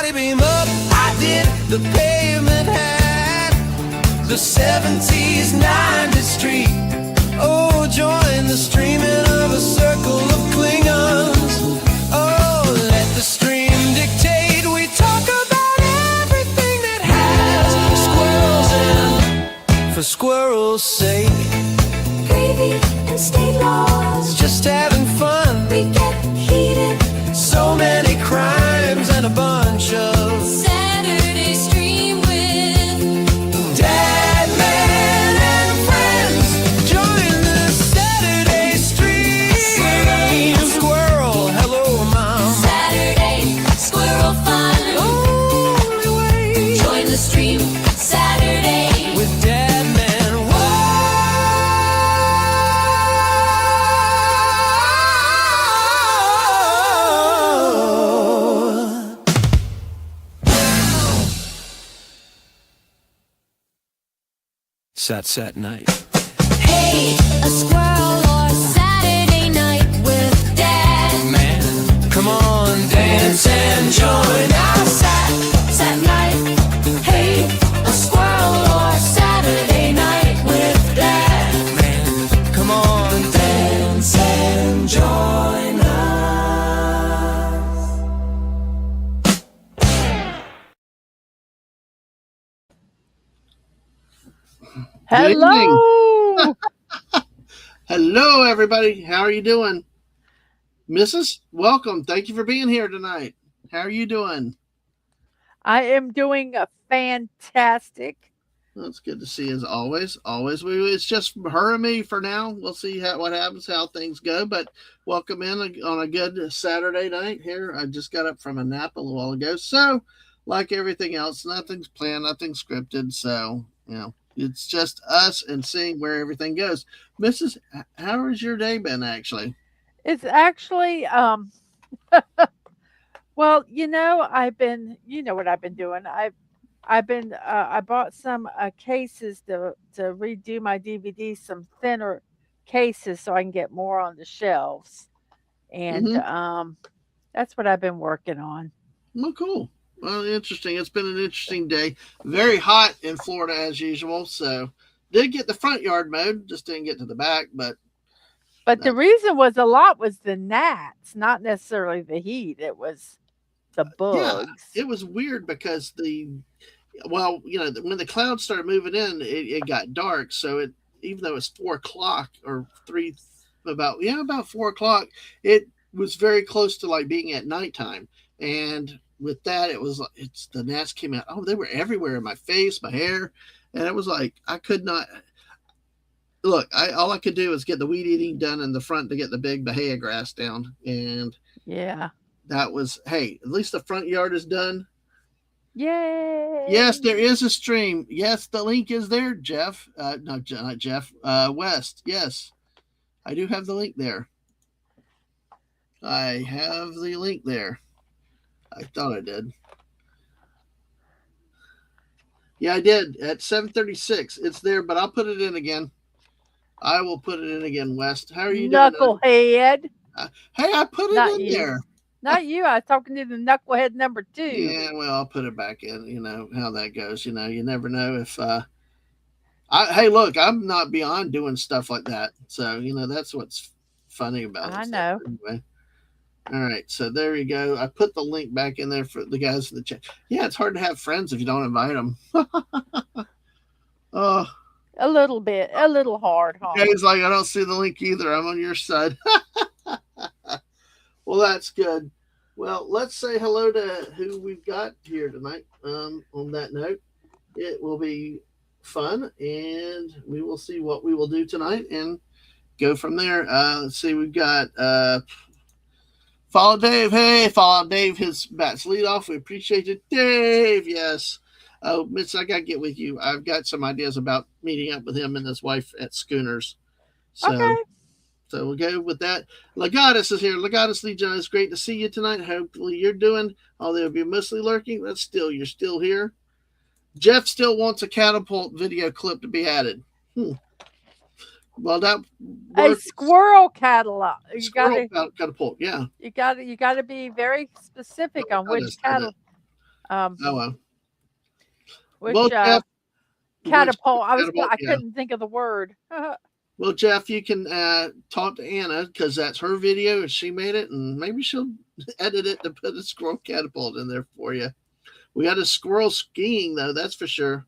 Everybody beam up. I did. The pavement had the 70s, 90s street. Oh, join the streaming of a circle of Klingons. Oh, let the stream dictate. We talk about everything that has squirrels in, for squirrels' sake. Gravy and state laws. Just having fun. We get heated. So many crimes and a bunch of Saturday stream with Dadman and friends. Join the Saturday stream. Squirrel, hello, Mom. Saturday squirrel fun. Only way. Join the stream Saturday. With Dadman. Whoa. Sat night. Hey, a squirrel or Saturday night with Dad. Man, come on, dance and join our Sat night. Hey, a squirrel or Saturday night with Dad. man. Come on, dance and join us. Good evening. Hello. Hello, everybody. How are you doing? Mrs., welcome. Thank you for being here tonight. How are you doing? I am doing a fantastic. That's good to see as always. It's just her and me for now. We'll see what happens, how things go. But welcome in on a good Saturday night here. I just got up from a nap a little while ago. So, like everything else, nothing's planned, nothing's scripted. So, it's just us and seeing where everything goes. Mrs., how has your day been actually? It's actually well, I've been what I've been doing. I bought some cases to redo my DVDs, some thinner cases so I can get more on the shelves. And Mm-hmm. that's what I've been working on. Well, cool. Well, interesting. It's been an interesting day. Very hot in Florida as usual. So, did get the front yard mowed, just didn't get to the back. But But the reason was a lot was the gnats, not necessarily the heat. It was the yeah, bugs. it was weird because when the clouds started moving in, it got dark. So even though it's 4 o'clock or about 4 o'clock, it was very close to like being at nighttime. And with that, the gnats came out. Oh, they were everywhere in my face, my hair, and it was like I could not look. All I could do was get the weed eating done in the front to get the big bahia grass down, and Yeah. that was hey. At least the front yard is done. Yay. Yes, there is a stream. Yes, the link is there, Jeff. No, not Jeff. West. Yes, I do have the link there. I have the link there. I thought I did. Yeah, I did. At 7:36, it's there, but I'll put it in again. I will put it in again, West. How are you doing? Knucklehead. Hey, I put it Not in you. there. Not you. I was talking to the knucklehead number 2. Yeah, well, I'll put it back in. You know how that goes. You never know if. Hey, look, I'm not beyond doing stuff like that. So that's what's funny about it. I know. Anyway. All right, so there you go. I put the link back in there for the guys in the chat. Yeah, it's hard to have friends if you don't invite them. Oh, A little bit. A little hard, huh? he's like, I don't see the link either. I'm on your side. Well, that's good. Well, let's say hello to who we've got here tonight. On that note, it will be fun, and we will see what we will do tonight and go from there. Let's see, we've got Follow Dave. Hey, follow Dave. His bats lead off. We appreciate it. Dave, yes. Oh, Mitch, I got to get with you. I've got some ideas about meeting up with him and his wife at Schooners. Okay. So we'll go with that. Legatus is here. Legatus Legion, it's great to see you tonight. Hopefully you're doing, although you're mostly lurking, but still, you're still here. Jeff still wants a catapult video clip to be added. Well, that A squirrel catalog. You got to catapult. Yeah. You got to be very specific on which cattle. Oh well. which Well, Jeff, catapult. catapult, I yeah. couldn't think of the word. Well, Jeff, you can talk to Anna because that's her video and she made it, and maybe she'll edit it to put a squirrel catapult in there for you. We got a squirrel skiing though, that's for sure.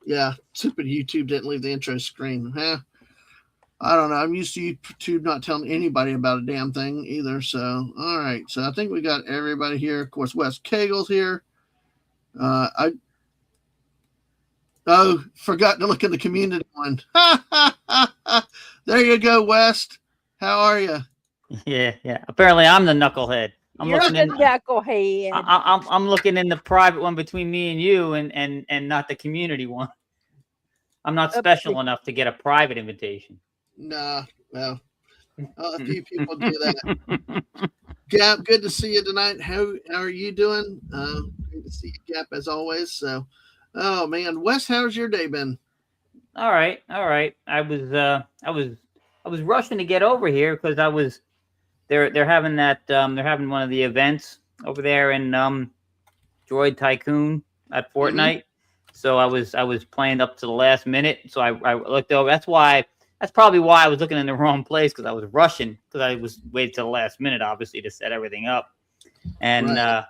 Yeah, stupid YouTube didn't leave the intro screen. I don't know. I'm used to YouTube not telling anybody about a damn thing either. So, all right. So I think we got everybody here. Of course, Wes Cagel's here. Forgot to look at the community one. There you go, West. How are you? Yeah. Apparently, I'm the knucklehead. You're the knucklehead. I'm looking in the private one between me and you, and not the community one. I'm not special enough to get a private invitation. Nah, well, a few people do that. Gap, good to see you tonight. How are you doing? Great to see you, Gap, as always. So, oh man, Wes, how's your day been? All right. I was rushing to get over here because they're having one of the events over there in Droid Tycoon at Fortnite. So I was playing up to the last minute. So I looked over. That's probably why I was looking in the wrong place, because I was rushing, because I was waiting till the last minute, obviously, to set everything up. And and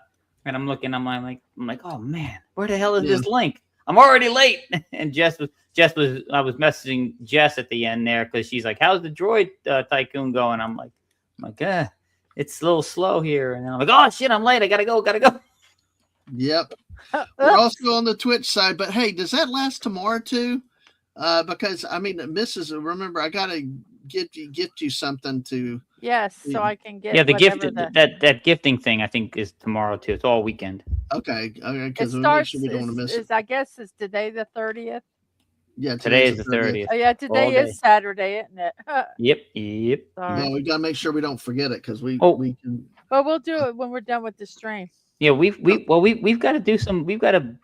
I'm looking, I'm like, oh man, where the hell is this link? I'm already late. And I was messaging Jess at the end there, because she's like, how's the Droid Tycoon going? I'm like, it's a little slow here. And I'm like, oh shit, I'm late. I gotta go. Yep. We're also on the Twitch side, but hey, does that last tomorrow too? Because I mean, remember, I gotta gift you something to. Yes, so I can get. Yeah, the gift that gifting thing I think is tomorrow too. It's all weekend. Okay. Because it starts. We don't want to miss it. I guess it's today the 30th. Yeah, today is the 30th. Oh yeah, today is Saturday, isn't it? Yep. Yeah, we gotta make sure we don't forget it, because we can. Well, we'll do it when we're done with the stream. Yeah, we've got to do some. We've got to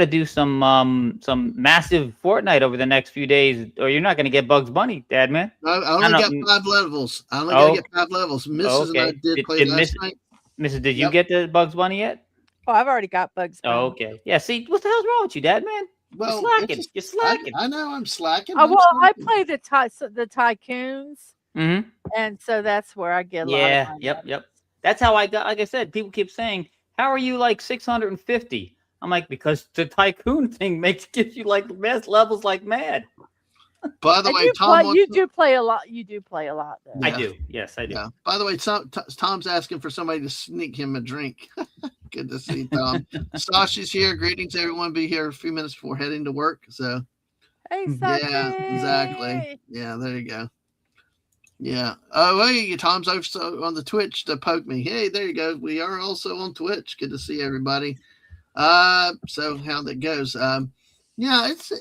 do some massive Fortnite over the next few days, or you're not going to get Bugs Bunny, Dadman. I only got 5 levels. I only got to get 5 levels. Mrs. and I did play last night. Mrs., did you get the Bugs Bunny yet? Oh, I've already got Bugs Bunny. Oh, okay. Yeah. See, what the hell's wrong with you, Dadman? Well, you're slacking. I know I'm slacking. Oh well, I play the Tycoons, Mm-hmm. and so that's where I get a lot of money. Yep. That's how I got. Like I said, people keep saying, "How are you like 650?" I'm like, because the Tycoon thing gives you like mass levels like mad. By the way, Tom, you do play a lot. You do play a lot. Though. Yeah. I do. Yes, I do. Yeah. By the way, Tom's asking for somebody to sneak him a drink. Good to see Tom. Sasha's here. Greetings, everyone. Be here a few minutes before heading to work. So, hey, Sashi. Yeah, exactly. Yeah, there you go. Yeah. Oh, hey, Tom's also on the Twitch to poke me. Hey, there you go. We are also on Twitch. Good to see everybody. So how that goes. Yeah, it's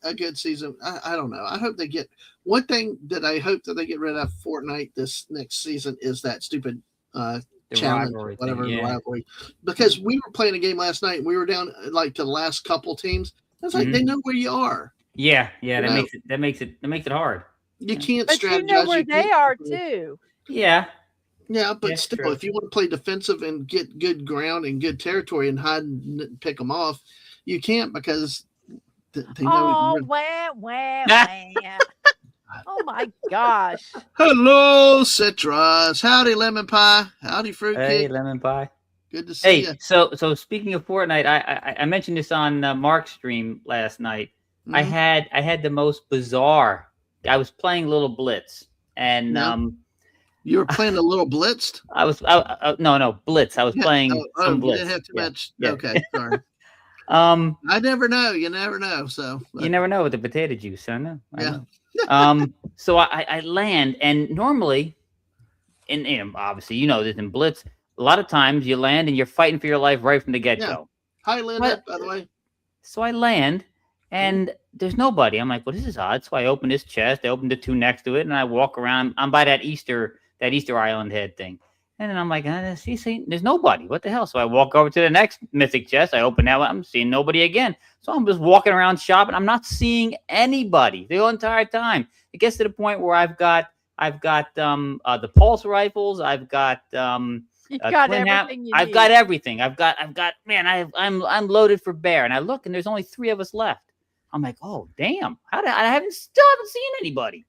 a good season. I don't know. I hope they get one thing that I hope that they get rid of Fortnite this next season is that stupid challenge, rivalry. Because we were playing a game last night and we were down like to the last couple teams. It's like they know where you are. Yeah, that makes it hard. You can't but strategize. You know where they are too. Yeah. Yeah, but still, true. If you want to play defensive and get good ground and good territory and hide and pick them off, you can't, because they know. Oh my gosh! Hello, Citrus. Howdy, Lemon Pie. Howdy, Fruitcake. Hey, Lemon Pie. Good to see you. So speaking of Fortnite, I mentioned this on Mark's stream last night. Mm-hmm. I had the most bizarre. I was playing Little Blitz, and you were playing a Little Blitzed? No, Blitz. I was playing some Blitz. You didn't have too much. Yeah. Okay, sorry. I never know. You never know. You never know with the potato juice. I know. So I land, and normally, obviously, you know this in Blitz, a lot of times you land and you're fighting for your life right from the get-go. Yeah. Hi, Linda, by the way. So I land, and there's nobody. I'm like, well, this is odd. So I open this chest. I open the 2 next to it, and I walk around. I'm by that Easter Island head thing. And then I'm like, see, there's nobody. What the hell? So I walk over to the next mythic chest. I open that one. I'm seeing nobody again. So I'm just walking around shopping. I'm not seeing anybody the whole entire time. It gets to the point where I've got the pulse rifles. I've got You've got twin hat. everything you I've need. got everything. I've got. Man. I'm loaded for bear. And I look, and there's only 3 of us left. I'm like, oh damn! I still haven't seen anybody.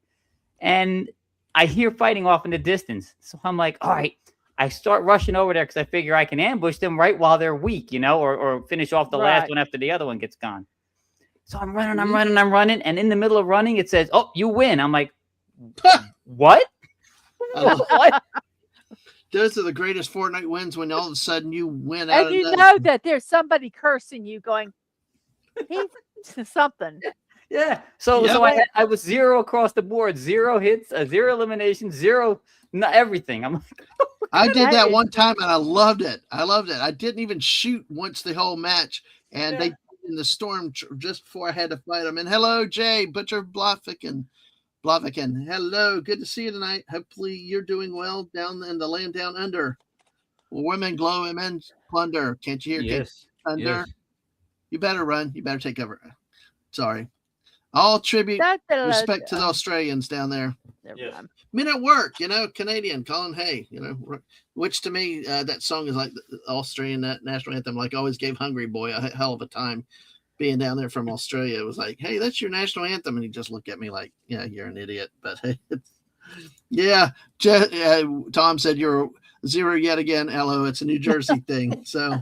And I hear fighting off in the distance. So I'm like, all right. I start rushing over there because I figure I can ambush them right while they're weak, or finish off the last Right. one after the other one gets gone. So I'm running. And in the middle of running, it says, oh, you win. I'm like, what? What? Those are the greatest Fortnite wins when all of a sudden you win out And of you nothing. know that there's somebody cursing you going, he's something. Yeah. So I was 0 across the board, 0 hits, 0 eliminations, 0 everything. I'm like, I did That that is- one time and I loved it. I didn't even shoot once the whole match, and they in the storm just before I had to fight them. And hello, Jay Butcher Blaviken. Hello, good to see you tonight. Hopefully you're doing well down in the land down under. Women glow and men plunder. Can't you hear? yes. Thunder. Yes. You better run. You better take cover. Sorry. All tribute, respect to the Australians down there. Yes. Men at work, Canadian, Colin Hay, which to me, that song is like the Australian national anthem. Like, always gave Hungry Boy a hell of a time being down there from Australia. It was like, hey, that's your national anthem. And he just looked at me like, yeah, you're an idiot. But hey, yeah, Tom said you're 0 yet again, Elo. It's a New Jersey thing. So,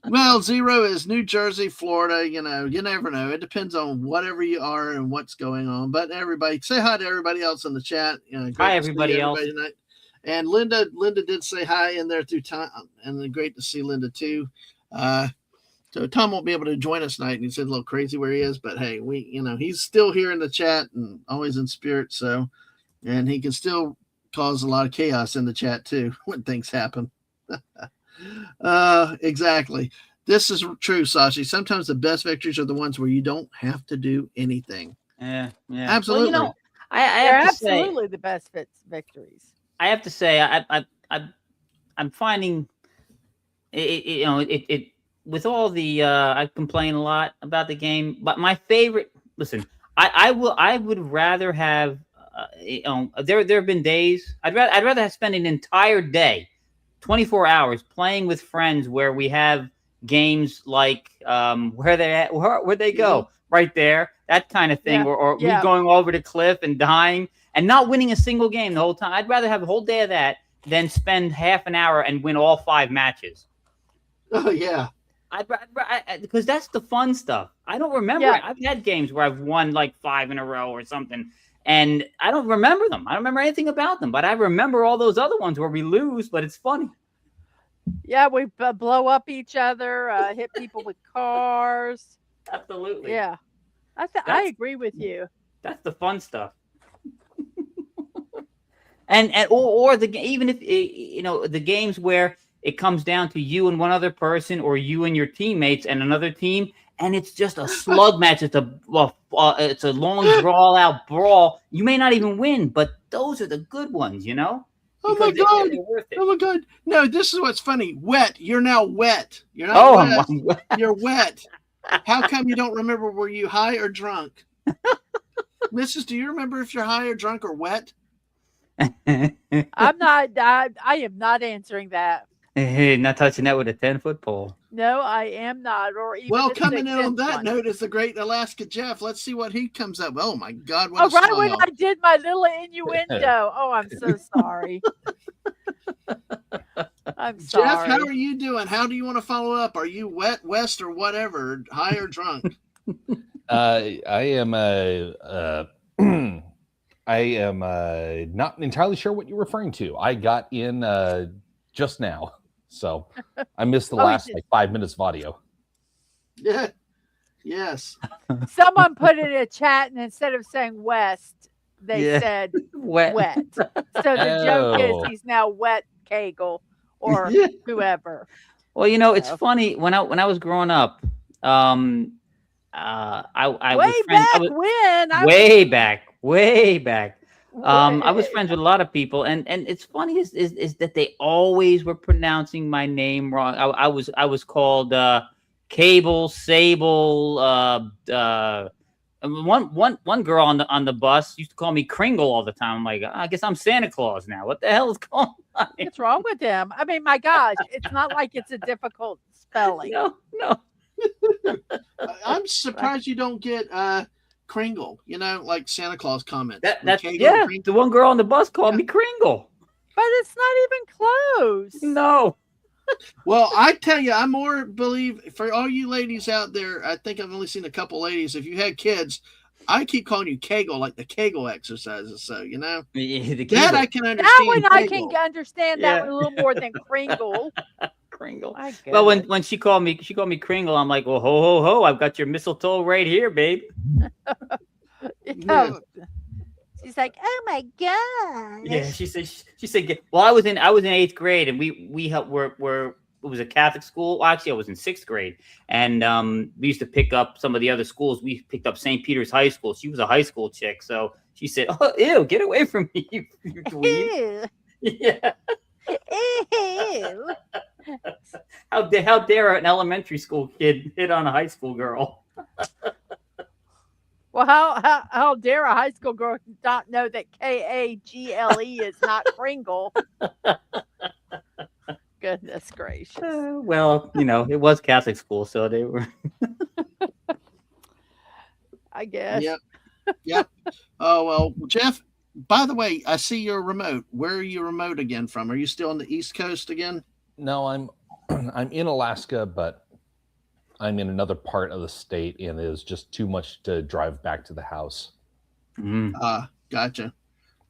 well, 0 is New Jersey, Florida. You never know. It depends on whatever you are and what's going on. But everybody, say hi to everybody else in the chat. Hi, everybody else. Tonight. And Linda did say hi in there through time, and great to see Linda too. So Tom won't be able to join us tonight, and he's a little crazy where he is. But hey, he's still here in the chat and always in spirit. So, and he can still cause a lot of chaos in the chat too when things happen. Exactly. This is true, Sashi. Sometimes the best victories are the ones where you don't have to do anything. Yeah. Absolutely. Well, I They're have to say, absolutely the best victories. I have to say, I'm finding it with all the I complain a lot about the game, but my favorite. Listen, I would rather have. There have been days I'd rather have spent an entire day, 24 hours playing with friends where we have games like where they go right there, that kind of thing, or me going over the cliff and dying and not winning a single game the whole time. I'd rather have a whole day of that than spend half an hour and win all 5 matches. Oh yeah. Because that's the fun stuff. I don't remember. I've had games where I've won like 5 in a row or something, and I don't remember them. I don't remember anything about them, but I remember all those other ones where we lose, but it's funny. Yeah, we blow up each other, hit people with cars. Absolutely. Yeah, I agree with you. That's the fun stuff. or even if the games where it comes down to you and one other person, or you and your teammates and another team, and it's just a slug match. It's a long draw out brawl. You may not even win, but those are the good ones, Oh my God! Oh my God! No, this is what's funny. Wet. You're now wet. You're not wet. I'm wet. You're wet. How come you don't remember? Were you high or drunk? Mrs., do you remember if you're high or drunk or wet? I'm not. I am not answering that. Not touching that with a 10-foot pole. No, I am not. Or even Well, a coming in on 6-inch that one. note is the great Alaska Jeff. Let's see what he comes up. Oh my God! What Oh, a right when smile. I did my little innuendo. Oh, I'm so sorry. I'm sorry. Jeff, how are you doing? How do you want to follow up? Are you wet, west, or whatever, high or drunk? I am I am not entirely sure what you're referring to. I got in just now, so I missed the last 5 minutes of audio. Yeah. Yes. Someone put it in a chat, and instead of saying west, they said wet. So the joke is he's now wet Kegel or whoever. Well, it's funny when I was growing up. I was way back. I was friends with a lot of people, and it's funny is that they always were pronouncing my name wrong. I was called Cable, Sable, One girl on the bus used to call me Kringle all the time. I'm like, I guess I'm Santa Claus now. What the hell is going on? What's wrong with him? I mean, my gosh, it's not like it's a difficult spelling. No. I'm surprised you don't get Kringle. Like Santa Claus comments. That's Kringle. the one girl on the bus called me Kringle. But it's not even close. No. Well, I tell you, I more believe for all you ladies out there. I think I've only seen a couple ladies. If you had kids, I keep calling you Kegel, like the Kegel exercises. So that I can understand. That one I Kegel. can understand that one a little more than Kringle. Kringle. My Well, goodness. when she called me Kringle, I'm like, well, ho ho ho! I've got your mistletoe right here, babe. Yeah. She's like, oh my god. Yeah, she said. Well, I was in 8th grade, and we were it was a Catholic school. Well, actually, I was in 6th grade, and we used to pick up some of the other schools. We picked up St. Peter's High School. She was a high school chick, so she said, "Oh, ew, get away from me, you dweeb." Ew. Yeah. Ew. How dare an elementary school kid hit on a high school girl? Well, how dare a high school girl not know that Kagle is not Kringle? Goodness gracious. Well, it was Catholic school, so they were. I guess. Yep. Oh well, Jeff. By the way, I see your remote. Where are you remote again from? Are you still on the East Coast again? No, I'm in Alaska, but I'm in another part of the state, and it is just too much to drive back to the house. Gotcha.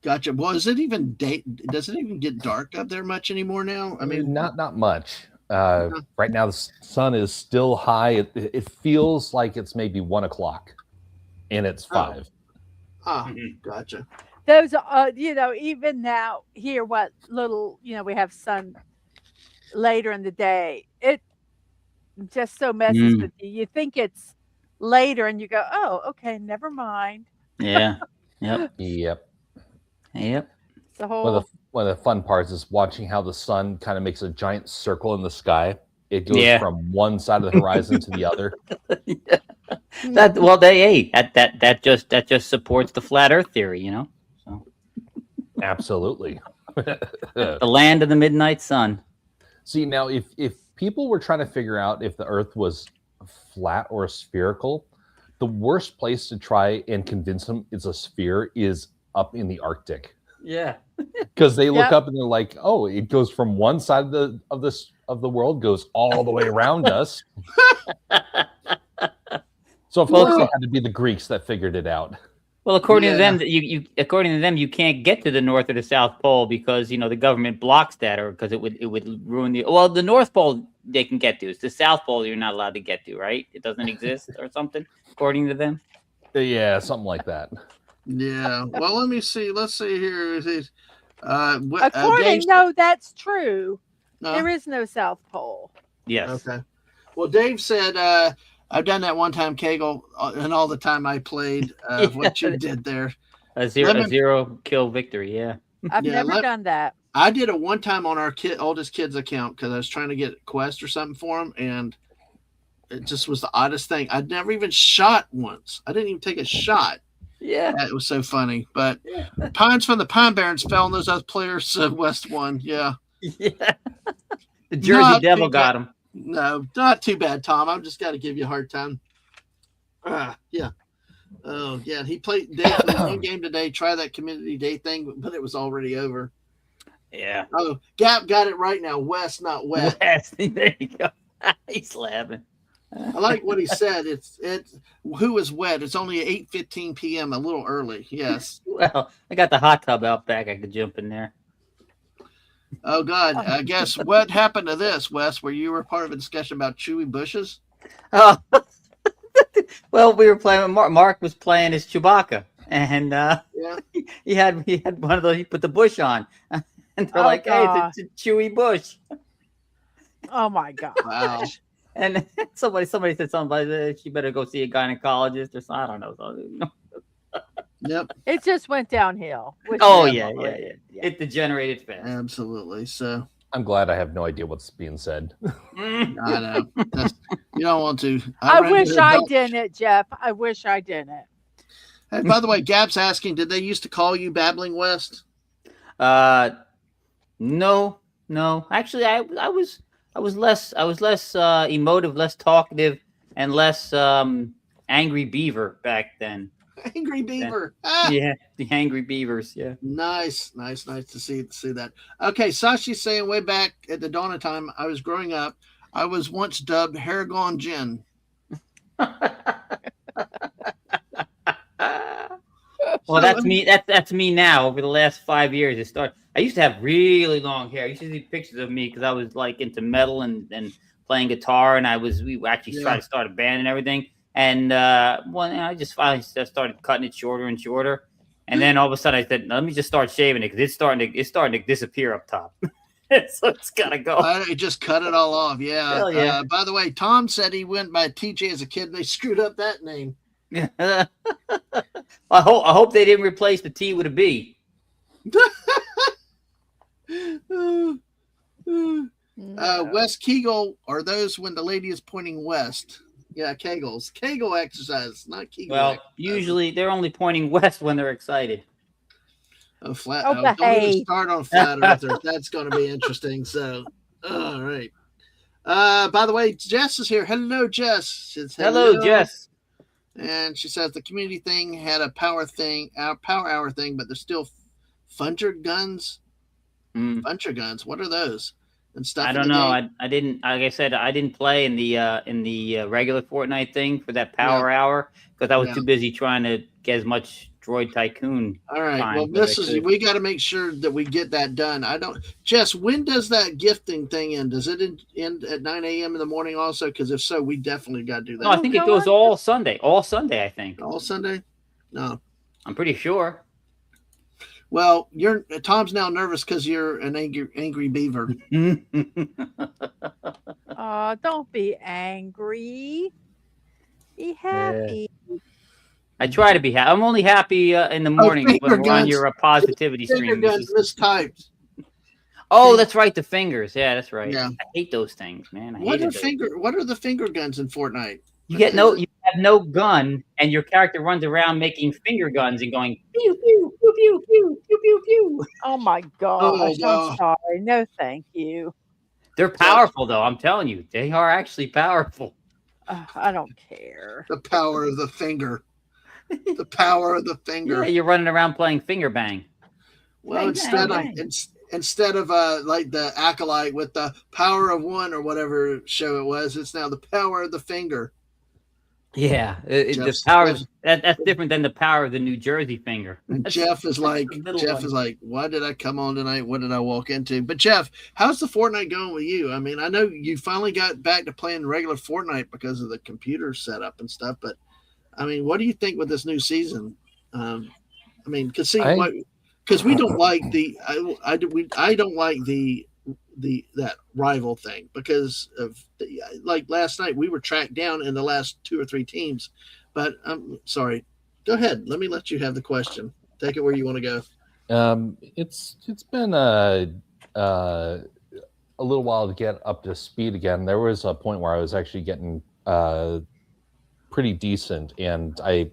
Well, is it even does it even get dark up there much anymore now? I mean, not much. Right now, the sun is still high. It feels like it's maybe 1 o'clock, and it's 5. Gotcha. Those even now here, what little, we have sun later in the day. It just so messes with you. You think it's later and you go, oh, okay, never mind. Yeah. Yep. Yep. It's the whole One of the fun parts is watching how the sun kind of makes a giant circle in the sky. It goes from one side of the horizon to the other. That just supports the flat Earth theory, So. Absolutely. The land of the midnight sun. See, now if people were trying to figure out if the Earth was flat or spherical, the worst place to try and convince them it's a sphere is up in the Arctic. Yeah. Because they look up and they're like, oh, it goes from one side of the world, goes all the way around us. So of course it had to be the Greeks that figured it out. Well, according to them, you can't get to the North or the South Pole because the government blocks that, or because it would ruin the North Pole they can get to. It's the South Pole you're not allowed to get to, right? It doesn't exist or something, according to them. Yeah, something like that. Yeah. Well, let me see. Let's see here. no, that's true. There is no South Pole. Yes. Okay. Well, Dave said, I've done that one time, Kegel, and all the time I played what you did there. A zero kill victory, yeah. I've never done that. I did it one time on our oldest kid's account because I was trying to get a quest or something for him, and it just was the oddest thing. I'd never even shot once. I didn't even take a shot. Yeah. It was so funny. But Pines from the Pine Barrens fell, and those other players West won. Yeah. Yeah. The Jersey Devil got him. No, not too bad, Tom. I've just got to give you a hard time. Yeah. Oh, yeah. He played one game today. Try that community day thing, but it was already over. Yeah. Oh, Gap got it right now. West, not West. West. There you go. He's laughing. I like what he said. It's who is wet? It's only 8:15 p.m. A little early. Yes. Well, I got the hot tub out back. I could jump in there. Oh God! I guess what happened to this, Wes? Where you were part of a discussion about chewy bushes? Oh, well, we were playing. Mark was playing as Chewbacca, and he had one of those. He put the bush on, and they're like, God. "Hey, it's a chewy bush." Oh my God! Wow. And somebody said something like, "She better go see a gynecologist," or something. I don't know. Yep. It just went downhill. Yeah. It degenerated fast. Absolutely. So I'm glad I have no idea what's being said. I know. You don't want to. I wish I didn't, Jeff. I wish I didn't. Hey, by the way, Gab's asking, did they used to call you Babbling West? No, no. Actually, I was less emotive, less talkative, and less angry beaver back then. Angry Then Beaver. Ah, yeah, the angry beavers. Yeah. nice to see that. Okay, Sashi's saying way back at the dawn of time, I was growing up, I was once dubbed Haragon Gin. Well, So, that's me. That's me now. Over the last 5 years, it started. I used to have really long hair. I used to see pictures of me because I was like into metal and playing guitar, and we actually tried Yeah. to start a band and everything. And I just finally just started cutting it shorter and shorter. And then all of a sudden, I said, "Let me just start shaving it because it's starting to disappear up top. So it's gotta go." I just cut it all off. Yeah. Hell yeah. By the way, Tom said he went by TJ as a kid and they screwed up that name. I hope they didn't replace the T with a B. West Kegel are those when the lady is pointing west. Yeah, Kegels. Kegel exercise, not Kegel. Well, exercise. usually they're only pointing west when they're excited. Oh, flat. Oh, Don't even behave. start on flat earther. That's going to be interesting. So, all right. By the way, Jess is here. Hello, Jess. She says, Hello, Jess. And she says the community thing had a power hour thing, but there's still Funcher guns. Funcher guns. What are those? And stuff. I don't know. I didn't. Like I said, I didn't play in the regular Fortnite thing for that power hour because I was too busy trying to get as much Droid Tycoon. All right. time Well, that I could. we got to make sure that we get that done. Jess, when does that gifting thing end? Does it end at 9 a.m. in the morning also? Because if so, we definitely got to do that. No, I think it goes all Sunday. All Sunday, I think. All Sunday? No. I'm pretty sure. Well, Tom's now nervous because you're an angry beaver. Don't be angry. Be happy. I try to be happy. I'm only happy in the morning when we're on your positivity Finger stream. guns mistyped. Oh, that's right. The fingers. Yeah, that's right. Yeah. I hate those things, man. What are the finger guns in Fortnite? You have no gun, and your character runs around making finger guns and going pew pew pew pew pew pew pew pew. Oh my gosh! I'm sorry. No, thank you. They're powerful, though. I'm telling you, they are actually powerful. I don't care. The power of the finger. The power of the finger. Yeah, you're running around playing finger bang. Well, instead of like the Acolyte with the power of one or whatever show it was, it's now the power of the finger. Yeah, the power that's different than the power of the New Jersey finger. And Jeff is like, why did I come on tonight? What did I walk into? But Jeff, how's the Fortnite going with you? I mean, I know you finally got back to playing regular Fortnite because of the computer setup and stuff, but I mean, what do you think with this new season? I mean, because we don't like I don't like that rival thing because of like last night we were tracked down in the last 2 or 3 teams. But I'm sorry. Go ahead. Let me let you have the question. Take it where you want to go. It's been a little while to get up to speed again. There was a point where I was actually getting pretty decent, and a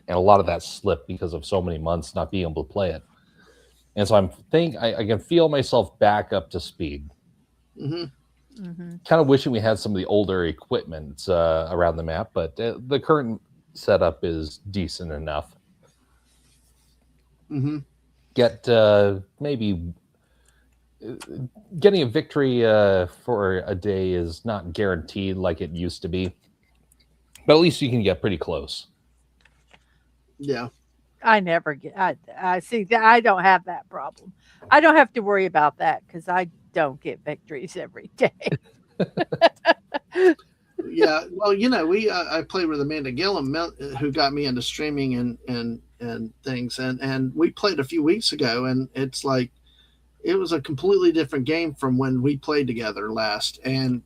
lot of that slipped because of so many months not being able to play it. And so I can feel myself back up to speed. Mm-hmm. Mm-hmm. Kind of wishing we had some of the older equipment around the map, but the current setup is decent enough. Mm-hmm. Maybe getting a victory for a day is not guaranteed like it used to be, but at least you can get pretty close. Yeah. I never get. I see that I don't have that problem. I don't have to worry about that because I don't get victories every day. Yeah. Well, I played with Amanda Gillum, who got me into streaming and things, and we played a few weeks ago, and it's like it was a completely different game from when we played together last. And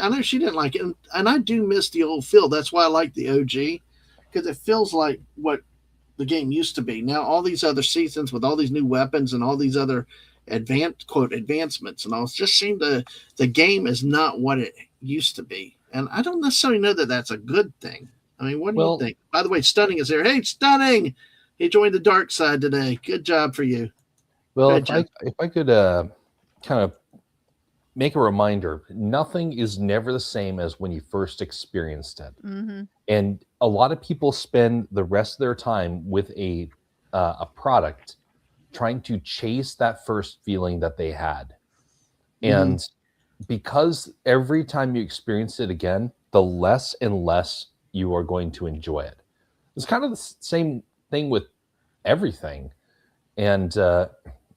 I know she didn't like it, and I do miss the old feel. That's why I like the OG, because it feels like what the game used to be. Now all these other seasons with all these new weapons and all these other advancements and all, it just seemed the game is not what it used to be. And I don't necessarily know that that's a good thing. I mean, what do Well, you think? By the way, Stunning is here. Hey, Stunning! He joined the dark side today. Good job for you. well, Good job. if I could kind of make a reminder, nothing is never the same as when you first experienced it. Mm-hmm. And a lot of people spend the rest of their time with a product trying to chase that first feeling that they had. And because every time you experience it again, the less and less you are going to enjoy it. It's kind of the same thing with everything. And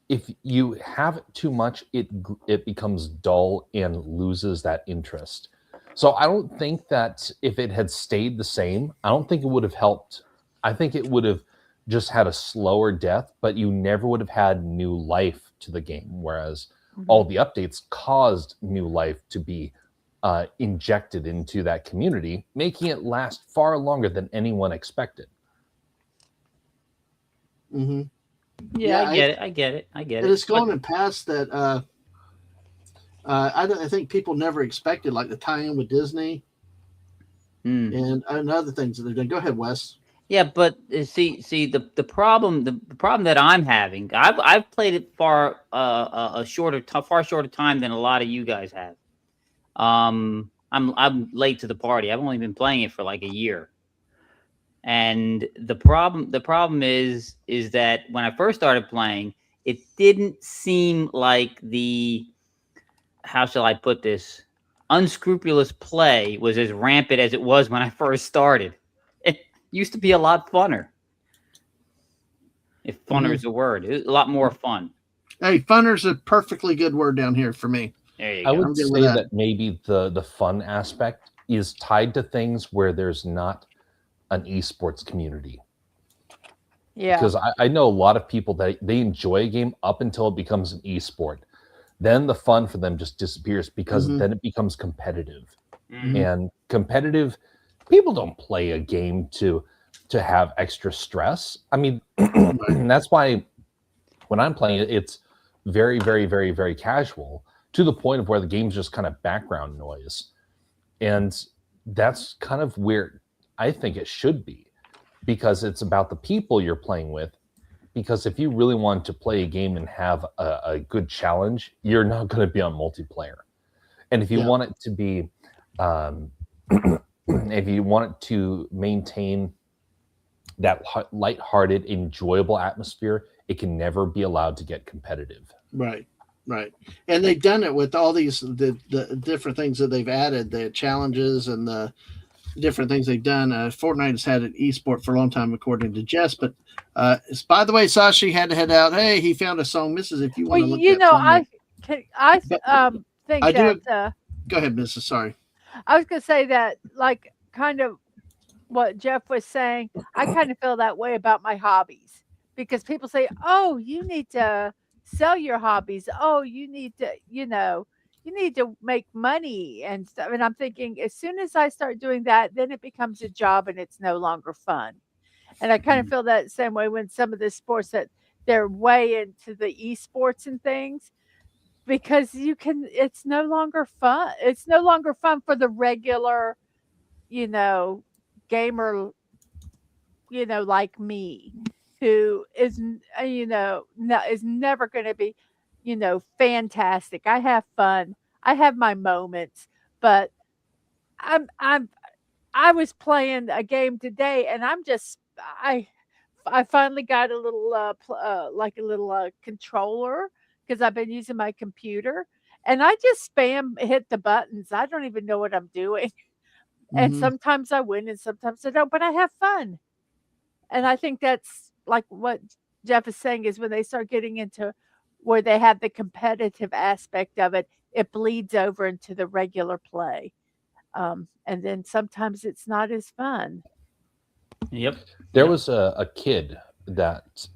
if you have it too much, it becomes dull and loses that interest. So I don't think that if it had stayed the same, I don't think it would have helped. I think it would have just had a slower death, but you never would have had new life to the game. Whereas all the updates caused new life to be injected into that community, making it last far longer than anyone expected. Mm-hmm. Yeah, I get it. I get it. I get it. It has gone in past that. I think people never expected, like the tie-in with Disney and other things that they've done. Go ahead, Wes. Yeah, but see the problem that I'm having. I've played it far shorter time than a lot of you guys have. I'm late to the party. I've only been playing it for like a year. And the problem is that when I first started playing, it didn't seem like the, how shall I put this, unscrupulous play was as rampant as it was when I first started. It used to be a lot funner. If funner is a word, it was a lot more fun. Hey, funner's a perfectly good word down here for me. There you I go. would say that maybe the fun aspect is tied to things where there's not an esports community. Yeah. Because I know a lot of people that they enjoy a game up until it becomes an esport. Then the fun for them just disappears because then it becomes competitive. And competitive, people don't play a game to have extra stress. I mean, that's why when I'm playing it, it's very, very, very, very casual to the point of where the game's just kind of background noise. And that's kind of where I think it should be, because it's about the people you're playing with. Because if you really want to play a game and have a good challenge, you're not going to be on multiplayer. And if you want it to be, if you want it to maintain that lighthearted, enjoyable atmosphere, it can never be allowed to get competitive. Right. And they've done it with all these the different things that they've added, the challenges and the different things they've done. Fortnite has had an esport for a long time, according to Jess. But by the way, Sashi had to head out. Hey, he found a song, Mrs. If you want to look you that know, song think I do that. Go ahead, Mrs. Sorry. I was going to say that, like, kind of what Jeff was saying. I kind of feel that way about my hobbies, because people say, "Oh, you need to sell your hobbies. Oh, you need to, you need to make money and stuff." And I'm thinking, as soon as I start doing that, then it becomes a job and it's no longer fun. And I kind of feel that same way when some of the sports that they're way into the esports and things, because it's no longer fun. It's no longer fun for the regular, gamer, like me, who is, is never going to be, fantastic. I have fun. I have my moments, but I was playing a game today, and I finally got a little like a little controller, because I've been using my computer, and I just hit the buttons. I don't even know what I'm doing. And sometimes I win and sometimes I don't, but I have fun. And I think that's like what Jeff is saying, is when they start getting into where they have the competitive aspect of it, it bleeds over into the regular play. And then sometimes it's not as fun. Yep. There was a kid that,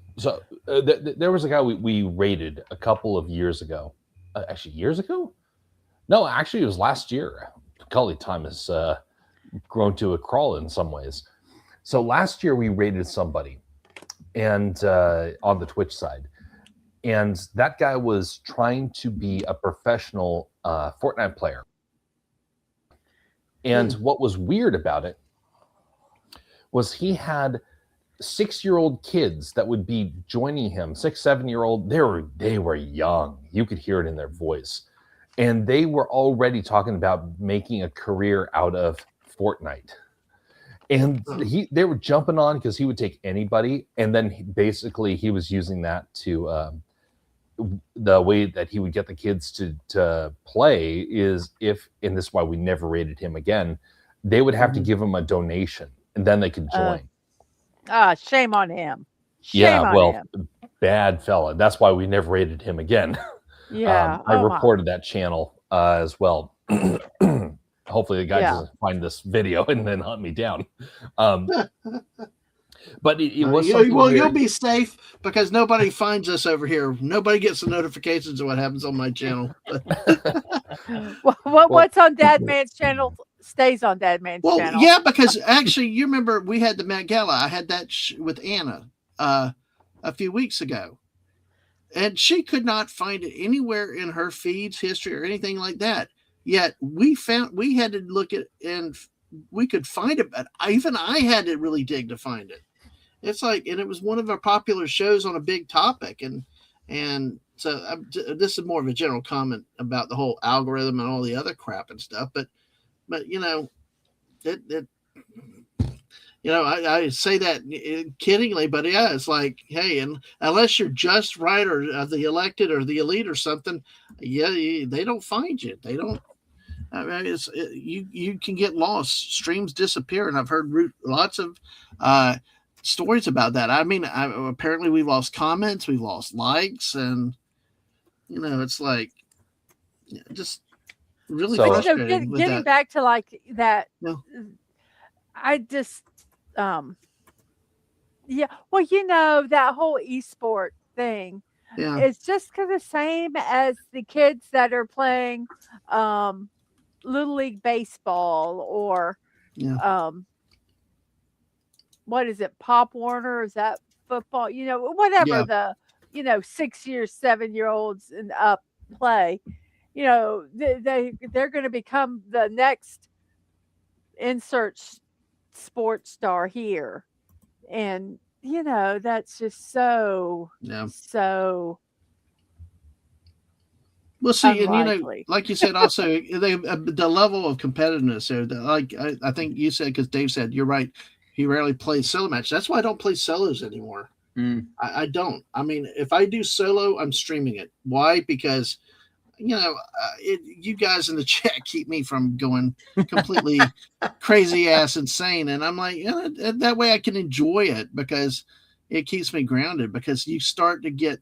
there was a guy we raided a couple of years ago. Actually, years ago? No, actually, it was last year. Golly, time has grown to a crawl in some ways. So last year we raided somebody, and on the Twitch side, and that guy was trying to be a professional Fortnite player. And what was weird about it was he had 6-year-old kids that would be joining him, 6, 7-year-old. They were young. You could hear it in their voice. And they were already talking about making a career out of Fortnite. And they were jumping on because he would take anybody. And then he was using that to the way that he would get the kids to play is and this is why we never rated him again, they would have to give him a donation and then they could join. Shame on him. Shame on him. Bad fella. That's why we never rated him again. Yeah. I reported that channel as well. Hopefully the guy doesn't find this video and then hunt me down. But it was you'll be safe because nobody finds us over here. Nobody gets the notifications of what happens on my channel. What's on Dadman's channel stays on Dadman's channel. Yeah, because actually, you remember we had the Met Gala. I had that with Anna a few weeks ago, and she could not find it anywhere in her feeds, history, or anything like that. Yet we had to look at and we could find it, but even I had to really dig to find it. It's like, and it was one of our popular shows on a big topic, and so this is more of a general comment about the whole algorithm and all the other crap and stuff. But I say that kiddingly, but yeah, it's like, hey, and unless you're just right or the elected or the elite or something, they don't find you. They don't. I mean, you can get lost. Streams disappear, and I've heard lots of stories about that. I mean, apparently we've lost comments, we've lost likes, and it's like just really frustrating. Getting back to like that, I just well, that whole esport thing. Yeah. It's just the same as the kids that are playing Little League baseball or what is it, Pop Warner? Is that football? Whatever the 6-year, 7-year-olds and up play. They're going to become the next insert sports star here, and that's just so We'll see, unlikely. and like you said, also the level of competitiveness there. Like I think you said, because Dave said, you're right. He rarely plays solo matches. That's why I don't play solos anymore. I don't. I mean, if I do solo, I'm streaming it. Why? Because you guys in the chat keep me from going completely crazy ass insane, and I'm like, that way I can enjoy it because it keeps me grounded. Because you start to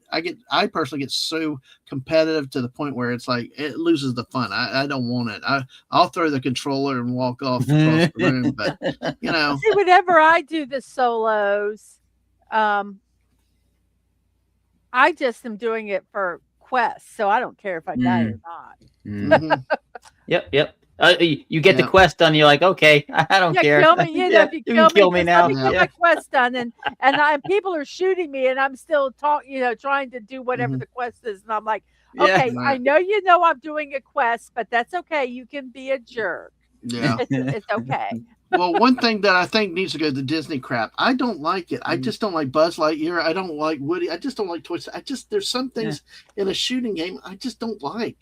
I personally get so competitive to the point where it's like it loses the fun. I don't want it. I'll throw the controller and walk off across the room. But see, whenever I do the solos, I just am doing it for quest, so I don't care if I die or not. Mm-hmm. Yep. You get the quest done, you're like, okay, I don't care. Kill me, if you kill me now. Let me get my quest done, and people are shooting me, and I'm still trying to do whatever the quest is, and I'm like, okay, I know I'm doing a quest, but that's okay. You can be a jerk. Yeah, it's okay. Well, one thing that I think needs to go, the Disney crap. I don't like it. I just don't like Buzz Lightyear. I don't like Woody. I just don't like Toy Story. There's some things in a shooting game I just don't like.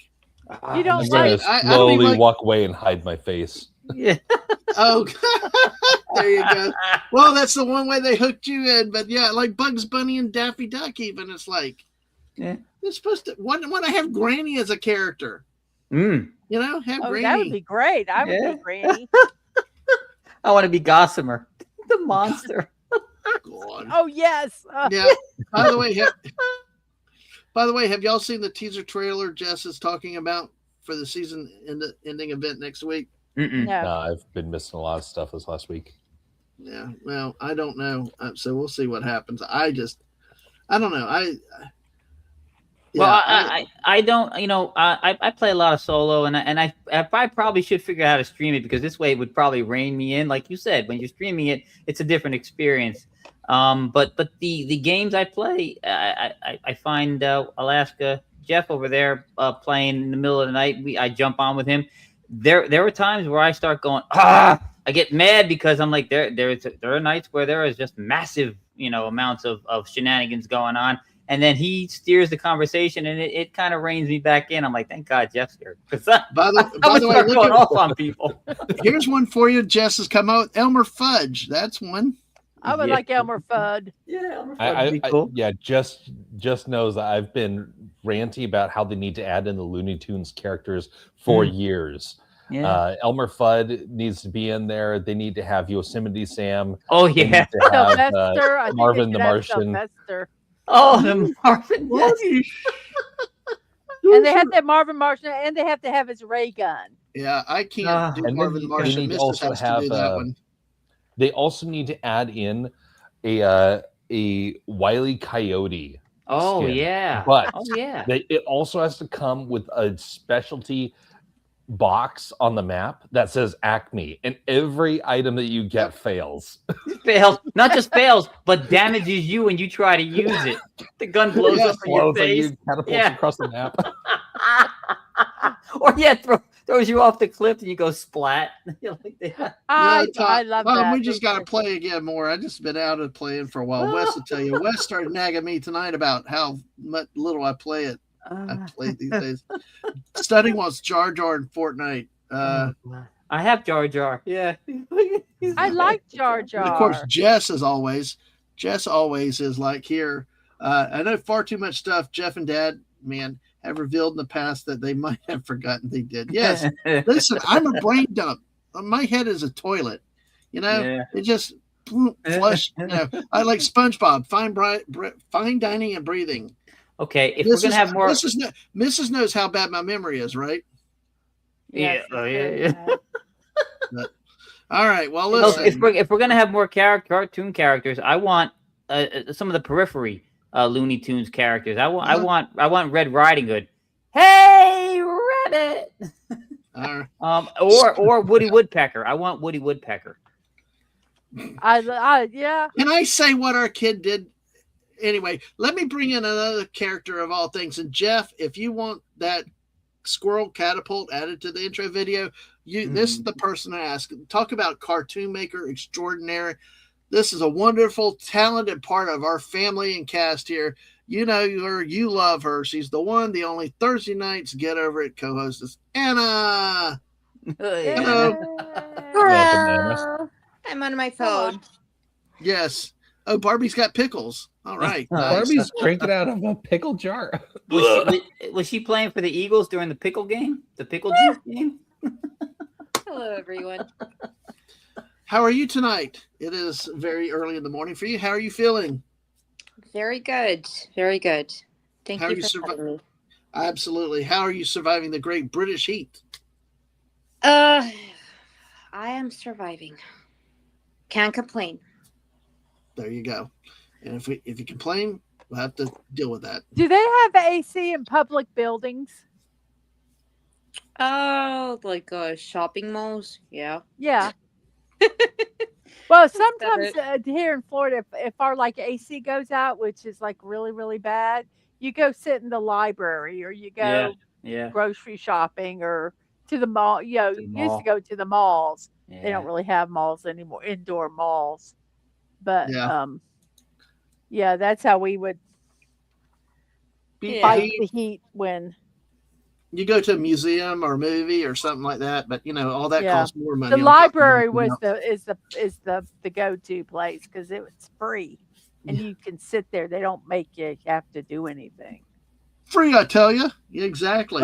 You don't I'm like? gonna slowly walk away and hide my face. Yeah. Oh, there you go. Well, that's the one way they hooked you in. But yeah, like Bugs Bunny and Daffy Duck, even it's like, they're supposed to. Why don't I have Granny as a character? Mm. Have Granny. That would be great. I would be Granny. I want to be Gossamer, the monster. God. Oh yes. Yeah. By the way, have y'all seen the teaser trailer Jess is talking about for the season ending event next week? No. I've been missing a lot of stuff this last week. Yeah. Well, I don't know. So we'll see what happens. I don't know. I don't. I play a lot of solo, and I probably should figure out how to stream it, because this way it would probably rein me in. Like you said, when you're streaming it, it's a different experience. But the games I play, I find Alaska Jeff over there playing in the middle of the night. I jump on with him. There were times where I start going, I get mad because I'm like, there are nights where there is just massive, amounts of shenanigans going on. And then he steers the conversation, and it kind of reins me back in. I'm like, thank God Jeff's here, because I By would the way, start look going at off on people. here's one for you. Jess has come out with Elmer Fudge. That's one. I would Yeah. like Elmer Fudd. Yeah, that'd be cool. Yeah, just knows that I've been ranty about how they need to add in the Looney Tunes characters for years. Yeah. Elmer Fudd needs to be in there. They need to have Yosemite Sam. Oh They yeah. need to have, Sylvester. I think Marvin they the should have Martian. Sylvester. Oh, the Marvin. Yes. And they have to have Marvin Martian, and they have to have his ray gun. Yeah, I can't do And then Marvin the you Martian. need to Mrs. also has have, to do that one. They also need to add in a Wile E. Coyote. Oh skin. yeah. But Oh yeah. it also has to come with a specialty box on the map that says Acme, and every item that you get fails. Fails. Not just fails, but damages you when you try to use it. The gun blows Yes, up in your Blows and face. you catapults Yeah. across the map. Or throws you off the cliff and you go splat. You're like, yeah. I Tom, love Tom, that. we just got to play again more. I just been out of playing for a while. Wes will tell you. Wes started nagging me tonight about how little I play it. I play these days. Study wants Jar Jar in Fortnite. I have Jar Jar. Yeah. I like Jar Jar. And of course, Jess always is like here. I know far too much stuff Jeff and Dad, man, have revealed in the past that they might have forgotten they did. Yes. Listen, I'm a brain dump. My head is a toilet. Yeah. It just flush. I like SpongeBob, fine dining and breathing. Okay, if we're gonna have more, Mrs. knows how bad my memory is, right? Yes, yeah, yeah. All right. Well, So listen. if we're gonna have more cartoon characters, I want some of the periphery Looney Tunes characters. I want Red Riding Hood. Hey, Rabbit. Or Woody Woodpecker. I want Woody Woodpecker. Yeah. Can I say what our kid did? Anyway, let me bring in another character of all things. And Jeff, if you want that squirrel catapult added to the intro video, this is the person I ask. Talk about cartoon maker extraordinary. This is a wonderful, talented part of our family and cast here. You know her, you love her. She's the one, the only Thursday nights Get Over It co-hostess, Anna. Hello. I'm on my phone. Yes. Oh, Barbie's got pickles. All right. Nice. Barbie's drinking out of a pickle jar. Was she playing for the Eagles during the pickle game? The pickle juice game? Hello, everyone. How are you tonight? It is very early in the morning for you. How are you feeling? Very good. Very good. Thank How are you you for having me. Absolutely. How are you surviving the great British heat? I am surviving. Can't complain. There you go. And if you complain, we'll have to deal with that. Do they have AC in public buildings? Oh, like shopping malls? Yeah. Yeah. Well, That's sometimes here in Florida, if our like AC goes out, which is like really, really bad, you go sit in the library or you go Yeah. grocery shopping or to the mall. You know, To the you used mall. to go to the malls. Yeah. They don't really have malls anymore, indoor malls. But Yeah. yeah, that's how we would Be- fight the heat when You go to a museum or a movie or something like that, but all that Yeah. costs more money. the on top of library everything was else. is the go-to place because it's free and you can sit there. They don't make you have to do anything. Free, I tell you. Exactly.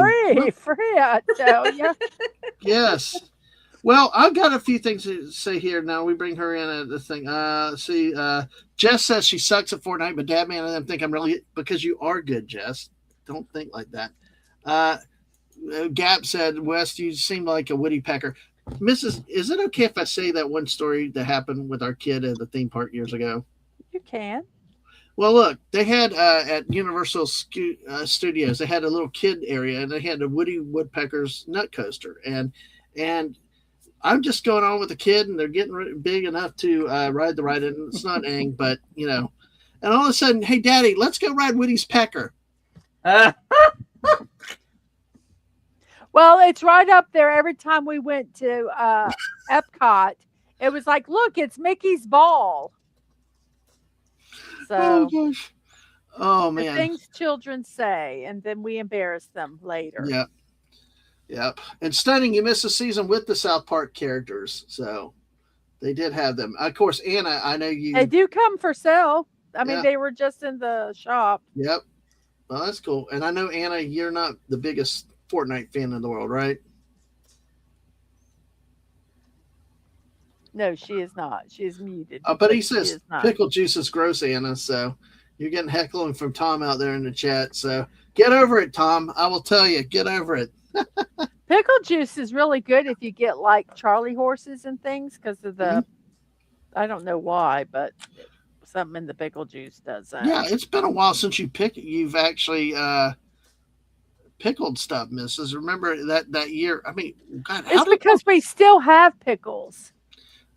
Free, I tell you. Yes. Well, I've got a few things to say here. Now we bring her in at the thing. Jess says she sucks at Fortnite, but Dadman and them think I'm really because you are good, Jess. Don't think like that. Gap said, West, you seem like a Woody Pecker. Mrs., is it okay if I say that one story that happened with our kid at the theme park years ago? You can. Well, look, they had at Universal Studios, they had a little kid area, and they had a Woody Woodpecker's nut coaster, and I'm just going on with the kid, and they're getting big enough to ride the ride, and it's not Ang, but and all of a sudden, hey, Daddy, let's go ride Woody's Pecker. Well, it's right up there. Every time we went to Epcot, It was like, look, it's Mickey's ball. Oh So gosh. Oh the man. things children say, and then we embarrass them later. Yep. Yep. And Stunning, you missed a season with the South Park characters, so they did have them. Of course, Anna, I know you. They do come for sale. I mean, Yeah. they were just in the shop. Yep. Well, that's cool. And I know, Anna, you're not the biggest Fortnite fan in the world, right? No, she is not. She is muted. But he she says is not. pickle juice is gross, Anna. So you're getting heckling from Tom out there in the chat. So get over it, Tom. I will tell you, get over it. Pickle juice is really good if you get like Charlie horses and things because of the. I don't know why, but something in the pickle juice does that. Yeah, it's been a while since you've actually pickled stuff, Mrs. Remember that year? I mean, God, how It's because we still have pickles.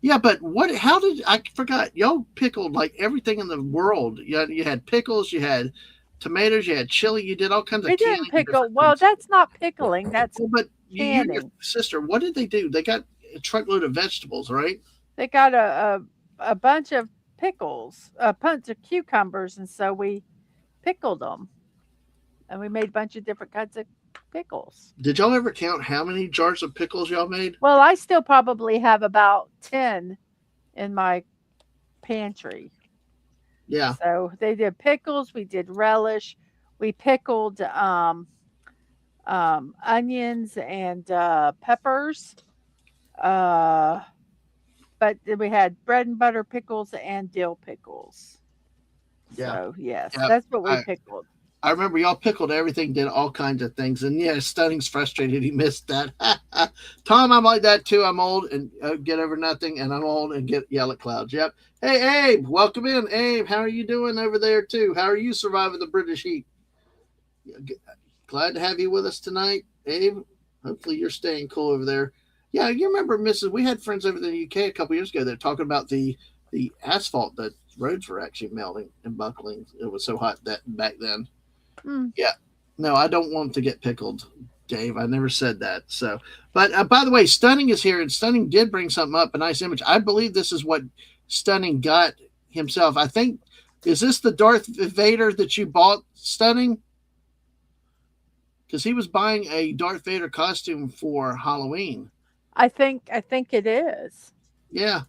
Yeah, but how did I forgot? Y'all pickled like everything in the world. You had pickles, you had tomatoes, you had chili, you did all kinds We of canning. didn't pickle. Well, that's not pickling. That's Well, but you and your canning. sister, what did they do? They got a truckload of vegetables, right? They got a bunch of pickles, a bunch of cucumbers, and so we pickled them, and we made a bunch of different kinds of pickles. Did y'all ever count how many jars of pickles y'all made? Well, I still probably have about 10 in my pantry. Yeah. So they did pickles, we did relish, we pickled onions and peppers. But then we had bread and butter pickles and dill pickles. Yeah. So yes, Yeah, that's what we pickled. I remember y'all pickled everything, did all kinds of things. And yeah, Stunning's frustrated he missed that. Tom, I'm like that too. I'm old and get over nothing, and I'm old and yell at clouds. Yep. Hey, Abe, welcome in. Abe, how are you doing over there too? How are you surviving the British heat? Glad to have you with us tonight, Abe. Hopefully you're staying cool over there. Yeah, you remember, Mrs. We had friends over in the UK a couple years ago that were talking about the asphalt, that roads were actually melting and buckling. It was so hot that back then. Yeah. No, I don't want to get pickled, Dave. I never said that. So, but by the way, Stunning is here, and Stunning did bring something up, a nice image. I believe this is what Stunning got himself. I think, is this the Darth Vader that you bought, Stunning? Because he was buying a Darth Vader costume for Halloween. I think it is. Yeah.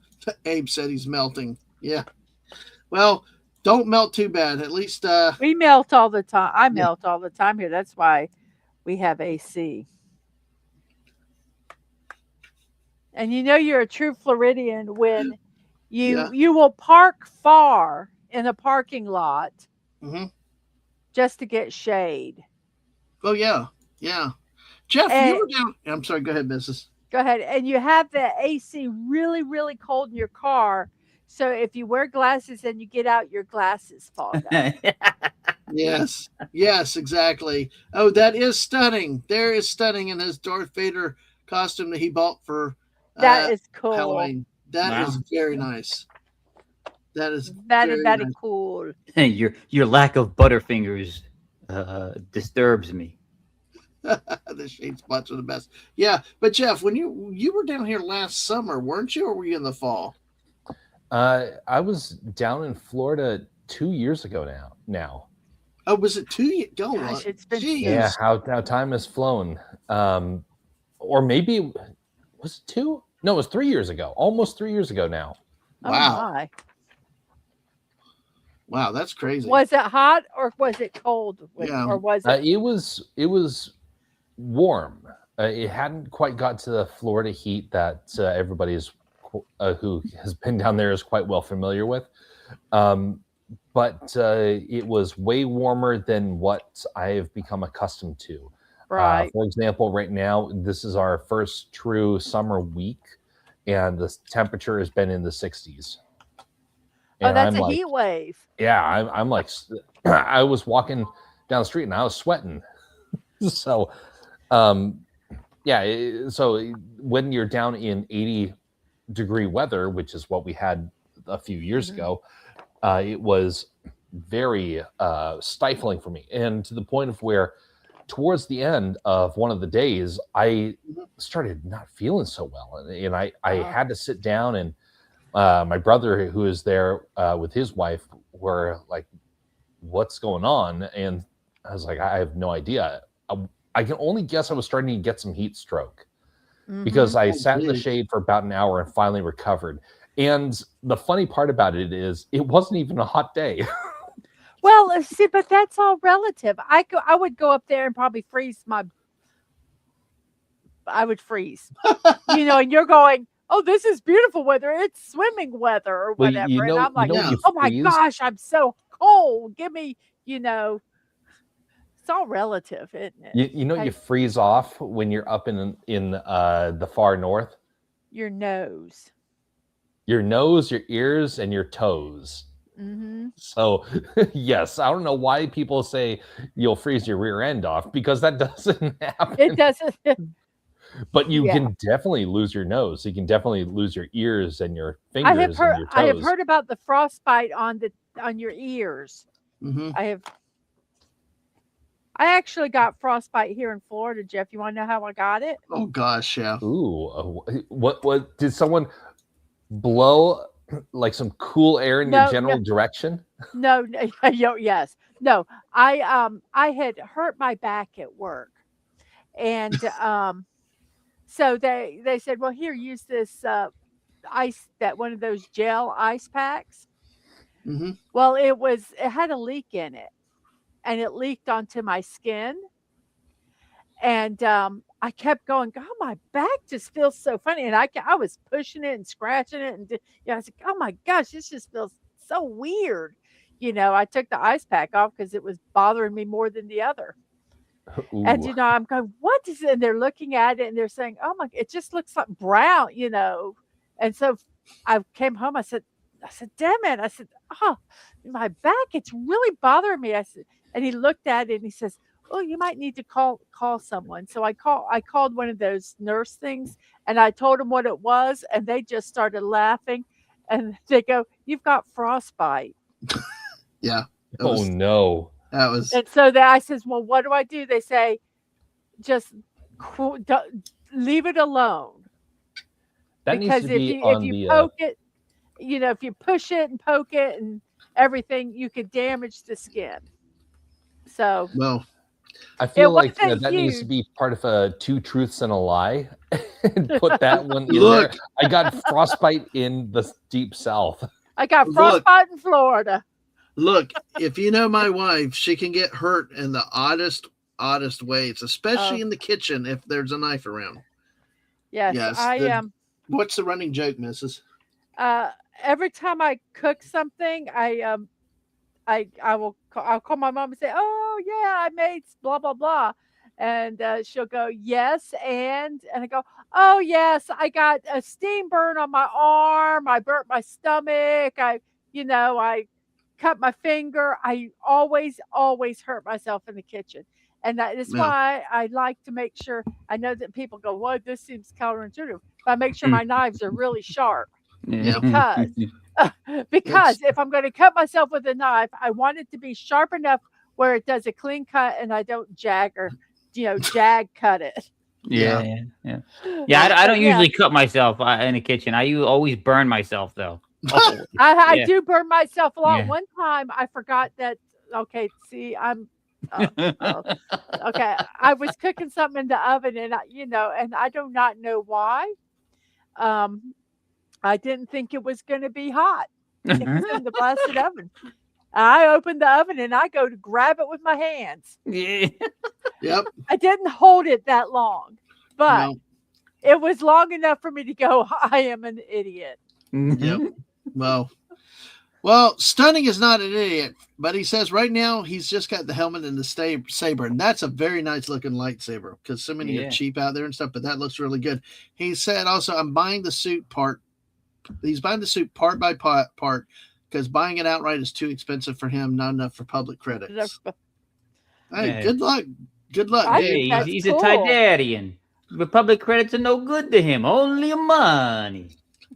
Abe said he's melting. Yeah. Well, don't melt too bad. At least We melt all the time. I melt all the time here. That's why we have AC. And you know you're a true Floridian when you will park far in a parking lot just to get shade. Oh yeah. Yeah. Jeff, you were down. I'm sorry, go ahead, Mrs. Go ahead. And you have the AC really, really cold in your car. So if you wear glasses and you get out, your glasses fog up. Yes. Yes, exactly. Oh, that is Stunning. There is Stunning in his Darth Vader costume that he bought for that is cool. Halloween. That is very nice. That is very nice. cool. Your lack of butterfingers disturbs me. The shade spots are the best. Yeah, but Jeff, when you were down here last summer, weren't you, or were you in the fall? I was down in Florida 2 years ago now. Oh, was it 2 years? Gosh, it's been yeah. How time has flown. Or maybe was it 2? No, it was 3 years ago. Almost 3 years ago now. Wow. Oh my. Wow, that's crazy. Was it hot or was it cold? Yeah. Or was it? It was warm. It hadn't quite got to the Florida heat that everybody's who has been down there is quite well familiar with. But it was way warmer than what I've become accustomed to. Right. For example, right now, this is our first true summer week, and the temperature has been in the 60s. Oh, And that's I'm a like, heat wave. yeah, I'm like, I was walking down the street and I was sweating. So, yeah. So when you're down in 80-degree weather, which is what we had a few years ago, it was very stifling for me. And to the point of where towards the end of one of the days, I started not feeling so well. And I had to sit down and my brother, who is there with his wife, were like, "What's going on?" And I was like, "I have no idea. I can only guess I was starting to get some heat stroke because I sat in the shade for about an hour and finally recovered." And the funny part about it is, it wasn't even a hot day. Well, see, but that's all relative. I would go up there and probably I would freeze. And you're going, "Oh, this is beautiful weather. It's swimming weather or Well, whatever." you And know, I'm like, you "Oh my freeze. gosh, I'm so cold. Give me, it's all relative, isn't it? You freeze off when you're up in the far north. Your nose. Your nose, your ears, and your toes. Mm-hmm. So, yes, I don't know why people say you'll freeze your rear end off, because that doesn't happen. It doesn't. But you Yeah. can definitely lose your nose. You can definitely lose your ears and your fingers and your toes. I have heard about the frostbite on your ears. Mm-hmm. I actually got frostbite here in Florida, Jeff. You want to know how I got it? Oh gosh, yeah. Ooh, what did someone blow like some cool air in your general direction? No, yes. No, I had hurt my back at work. And so they said, "Well, here, use this one of those gel ice packs." Mm-hmm. Well, it had a leak in it, and it leaked onto my skin. And I kept going, "God, my back just feels so funny." And I was pushing it and scratching it, and I was like, "Oh my gosh, this just feels so weird." I took the ice pack off because it was bothering me more than the other. Ooh. And I'm going, "What is it?" And they're looking at it and they're saying, "Oh my, it just looks like brown." And so I came home. I said, "Damn it!" I said, "Oh, my back, it's really bothering me." I said, and he looked at it and he says, "Oh, you might need to call someone." So I called one of those nurse things, and I told them what it was, and they just started laughing, and they go, "You've got frostbite." Yeah. Oh no. That was. And so I says, "Well, what do I do?" They say, "Just leave it alone." That Because needs to be if on you the poke it, if you push it and poke it and everything, you could damage the skin. So Well, I feel like wasn't that needs to huge. be part of a 2 truths and a lie. And put that one in Look. there. I got frostbite in the deep south. I got Look. frostbite in Florida. Look, if you know my wife, she can get hurt in the oddest ways, especially in the kitchen if there's a knife around. Yes, Yes, I am. What's the running joke, Mrs.? Every time I cook something, I'll call my mom and say, "Oh yeah, I made blah blah blah," and she'll go, "Yes," and I go, "Oh yes, I got a steam burn on my arm. I burnt my stomach. I cut my finger." I always hurt myself in the kitchen, and that is Yeah. why I like to make sure. I know that people go, "Well, this seems counterintuitive," but I make sure my knives are really sharp. Because if I'm going to cut myself with a knife, I want it to be sharp enough where it does a clean cut and I don't jag cut it. Yeah. I don't usually cut myself in the kitchen. I always burn myself though. Oh, I Yeah. do burn myself a lot. Yeah. One time I forgot that. Okay, see, I'm okay. I was cooking something in the oven, and I do not know why. I didn't think it was going to be hot. It was in the blasted oven. I opened the oven and I go to grab it with my hands. Yeah. Yep. I didn't hold it that long, but No. it was long enough for me to go, "I am an idiot." Yep. Well, Stunning is not an idiot, but he says right now he's just got the helmet and the saber, and that's a very nice looking lightsaber because so many are cheap out there and stuff, but that looks really good. He said also, "I'm buying the suit part." He's buying the suit part by part because buying it outright is too expensive for him, not enough for public credits. Hey, Yeah. good luck. Good luck, I Dave. think Hey, that's he's cool. a Tidarian. The public credits are no good to him. Only money.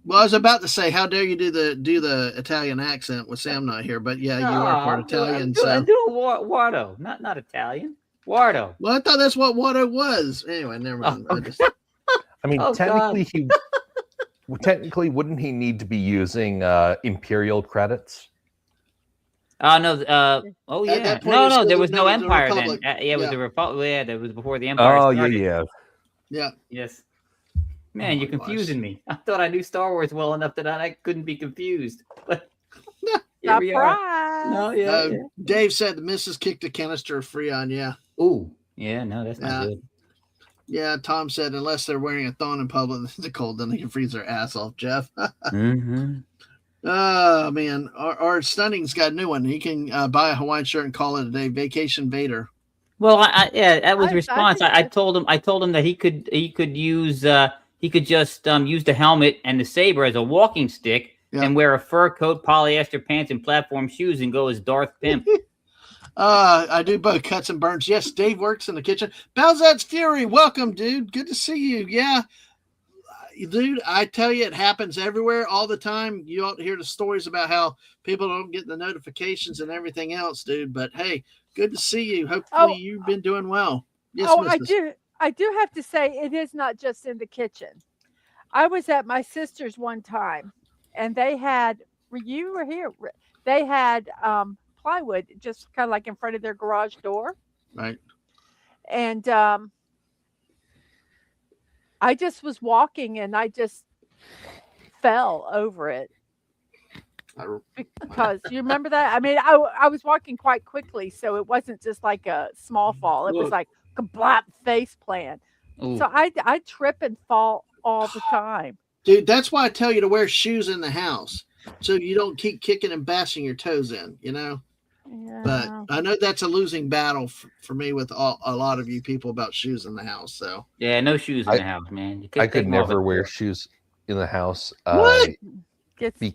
Well, I was about to say, how dare you do the Italian accent with Sam not here? But yeah, you are part Italian. I'm So doing Wardo, not Italian. Wardo. well, I thought that's what Watto was. Anyway, never mind. I mean, Oh, technically technically, wouldn't he need to be using imperial credits? No. Oh At yeah. that point, No, it's no. still There the- was no, no it was a empire then. republic. Yeah, it was Yeah. the republic. Yeah, that was before the empire Oh, started. yeah. Yeah. Yes. Oh Man, my you're confusing me. I thought I knew Star Wars well enough that I couldn't be confused. But here we are. Surprise! No, yeah, Uh, yeah. Dave said the missus kicked a canister of Freon. Yeah. Ooh, yeah. No, that's Yeah. not good. Yeah. Tom said unless they're wearing a thong in public, it's cold, then they can freeze their ass off, Jeff. Mm-hmm. Oh, man. Our Stunning's got a new one. He can buy a Hawaiian shirt and call it a day. Vacation Vader. Well, yeah, that was I response. think I told him that he could use he could just use the helmet and the saber as a walking stick Yeah. and wear a fur coat, polyester pants, and platform shoes and go as Darth Pimp. I do both cuts and burns. Yes, Dave works in the kitchen. Balzat's Fury, welcome, dude. Good to see you. Yeah, dude, I tell you, it happens everywhere all the time. You ought to hear the stories about how people don't get the notifications and everything else, dude. But hey, good to see you. Hopefully, you've been doing well. Yes, Oh, I missus. do. I do have to say, it is not just in the kitchen. I was at my sister's one time, and they had. You were here. They had plywood just kind of like in front of their garage door, Right. and I just was walking, and I just fell over it because you remember that. I mean, I was walking quite quickly, so it wasn't just like a small fall. It was Look. like a blap face plant. Ooh. So I trip and fall all the time. Dude, that's why I tell you to wear shoes in the house so you don't keep kicking and bashing your toes in, you know? But Yeah. I know that's a losing battle for me with a lot of you people about shoes in the house. So Yeah, no shoes in the house, man. You I take could them off never at wear the- shoes in the house. What? Gets, Be-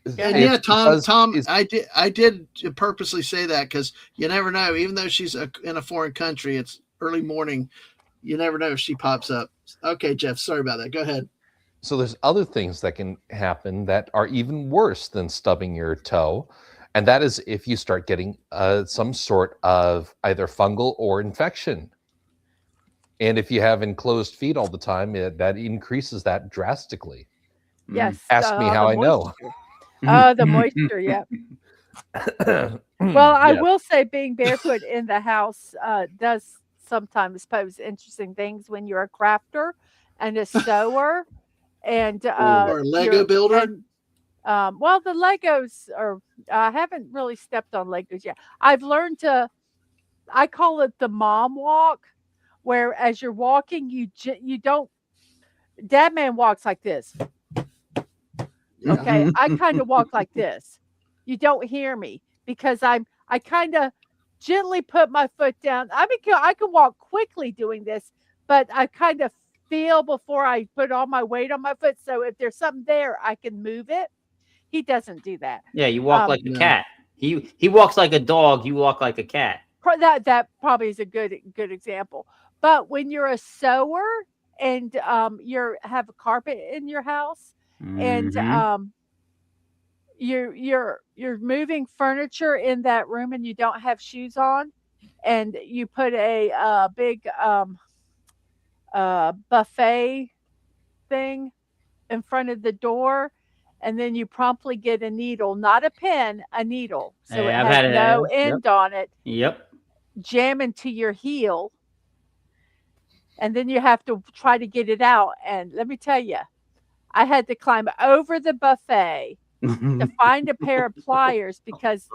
and it's yeah, Tom, because I did purposely say that because you never know. Even though she's in a foreign country, it's early morning. You never know if she pops up. Okay, Jeff, sorry about that. Go ahead. So there's other things that can happen that are even worse than stubbing your toe. And that is if you start getting some sort of either fungal or infection. And if you have enclosed feet all the time, that increases that drastically. yes. Ask me how the I know. moisture. The moisture, yeah. Well, I Yeah. will say being barefoot in the house does sometimes pose interesting things when you're a crafter and a sewer and Or a Lego you're- builder? and, well, the Legos are. I haven't really stepped on Legos yet. I've learned to. I call it the mom walk, where as you're walking, you don't. Dadman walks like this. Yeah. Okay, I kind of walk like this. You don't hear me because I kind of gently put my foot down. I mean, I can walk quickly doing this, but I kind of feel before I put all my weight on my foot. So if there's something there, I can move it. He doesn't do that. Yeah, you walk like a No. cat. He walks like a dog. You walk like a cat. That probably is a good example. But when you're a sewer and you have a carpet in your house and Mhm. you're moving furniture in that room and you don't have shoes on and you put a big buffet thing in front of the door and then you promptly get a needle, not a pen, a needle, so Hey, it I've has had it, no yep. end on it, Yep. jam into your heel, and then you have to try to get it out. And let me tell you, I had to climb over the buffet to find a pair of pliers because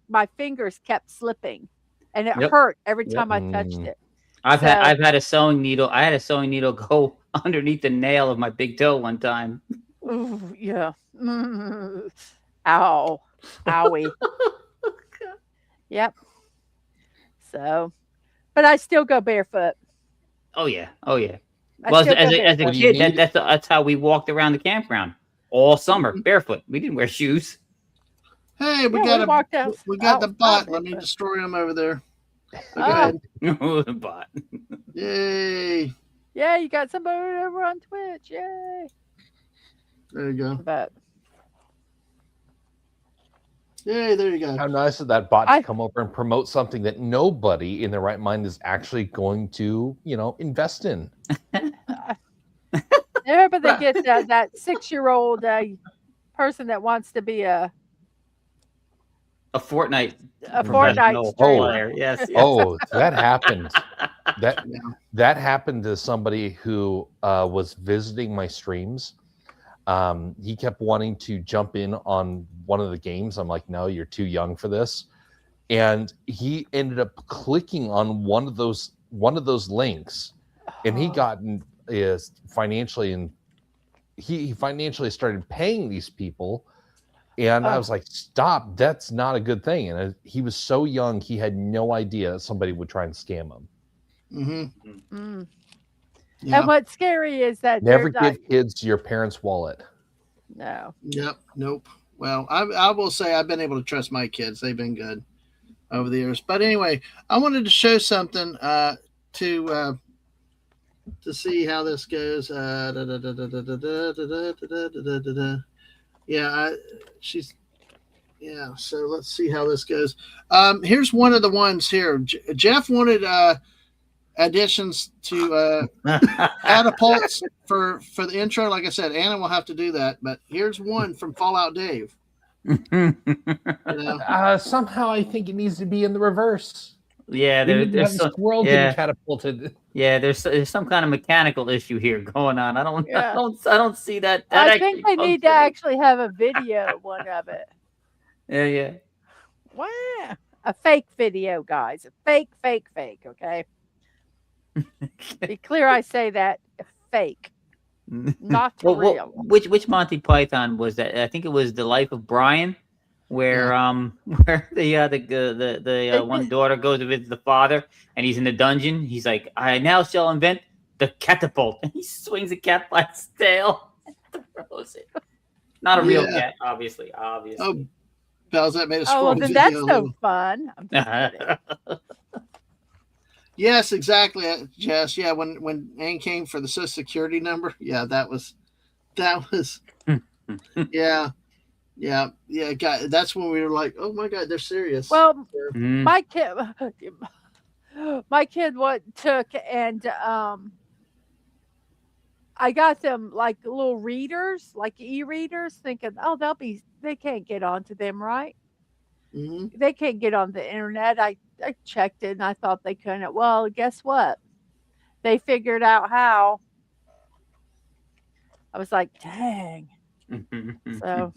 my fingers kept slipping, and it Yep. hurt every Yep. time I touched it. I've So- had a sewing needle. I had a sewing needle go underneath the nail of my big toe one time. Ooh, yeah. Ow. Owie. Yep. So, but I still go barefoot. Oh yeah. Oh yeah. I Well, still as go a barefoot. What do you kid, need? that's how we walked around the campground all summer barefoot. We didn't wear shoes. Hey, we Yeah, got we walked out- we got the outside bot. Let me barefoot. destroy him over there. Go Ah. ahead. But Yay. Yeah, you got somebody over on Twitch. Yay. There you go. But Yay, there you go. How nice of that bot to I- come over and promote something that nobody in their right mind is actually going to, invest in. yeah, but they get that 6-year-old person that wants to be a Fortnite Fortnite professional streamer. player. Yes. Oh, that happened. That Yeah. that happened to somebody who was visiting my streams. He kept wanting to jump in on one of the games. I'm like, no, you're too young for this. And he ended up clicking on one of those links, and he gotten is financially, and he financially started paying these people. And I was like, stop, that's not a good thing. And he was so young, he had no idea somebody would try and scam him. Mm-hmm. Mm. Yeah. And what's scary is that Never they're not, give kids your parents' wallet. no. Yep. Nope. Well, I will say I've been able to trust my kids. They've been good over the years. But anyway, I wanted to show something to see how this goes. Yeah, she's. Yeah, so let's see how this goes. Here's one of the ones here. Jeff wanted additions to catapults for the intro. Like I said, Anna will have to do that. But here's one from Fallout Dave. You know? Somehow I think it needs to be in the reverse. Yeah, We need to there's have some, the squirrel yeah, getting catapulted. yeah. There's some kind of mechanical issue here going on. I don't Yeah. I don't see that. I think they need to functioning. actually have a video one of it. Yeah. Wow. A fake video, guys. A fake. Okay. Be clear, I say that fake, not real. Which Monty Python was that? I think it was The Life of Brian, where where the one daughter goes to visit the father, and he's in the dungeon. He's like, I now shall invent the catapult, and he swings a cat by its tail and throws it. Not a real cat, obviously. Oh, Belzette made a Oh, scroll well, then video. that's no fun. I'm just kidding. Yes, exactly, Jess. Yeah, when Ann came for the Social Security number, yeah, that was, yeah. God, that's when we were like, oh my God, they're serious. Well, Mm. my kid took and I got them like little readers, like e-readers, thinking, oh, they can't get onto them, right? Mhm. They can't get on the internet. I checked it and I thought they couldn't. Well, guess what? They figured out how. I was like, dang. So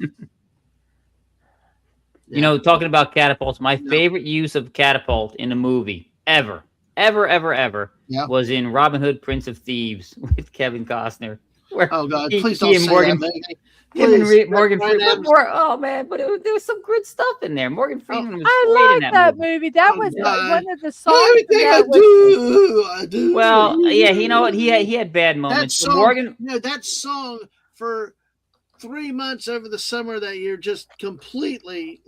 You know, talking about catapults, my favorite use of catapult in a movie ever Yeah. was in Robin Hood, Prince of Thieves with Kevin Costner. Where Oh God, he- please he don't and say Morgan, that, maybe. him and Please, Morgan Brian Freeman. Adams. Oh man, but there was some good stuff in there. Morgan Freeman was I great in like that that movie. movie. That Oh, was God. one of the songs. Everything I That was, do, I do. Well, yeah, you know what? He had bad that moments. But song, Morgan, that song for 3 months over the summer that year just completely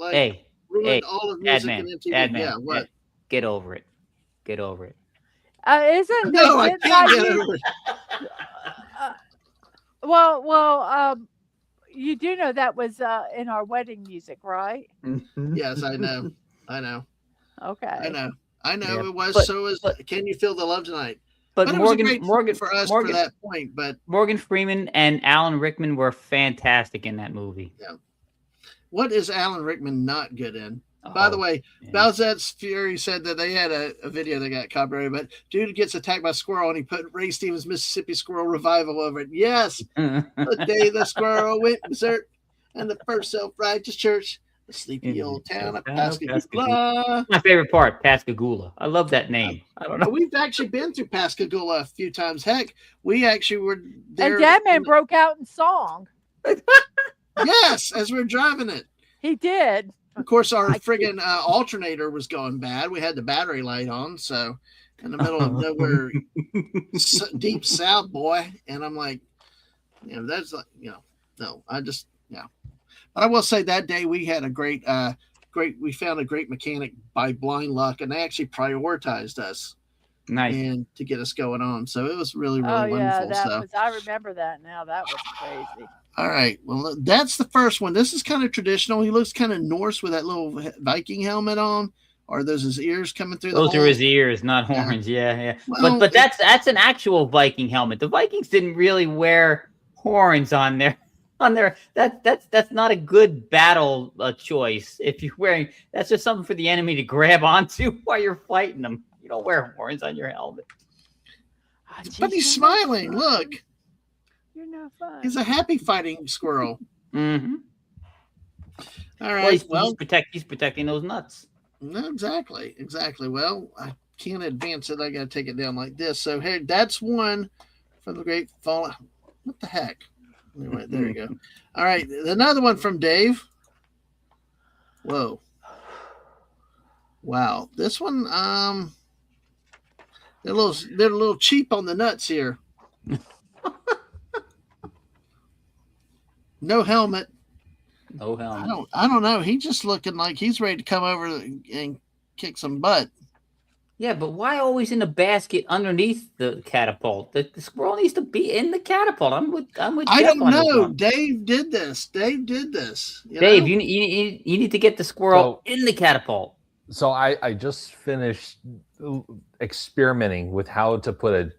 ruined all of music and MTV. Dadman, Yeah, what? Get over it. Get over it. isn't No, I didn't can't I get use- over it. well, you do know that was in our wedding music, right? Yes, I know. I know. Okay. I know. Yeah, It was. but- So is Can You Feel the Love Tonight? But But it Morgan, was a great Morgan, for us Morgan, for that point. But Morgan Freeman and Alan Rickman were fantastic in that movie. what is Alan Rickman not good in? By the Oh, way, yeah. Balzette's Fury said that they had a video that got copyrighted, but dude gets attacked by a squirrel and he put Ray Stevens' Mississippi Squirrel Revival over it. Yes, the day the squirrel went berserk and the first self-righteous church, the sleepy old town of Pascagoula. My favorite part, Pascagoula. I love that name. I don't know. We've actually been through Pascagoula a few times. Heck, we actually were there. And Dadman broke out in song. Yes, as we're driving it. He did. Of course, our friggin' alternator was going bad. We had the battery light on, so in the middle of nowhere, deep south, boy. And I'm like, that's like, no, I just, But I will say that day we had a great, we found a great mechanic by blind luck, and they actually prioritized us Nice. and to get us going on. So it was really, really Oh yeah, wonderful. I remember that now. That was crazy. All right. Well, that's the first one. This is kind of traditional. He looks kind of Norse with that little Viking helmet on. Or those his ears coming through? Those the are hole? his ears, not horns. Yeah. Well, But that's an actual Viking helmet. The Vikings didn't really wear horns on there. On there, that's not a good battle choice. If you're wearing, that's just something for the enemy to grab onto while you're fighting them. You don't wear horns on your helmet. Ah, But geez, he's you're no smiling. fun. Look, You're no fun. he's a happy fighting squirrel. Mm-hmm. All Well, right. Well, he's protecting those nuts. no, exactly. Well, I can't advance it. I got to take it down like this. So, hey, that's one from the Great Fall. What the heck? Anyway, there you go. All right, another one from Dave. Whoa. Wow. This one, they're a little cheap on the nuts here. No helmet. No helmet. I don't know. He's just looking like he's ready to come over and kick some butt. Yeah, but why always in the basket underneath the catapult? The squirrel needs to be in the catapult. I'm with I Jeff don't on this know. one. Dave did this. You Dave, know? you need to get the squirrel in the catapult. So I just finished experimenting with how to put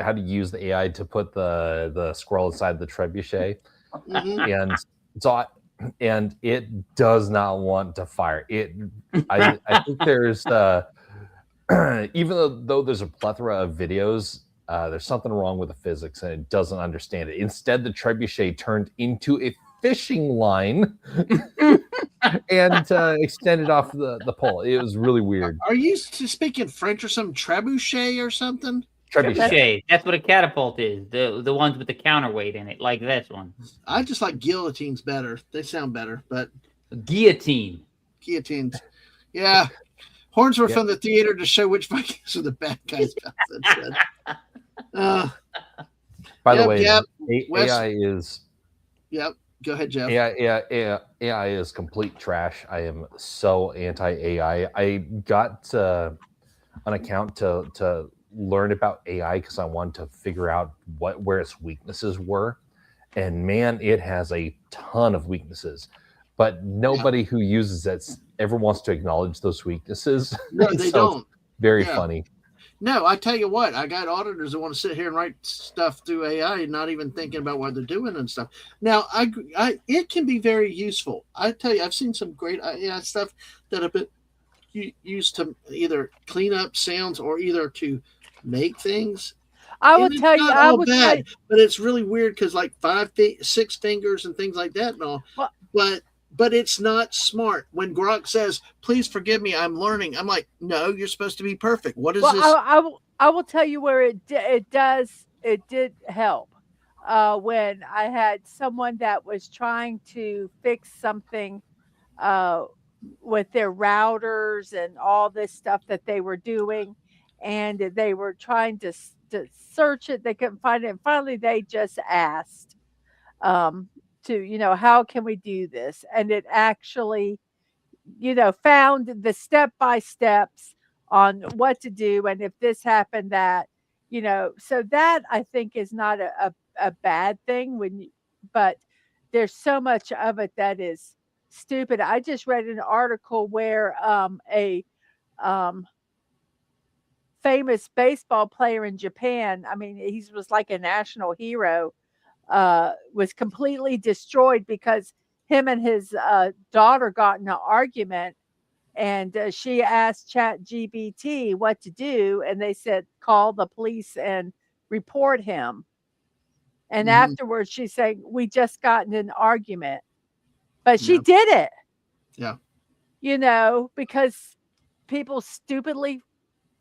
how to use the AI to put the squirrel inside the trebuchet, Mhm. and it does not want to fire. I think there's even though there's a plethora of videos, there's something wrong with the physics and it doesn't understand it. Instead, the trebuchet turned into a fishing line and extended off the pole. It was really weird. Are you speaking French or some trebuchet or something? Trebuchet. That's what a catapult is. The ones with the counterweight in it, like this one. I just like guillotines better. They sound better, but Guillotine. guillotines. Yeah. Horns were from the theater to show which Vikings are the bad guys. By the way, Wes- AI is Yep. Go ahead, Jeff. AI is complete trash. I am so anti AI. I got an account to learn about AI because I wanted to figure out where its weaknesses were, and man, it has a ton of weaknesses. But nobody who uses it ever wants to acknowledge those weaknesses. No, they So don't. very funny. No, I tell you what, I got auditors that want to sit here and write stuff through AI and not even thinking about what they're doing and stuff. Now, it can be very useful. I tell you, I've seen some great AI stuff that have been used to either clean up sounds or either to make things. I will And it's tell you. not I all will tell you. but it's really weird because like 6 fingers and things like that and all. Well- But it's not smart. When Grok says, "Please forgive me, I'm learning," I'm like, "No, you're supposed to be perfect. What is Well, this?" I will tell you where it did help. When I had someone that was trying to fix something with their routers and all this stuff that they were doing, and they were trying to search it, they couldn't find it, and finally they just asked to how can we do this, and it actually found the step by steps on what to do, and if this happened, so that I think is not a bad thing but there's so much of it that is stupid. I just read an article where a famous baseball player in Japan, I mean, he was like a national hero, was completely destroyed because him and his daughter got in an argument, and she asked ChatGPT what to do, and they said call the police and report him. And afterwards, she's saying we just got in an argument, but she did it. Yeah. Because people stupidly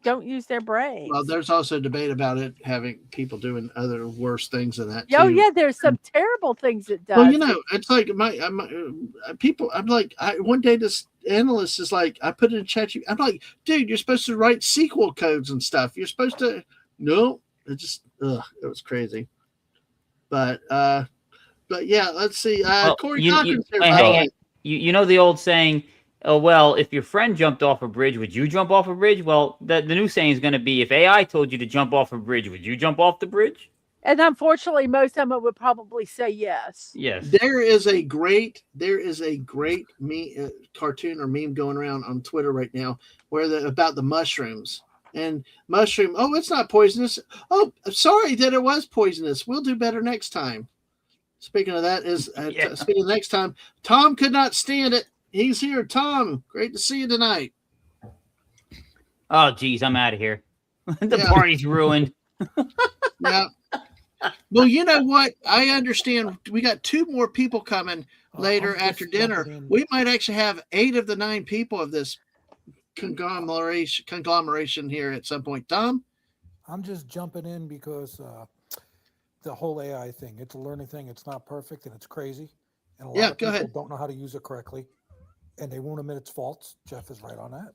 don't use their brains. Well, there's also a debate about it having people doing other worse things than that. Oh too. yeah, there's some terrible things it does. Well, it's like people. I'm like, one day this analyst is like, I put it in chat. I'm like, dude, you're supposed to write SQL codes and stuff. You're supposed to. No, it just, it was crazy. But yeah, let's see. Corey Conklin. You know the old saying, oh, well, if your friend jumped off a bridge, would you jump off a bridge? Well, the new saying is going to be, if AI told you to jump off a bridge, would you jump off the bridge? And unfortunately, most of them would probably say yes. Yes. There is a great cartoon or meme going around on Twitter right now about the mushrooms. And mushroom, oh, it's not poisonous. Oh, sorry that it was poisonous. We'll do better next time. Speaking of that, Yeah. speaking of next time, Tom could not stand it. He's here. Tom, great to see you tonight. Oh, geez, I'm out of here. The Yeah. party's ruined. Yeah. Well, you know what? I understand. We got 2 more people coming later I'm after just dinner. jumping in. We might actually have 8 of the 9 people of this conglomeration here at some point. Tom? I'm just jumping in because the whole AI thing, it's a learning thing. It's not perfect and it's crazy. And a lot Yeah, of go people ahead. don't know how to use it correctly and they won't admit its faults. Jeff is right on that.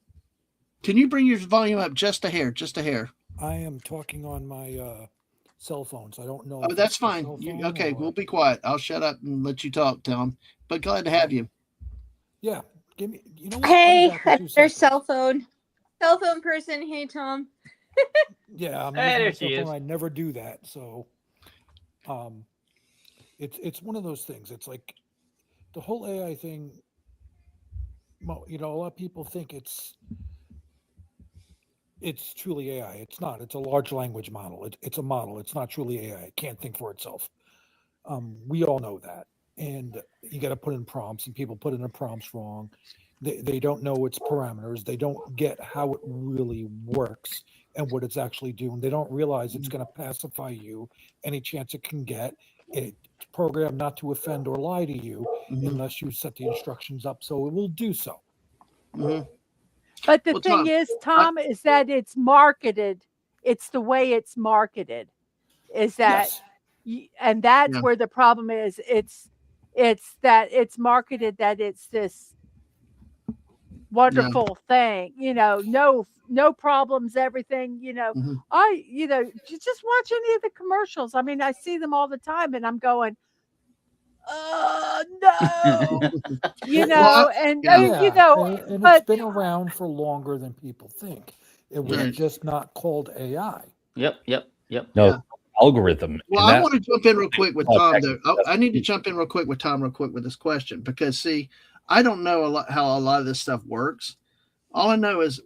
Can you bring your volume up just a hair? Just a hair. I am talking on my cell phone, so I don't know. Oh, if that's it's the fine. cell You, phone okay, or- we'll be quiet. I'll shut up and let you talk, Tom. But glad to have you. Yeah, give me. You know what? Hey, I'll be back in 2 that's their seconds. cell phone person. Hey, Tom. Yeah, I'm Hey, using there my cell she phone. is. I never do that, so it's one of those things. It's like the whole AI thing. You know, a lot of people think it's truly AI. It's not. It's a large language model. It's a model. It's not truly AI. It can't think for itself. We all know that. And you got to put in prompts, and people put in the prompts wrong. They don't know its parameters. They don't get how it really works and what it's actually doing. They don't realize it's going to pacify you any chance it can get. It's programmed not to offend or lie to you Mhm. unless you set the instructions up so it will do so. Mhm. But the Well, thing Tom, is, Tom, is that it's marketed. It's the way it's marketed. Is that, Yes. and that's Yeah. where the problem is. It's that it's marketed that it's this wonderful thing. No problems. Everything. Mhm. Just watch any of the commercials. I mean, I see them all the time, and I'm going, oh no, Well, and yeah. And but it's been around for longer than people think. It was Right. just not called AI. Yep. No, Yeah. algorithm. Well, and I that want to jump in real quick with Tom, though. context, I need to jump in real quick with Tom, with this question, because see, I don't know how a lot of this stuff works. All I know is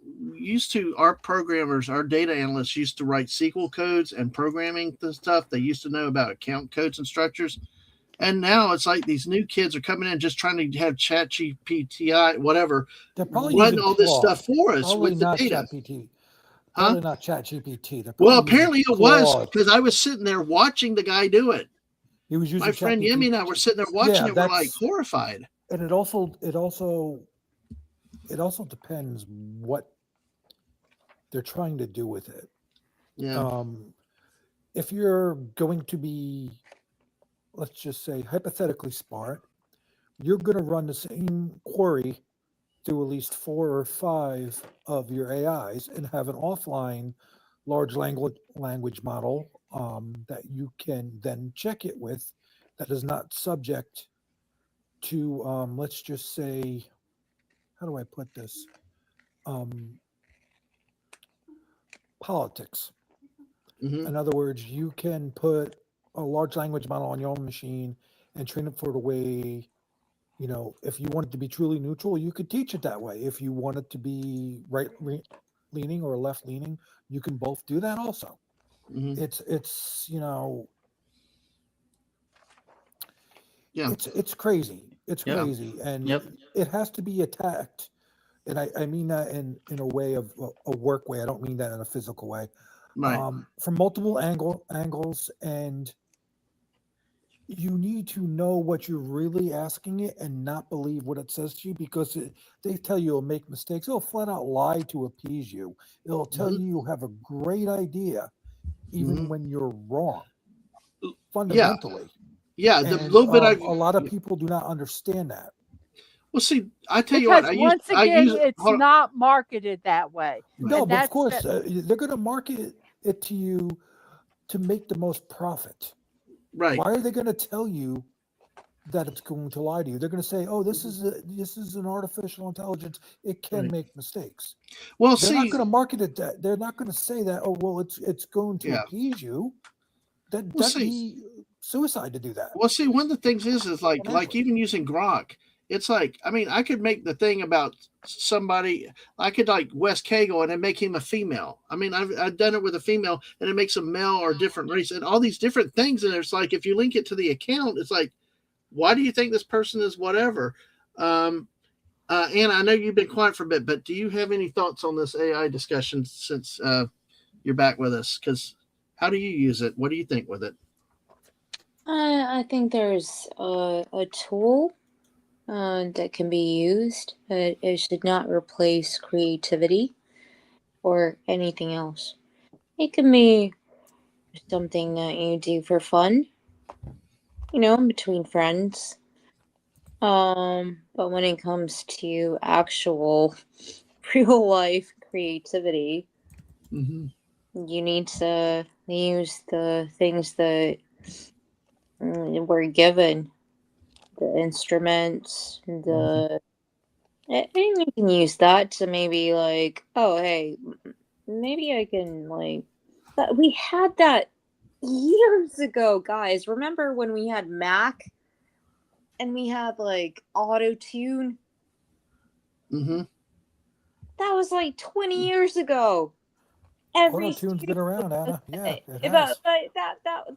our programmers, our data analysts used to write SQL codes and programming the stuff. They used to know about account codes and structures. And now it's like these new kids are coming in just trying to have chat GPT, whatever, They're probably run using all this Claude. stuff for us Probably with the not data. ChatGPT. Huh? Probably not ChatGPT. They're Well, probably using apparently it was, Claude. because I was sitting there watching the guy do it. He was using My friend ChatGPT. Yemi and I were sitting there watching Yeah, it. We're like that's horrified. and it also depends what they're trying to do with it. Yeah. If you're going to be, let's just say, hypothetically smart, you're going to run the same query through at least 4 or 5 of your AIs and have an offline large language model that you can then check it with that is not subject to, let's just say, how do I put this? Politics. Mhm. In other words, you can put a large language model on your own machine and train it for the way, if you want it to be truly neutral, you could teach it that way. If you want it to be right leaning or left leaning, you can both do that also. Mhm. It's Yeah. it's crazy. It's Yep. crazy. And Yep. it has to be attacked. And I mean that in a way of a work way. I don't mean that in a physical way. Right. From multiple angles, and you need to know what you're really asking it and not believe what it says to you, because they tell you it'll make mistakes. It'll flat out lie to appease you. It'll tell Mhm. you have a great idea even Mhm. when you're wrong Yeah. fundamentally. Yeah. The And little bit a lot of people do not understand that. well, see, I tell you what, because once again, it's hold on. not marketed that way. No, And but of that's course the, they're going to market it to you to make the most profit. Right. Why are they going to tell you that it's going to lie to you? They're going to say, "Oh, this is an artificial intelligence. It can Right. make mistakes." Well, They're not see, going to market it that. They're not going to say that. Oh, well, it's going to Yeah. appease you. That'd Well, see- be suicide to do that. one of the things is like Exponentially. even using Grok. It's like, I mean, I could make the thing about somebody. I could like Wes Cagle and then make him a female. I mean, I've done it with a female, and it makes a male or different race and all these different things. And it's like if you link it to the account, it's like why do you think this person is whatever? Anna, I know you've been quiet for a bit, but do you have any thoughts on this AI discussion since you're back with us? Because how do you use it? What do you think with it? I think there's a tool that can be used. It should not replace creativity or anything else. It can be something that you do for fun, between friends. But when it comes to actual real life creativity, Mm-hmm. you need to use the things that were given, the instruments, the and you can use that to maybe like, oh hey, maybe I can like that we had that years ago, guys. Remember when we had Mac and we had like auto tune? Mm-hmm. That was like 20 years ago. Every Auto-tune's been studio around, Anna. Yeah, it that, has.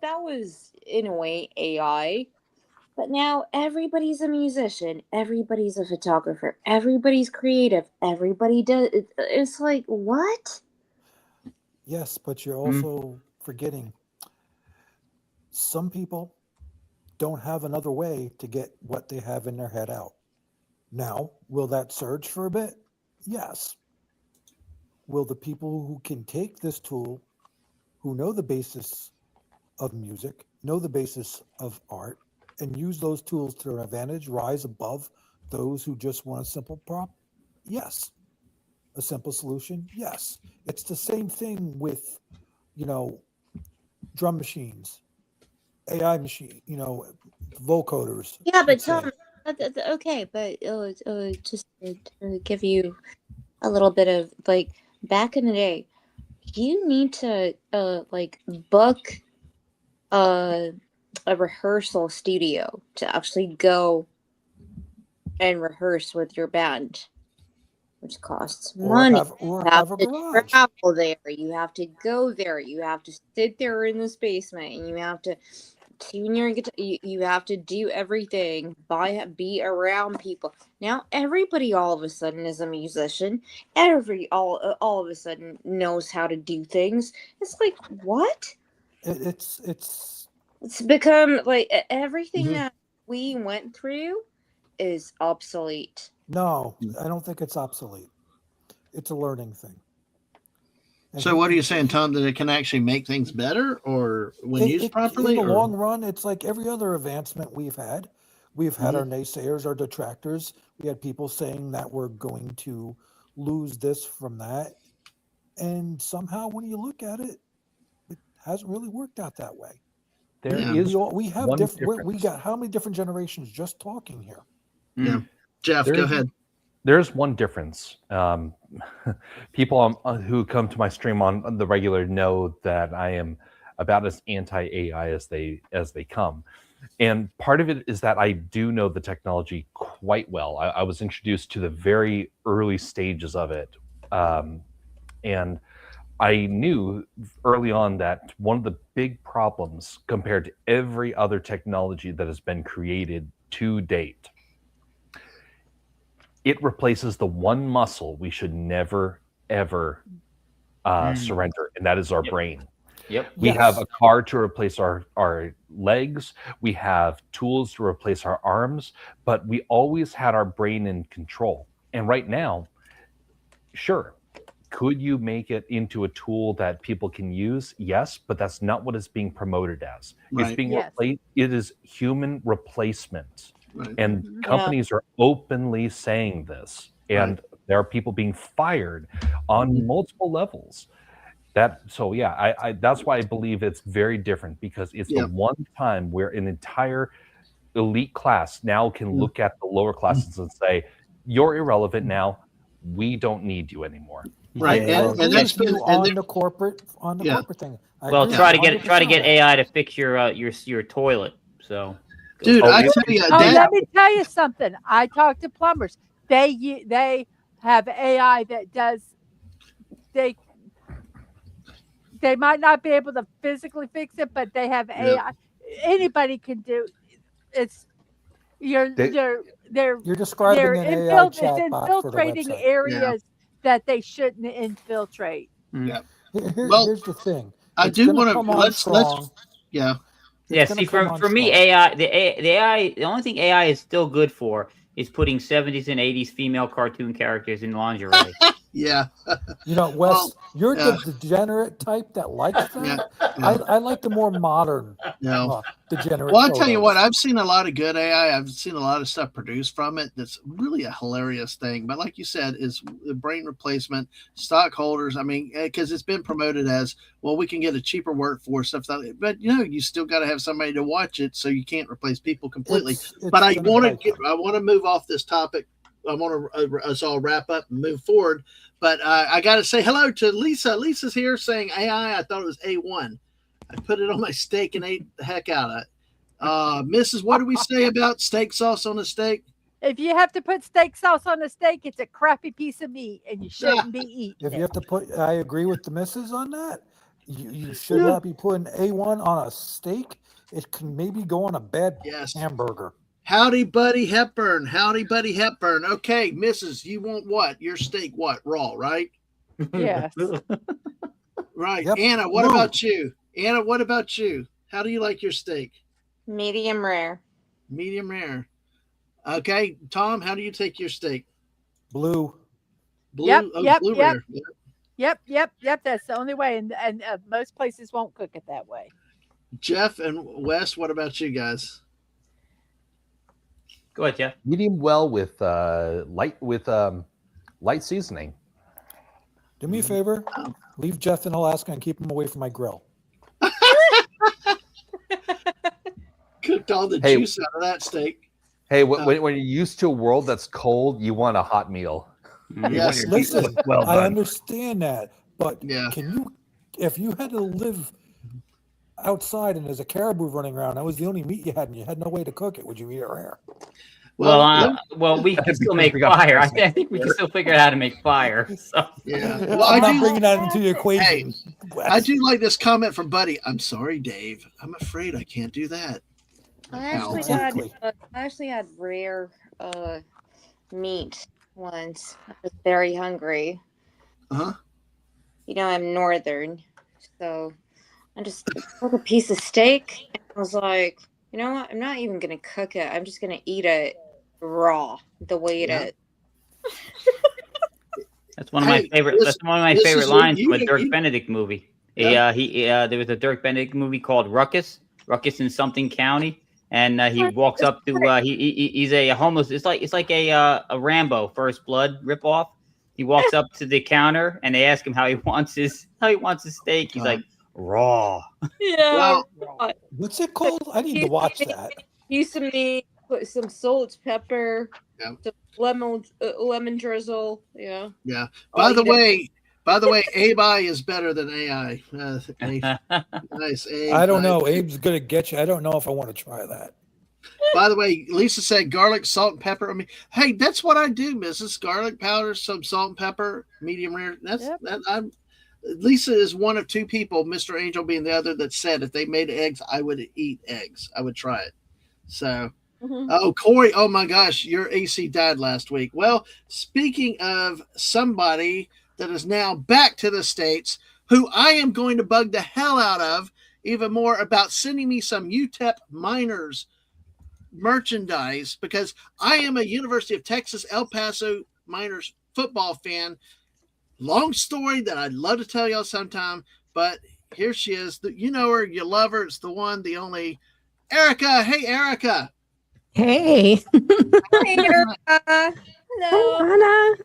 that was in a way AI. But now everybody's a musician, everybody's a photographer, everybody's creative, everybody does. It's like, what? Yes, but you're Mm. also forgetting some people don't have another way to get what they have in their head out. Now, will that surge for a bit? Yes. Will the people who can take this tool, who know the basis of music, know the basis of art, and use those tools to their advantage, rise above those who just want a simple prop? Yes. A simple solution? Yes. It's the same thing with, you know, drum machines, AI machine, vocoders, Yeah, but let's say. Tom, okay, but just to give you a little bit of like back in the day, you need to like book uh, a rehearsal studio to actually go and rehearse with your band, which costs or money. have or You have have a to garage. travel there. You have to go there. You have to sit there in this basement, and you have to tune your guitar. You have to do everything. Be around people. Now everybody all of a sudden is a musician. All of a sudden knows how to do things. It's like what? It's It's become like everything Mm-hmm. that we went through is obsolete. no, I don't think it's obsolete. It's a learning thing. And So, what are you saying, Tom? That it can actually make things better, or when used in properly, the or? long run, it's like every other advancement we've had. We've had Mm-hmm. our naysayers, our detractors. We had people saying that we're going to lose this from that. And somehow, when you look at it, it hasn't really worked out that way. There Yeah. is We have one different. We difference. got how many different generations just talking here? Yeah. Mm. Jeff, There go is ahead. there's one difference. People who come to my stream on the regular know that I am about as anti-AI as they come. And part of it is that I do know the technology quite well. I was introduced to the very early stages of it. And I knew early on that one of the big problems compared to every other technology that has been created to date, it replaces the one muscle we should never, ever surrender, and that is our Yep. brain. Yep. We have Yes. a car to replace our legs. We have tools to replace our arms, but we always had our brain in control. And right now, sure, could you make it into a tool that people can use? Yes, but that's not what it's being promoted as. It's Right. being Yes. replaced. It is human replacement. Right. And Mhm. Yeah. companies are openly saying this. Right. And there are people being fired on Mhm. multiple levels. So yeah, that's why I believe it's very different, because it's the Yep. one time where an entire elite class now can look at the lower classes and say, "You're irrelevant now. We don't need you anymore." Right. I Yeah. And agree that's with been, you and on the yeah. corporate thing. I Well, agree with Yeah. you try to 100% on get that. AI to fix your toilet. So go Dude, for Oh, I it. tell you, Oh, Dad. let me tell you something. I talk to plumbers. They have AI that does they they might not be able to physically fix it, but they have Yep. AI. Anybody can do it's You're They- they're You're describing they're an AI it's chatbot for the infiltrating website. areas that they shouldn't infiltrate. Yeah. Here's Well, the thing. I It's do gonna want come to on let's strong. yeah. Yeah, gonna see, come on for me, strong. AI, the only thing AI is still good for is putting 70s and 80s female cartoon characters in lingerie. Yeah. You know, Wes, Well, you're yeah. the degenerate type that likes Yeah. that. Yeah. I like the more modern No. degenerate. Well, I tell you what, photos. I've seen a lot of good AI. I've seen a lot of stuff produced from it. That's really a hilarious thing. But like you said, is the brain replacement stockholders. I mean, because it's been promoted as well, we can get a cheaper workforce stuff. But you still got to have somebody to watch it, so you can't replace people completely. It's But I gonna want bite to I want to move off this topic. I want to us all wrap up and move forward. But I got to say hello to Lisa. Lisa's here saying AI. I thought it was A1. I put it on my steak and ate the heck out of it. Mrs. What do we say about steak sauce on a steak? If you have to put steak sauce on a steak, it's a crappy piece of meat, and you shouldn't be eating If it. you have to put, I agree with the missus on that. You should not be putting A1 on a steak. It can maybe go on a bad Yes. hamburger. Howdy, Buddy Hepburn. Howdy, Buddy Hepburn. Okay, Mrs. You want what? Your steak, what? Raw, right? Yes. Right. Yep. Anna, what Whoa. about you? Anna, what about you? How do you like your steak? Medium rare. Medium rare. Okay, Tom, how do you take your steak? Blue. Blue, Yep, blue yep. rare. Yep. That's the only way, and most places won't cook it that way. Jeff and Wes, what about you guys? Go ahead, Jeff. Medium well with light seasoning. Do me a favor. Oh. Leave Jeff in Alaska and keep him away from my grill. Cooked all the Hey. juice out of that steak. Hey, when you're used to a world that's cold, you want a hot meal. Yes. Listen, Well I done. understand that, but Yeah. can you, if you had to live outside and there's a caribou running around, that was the only meat you had, and you had no way to cook it, would you eat it rare? Well, we can still make We got fire. I fire. think we can still figure out how to make fire. So. yeah. Well, I'm I not do. bringing that into the equation. I do like this comment from Buddy. I'm sorry, Dave. I'm afraid I can't do that. I How? actually had rare meat once. I was very hungry. Uh-huh. You know, I'm northern, so I just took a piece of steak and I was like, you know what? I'm not even gonna cook it. I'm just gonna eat it raw, the way it Yeah. is. That's one of my Hey, favorite. this- That's one of my this favorite is lines you- from a you- Dirk you- Benedict movie. Yeah. There was a Dirk Benedict movie called Ruckus in something county, and he walks up to he's a homeless. It's like a Rambo First Blood ripoff. He walks up to the counter and they ask him how he wants his steak. He's like raw. Yeah. Well, What's it called? I need to watch that. Piece of meat, put some salt, pepper, Yeah. some lemon drizzle. Yeah. Yeah. I'll By the eat it. way, AI is better than AI. Nice. Abe. I don't Nice. know. Abe's gonna get you. I don't know if I want to try that. By the way, Lisa said garlic, salt, and pepper. I mean, hey, that's what I do, Mrs. Garlic powder, some salt and pepper, medium rare. That's Yep. that. Lisa is one of two people, Mr. Angel being the other, that said if they made eggs, I would eat eggs. I would try it. So, Mhm. oh, Corey, oh my gosh, your AC died last week. Well, speaking of somebody that is now back to the States, who I am going to bug the hell out of even more about sending me some UTEP miners merchandise, because I am a University of Texas El Paso Miners football fan. Long story that I'd love to tell y'all sometime, but here she is. You know her, you love her. It's the one, the only Erica. Hey, Erica. Hey. Hey, Erica. Hello.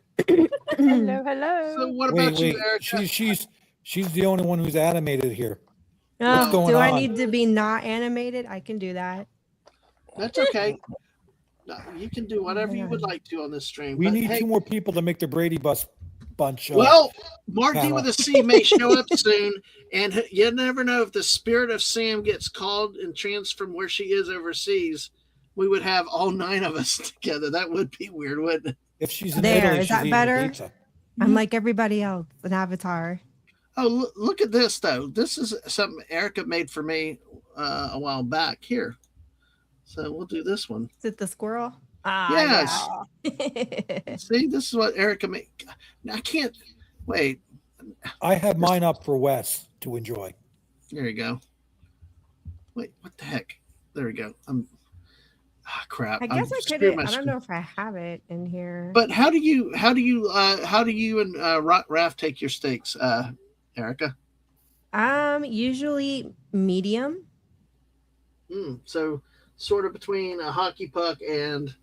Hello. So what Wait, about you, wait. Erica? She's the only one who's animated here. Oh, going do I on? need to be not animated? I can do that. That's okay. No, you can do whatever you would like to on this stream. We but need hey, 2 more people to make the Brady bunch. well, Mark D panel. with a C may show up soon, and you never know if the spirit of Sam gets called and transferred from where she is overseas. We would have all 9 of us together. That would be weird, wouldn't it? If she's in There, Italy, is she's that eating better? pizza. I'm like everybody else, an avatar. Oh, look at this, though. This is something Erica made for me a while back. Here. So we'll do this one. Is it the squirrel? Yes. Yeah. See, this is what Erica made. I can't wait. I have mine up for Wes to enjoy. There you go. Wait, what the heck? There we go. Crap. I guess I could. screwing my I don't screen. know if I have it in here. But how do you and Raph take your steaks, Erica? Usually medium. So sort of between a hockey puck and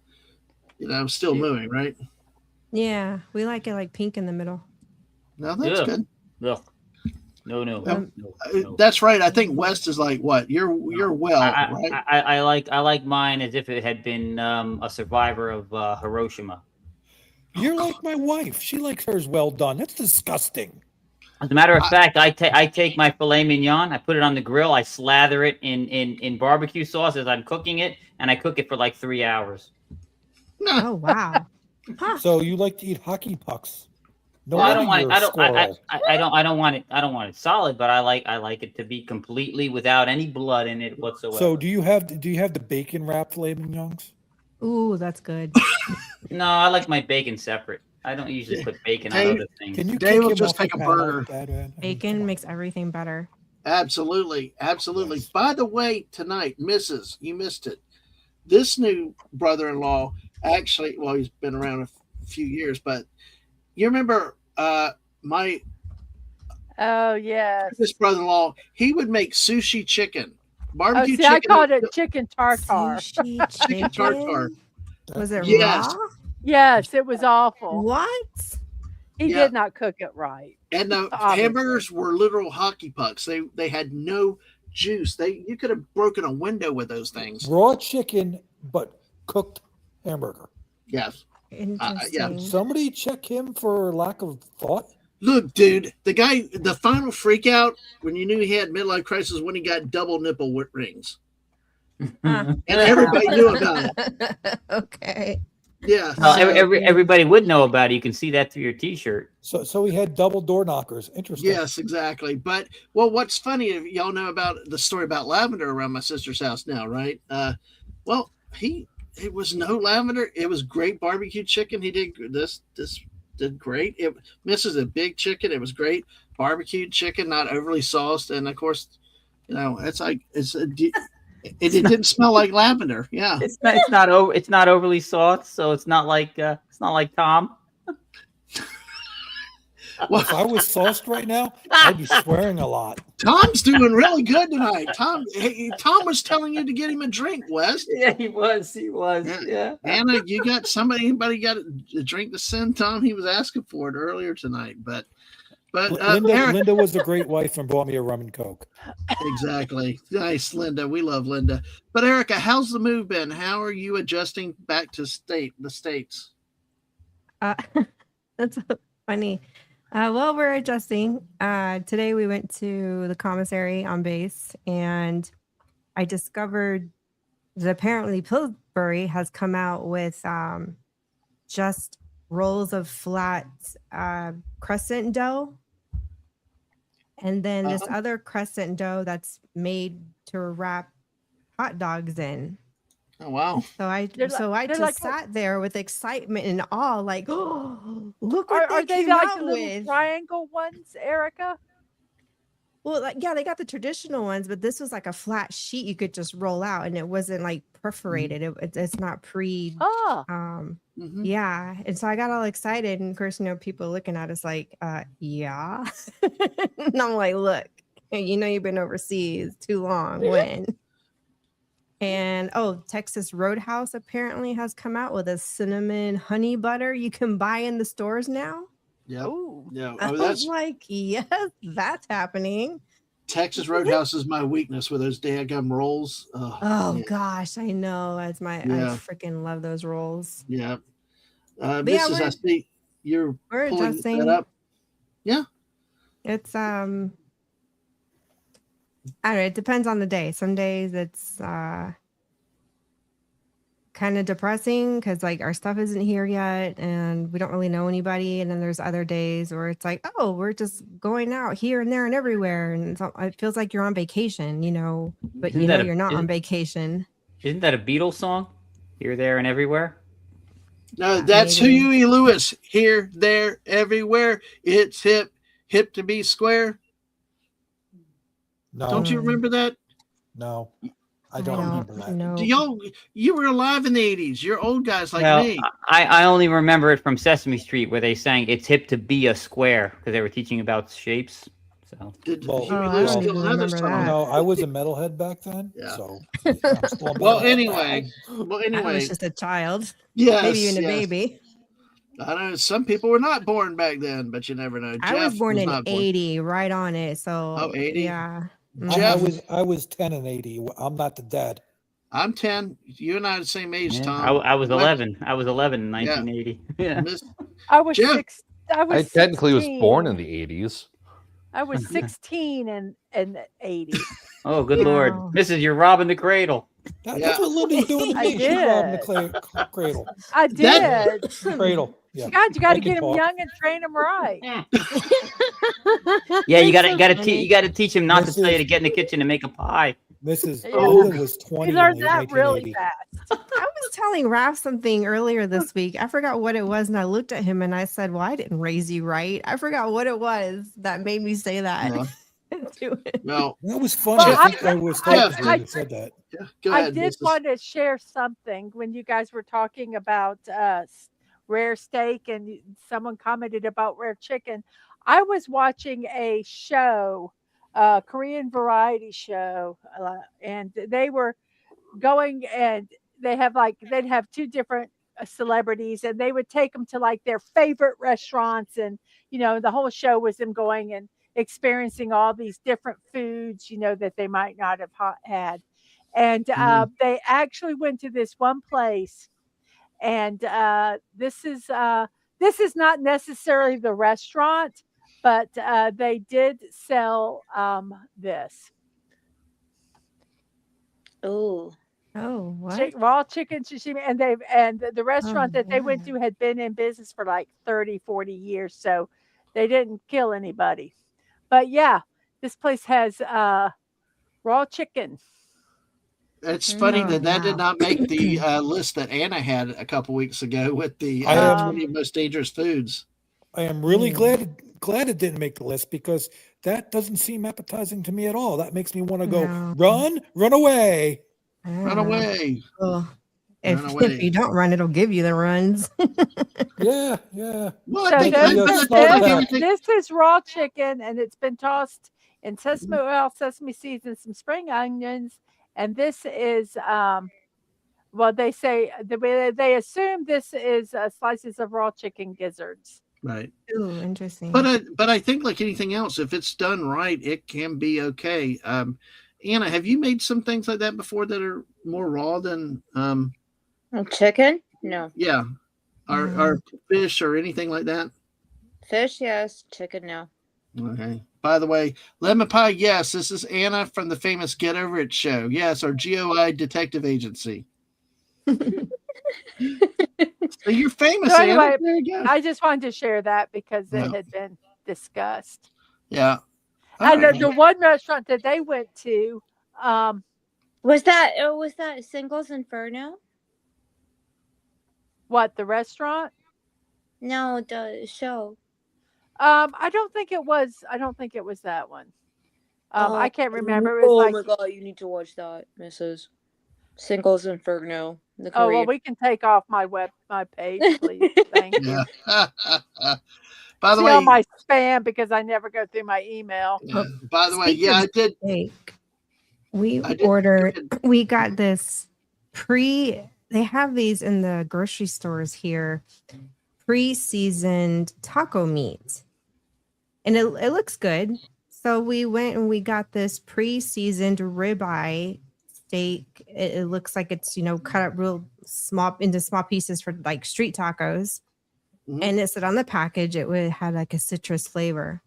still moving, right? Yeah, we like it like pink in the middle. No, that's Yeah. good. Look. No. That's right. I think West is like what? You're well, right? I like mine as if it had been a survivor of Hiroshima. You're like my wife. She likes hers well done. That's disgusting. As a matter of fact, I take my filet mignon, I put it on the grill, I slather it in barbecue sauce as I'm cooking it, and I cook it for like 3 hours. Oh wow. Huh. So you like to eat hockey pucks? No, Well, I don't want it. wonder you're a squirrel. I don't want it. I don't want it solid, but I like it to be completely without any blood in it whatsoever. So do you have the bacon wrapped filet mignons? Ooh, that's good. No, I like my bacon separate. I don't usually put bacon on Dave, other things. Can you Dave kick will him just off the take a panel burger. with that, man? Bacon makes everything better. Absolutely. Yes. By the way, tonight, Mrs., you missed it. This new brother-in-law actually, well, he's been around a few years, but you remember my Oh yes. this brother-in-law, he would make sushi chicken, Oh, barbecue see, I chicken. called it chicken tartare. Sushi Chicken tartare. chicken? Was it Yes. raw? Yes, it was awful. What? He Yeah. did not cook it right. And the Obviously. hamburgers were literal hockey pucks. They had no juice. You could have broken a window with those things. Raw chicken, but cooked hamburger. Yes. Interesting. Somebody check him for lack of thought. Look, dude, the final freak out when you knew he had midlife crisis when he got double nipple rings. And everybody knew about it. Okay. Yeah. Well, so- everybody would know about it. You can see that through your T-shirt. So he had double door knockers. Interesting. Yes, exactly. But what's funny, y'all know about the story about Lavender around my sister's house now, right? Well, it was no Lavender. It was great barbecue chicken. He did this did great. It misses a big chicken. It was great barbecued chicken, not overly sauced, and of course, it's like it didn't smell like lavender. Yeah. It's not overly sauced, so it's not like Tom. Well, If I was sauced right now, I'd be swearing a lot. Tom's doing really good tonight. Tom was telling you to get him a drink, Wes. Yeah, he was. Yeah. Anna, anybody got a drink to send Tom? He was asking for it earlier tonight, but Eric, Linda was a great wife and bought me a rum and coke. exactly. Nice, Linda. We love Linda. But Erica, how's the move been? How are you adjusting back to the States? That's funny. Well, we're adjusting. Today we went to the commissary on base, and I discovered that apparently Pillsbury has come out with just rolls of flat crescent dough, and then this other crescent dough that's made to wrap hot dogs in. Oh wow! So I They're just like- sat there with excitement and awe, like, oh, look what Are they they came like out the little with. triangle ones, Erica? Well, like, yeah, they got the traditional ones, but this was like a flat sheet you could just roll out, and it wasn't like perforated. It's not pre. Oh, Mhm. Yeah, and so I got all excited, and of course, people looking at us like, yeah, and I'm like, look, you've been overseas too long. When? And Texas Roadhouse apparently has come out with a cinnamon honey butter you can buy in the stores now. Yep. ooh. Yeah. I Oh, was that's like, yes, that's happening. Texas Roadhouse is my weakness with those daggum rolls. Oh yeah. gosh, I know. I Yeah. freaking love those rolls. Yeah. But yeah, Mrs. I see you're We're pulling adjusting. that up. Yeah. It's I don't know, it depends on the day. Some days it's kind of depressing because like our stuff isn't here yet and we don't really know anybody. And then there's other days where it's like, oh, we're just going out here and there and everywhere. And it feels like you're on vacation, but Isn't that a- you're not on isn't- vacation. Isn't that a Beatles song? Here, there, and everywhere. No, that's Maybe. Huey Lewis. Here, there, everywhere. It's hip, hip to be square. No, Don't you remember that? no, I I don't don't remember that. know. You were alive in the 80s. You're old guys like Well, me. I only remember it from Sesame Street where they sang "It's hip to be a square" because they were teaching about shapes. So Did Well, Huey Oh, I Lewis don't do even another remember song? You that. know, I was a metalhead back then, Yeah. so I'm still a Well, metalhead anyway. now. Well, I anyway. was just a child, Yes. maybe even a yes. baby. I know some people were not born back then, but you never know. I was Jeff born in not born. 80, right on it. So, Oh, 80? yeah. Jeff? I was 10 and 80. I'm not the dad. I'm 10. You and I are the same age, yeah, Tom. I was What? 11. I was 11 in Yeah. 1980. Yeah. Miss I was Jeff? six. I was I technically was born 16. in the 80s. I was 16 and 80. Oh, good Wow. Lord, Mrs. You're robbing the cradle. That's Yeah. what Linda's doing to I me. She's robbing the did. cradle. I That- did. Cradle. Yeah. God, you got I to can get them talk. young and train them right. Yeah, you That's gotta so gotta funny. you gotta teach him not to tell you Mrs. to get in the kitchen and make a pie. Mrs. Yeah. Linda was 20 We in learned that really 1980. fast. I was telling Raph something earlier this week. I forgot what it was, and I looked at him and I said, "Well, I didn't raise you right." I forgot what it was that made me say that. No. To him. Well, That was funny. Well, I think I was talking Jeff, to you that said that. yeah, go I ahead. did Mrs. want to share something when you guys were talking about rare steak and someone commented about rare chicken. I was watching a show, a Korean variety show, and they were going and they'd have two different celebrities and they would take them to like their favorite restaurants and the whole show was them going and experiencing all these different foods that they might not have had and they actually went to this one place and this is not necessarily the restaurant but they did sell this Oh, Oh, what? raw chicken sashimi and the restaurant Oh, that they went to had been in business for like 30-40 years so they didn't kill anybody but yeah this place has raw chicken. It's funny Oh, that did wow. not make the list that Anna had a couple weeks ago with the I am- 20 most dangerous foods. I am really Mm. glad it didn't make the list because that doesn't seem appetizing to me at all. That makes me want to go No. run away. I don't Run know. away. Ugh. Run If away. you don't run, it'll give you the runs. Yeah. Well, So I think those I are think smart everything- this is raw chicken and it's been tossed in sesame oil, sesame seeds, and some spring onions. And this is well, they say they assume this is slices of raw chicken gizzards. right. Ooh, interesting. But I think like anything else, if it's done right, it can be okay. Anna, have you made some things like that before that are more raw than chicken? No. yeah, or fish or anything like that? Fish, yes. Chicken, no. Okay. By the way, lemon pie, yes. This is Anna from the famous Get Over It show. Yes, our GOI detective agency. So you're famous, So anyway, Anna. There you go. I just wanted to share that because it Yeah. had been discussed. Yeah. All And right. the one restaurant that they went to, Was that Singles Inferno? what the restaurant? No, the show. I don't think it was. I don't think it was that one. I can't remember. It was Oh like, my god, you need to watch that, Mrs. Singles Inferno. The oh well, Korean. we can take off my page, please. Thank you. Yeah. By the See way, all my spam because I never go through my email. yeah. By the way, Speaking yeah, of I did. steak, we I did- ordered, we got this they have these in the grocery stores here, pre-seasoned taco meat. And it looks good. So we went and we got this pre-seasoned ribeye steak. It looks like it's, cut up real small into small pieces for like street tacos. Mhm. And it said on the package it had like a citrus flavor.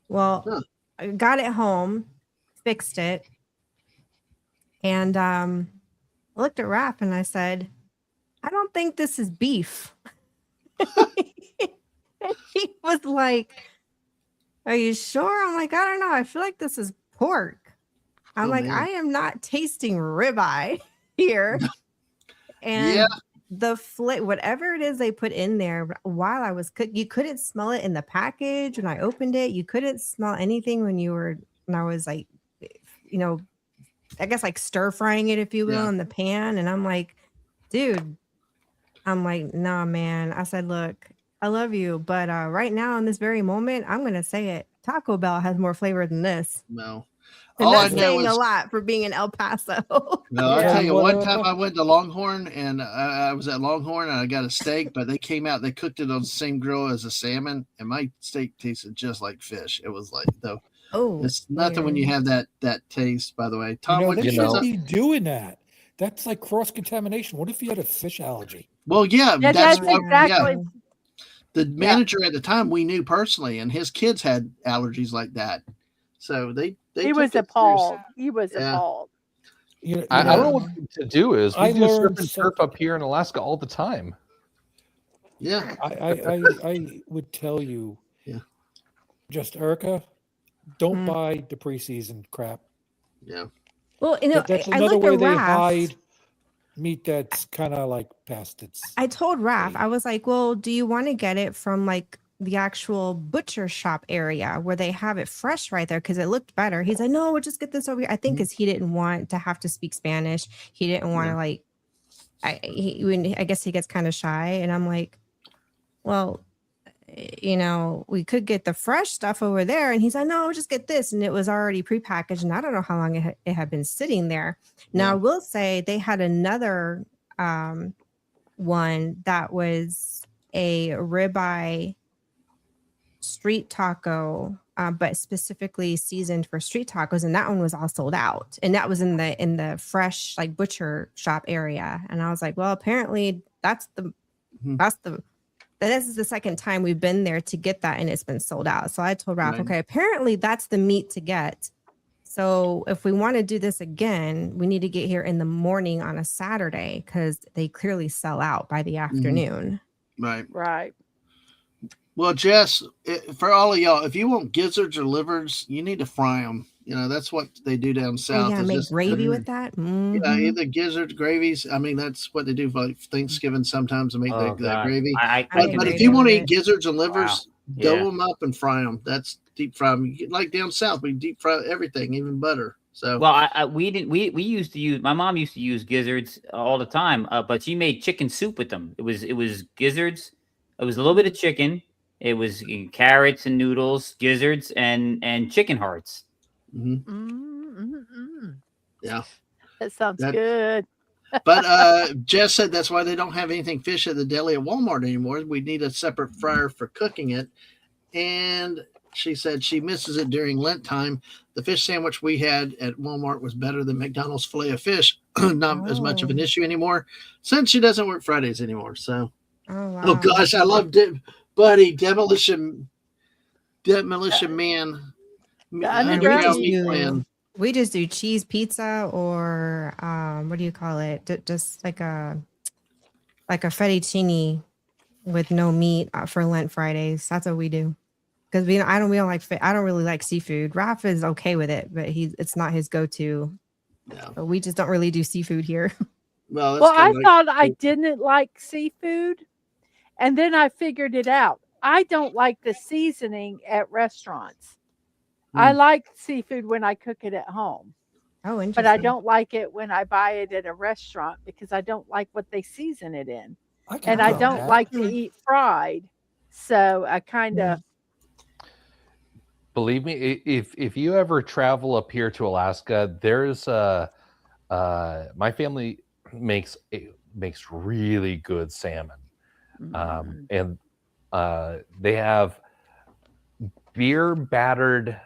Well, Huh. I got it home, fixed it, and I looked at Raph and I said, I don't think this is beef. And he was like, are you sure? I'm like, I don't know. I feel like this is pork. I'm Oh, like, man. I am not tasting ribeye. here. And Yeah. the whatever it is they put in there while I was cooking, you couldn't smell it in the package when I opened it. You couldn't smell anything when I was like, you know, I guess like stir frying it, if you will, Yeah. in the pan. And I'm like, dude, I'm like, nah, man. I said, look, I love you, but right now in this very moment, I'm gonna say it. Taco Bell has more flavor than this. No. And All I that's know saying a is lot for being in El Paso. no. I'll Yeah. tell you. What, One time I went to Longhorn, and I was at Longhorn, and I got a steak, but they came out. They cooked it on the same grill as a salmon, and my steak tasted just like fish. It was like though. Oh, It's nothing when you weird. have that taste. By the way, You Tom, know, what they You shouldn't know- be doing that. That's like cross contamination. What if you had a fish allergy? Well, yeah, Yeah, that's that's why. Yeah, exactly. the manager at the time we knew personally, and his kids had allergies like that, so they He took was it serious. appalled. He was Yeah. appalled. I don't know know, what to do. Is we I do surf learned and turf something. up here in Alaska all the time. Yeah, I would tell you, Yeah. just Erica, don't Mm. buy the preseason crap. yeah, Well, you know, That's I another looked way at they Raph. hide meat that's kind of like past its. I told Raph, date. I was like, well, do you want to get it from like the actual butcher shop area where they have it fresh right there? Because it looked better. He's like, no, we'll just get this over here. I think because he didn't want to have to speak Spanish. He didn't want to like, I guess he gets kind of shy. And I'm like, well, you know, we could get the fresh stuff over there. And he's like, no, just get this. And it was already prepackaged. And I don't know how long it had been sitting there. Now, Yeah. I will say they had another one that was a ribeye street taco, but specifically seasoned for street tacos. And that one was all sold out. And that was in the fresh, like butcher shop area. And I was like, well, apparently this is the second time we've been there to get that, and it's been sold out. So I told Ralph, Right. okay, apparently that's the meat to get. So if we want to do this again, we need to get here in the morning on a Saturday because they clearly sell out by the afternoon. right. Right. Well, Jess, for all of y'all, if you want gizzards or livers, you need to fry them. You know, that's what they do down Oh, south. yeah, is make just- gravy with that. Yeah, Mhm. either gizzards, gravies. I mean, that's what they do for like Thanksgiving sometimes to make Oh, the God. gravy. I I can But agree if you with want to it. eat gizzards and livers, Wow. dough Yeah. them up and fry them. That's deep fry them. Like down south, we deep fry everything, even butter. So Well, we didn't. We used to use. My mom used to use gizzards all the time, but she made chicken soup with them. It was gizzards. It was a little bit of chicken. It was carrots and noodles, gizzards and chicken hearts. mhm. Yeah. That sounds That- good. But Jess said that's why they don't have anything fish at the deli at Walmart anymore. We need a separate fryer for cooking it. And she said she misses it during Lent time. The fish sandwich we had at Walmart was better than McDonald's filet of fish. Not as much of an Oh. issue anymore since she doesn't work Fridays anymore. So, Oh, wow. oh gosh, I love Buddy Demolition Man. I'm Underground ready. Meat Plan. We just do cheese pizza or what do you call it? Just like a fettuccine with no meat for Lent Fridays. That's what we do. Because we don't really like seafood. Raph is okay with it, but it's not his go-to. Yeah. But we just don't really do seafood here. Well, that's Well, I kinda like- thought I didn't like seafood, and then I figured it out. I don't like the seasoning at restaurants. I like seafood when I cook it at home, Oh, interesting. but I don't like it when I buy it at a restaurant because I don't like what they season it in, can and I count don't that. like to eat fried. So I kind of Believe me, if you ever travel up here to Alaska, there's my family makes really good salmon, and they have beer battered,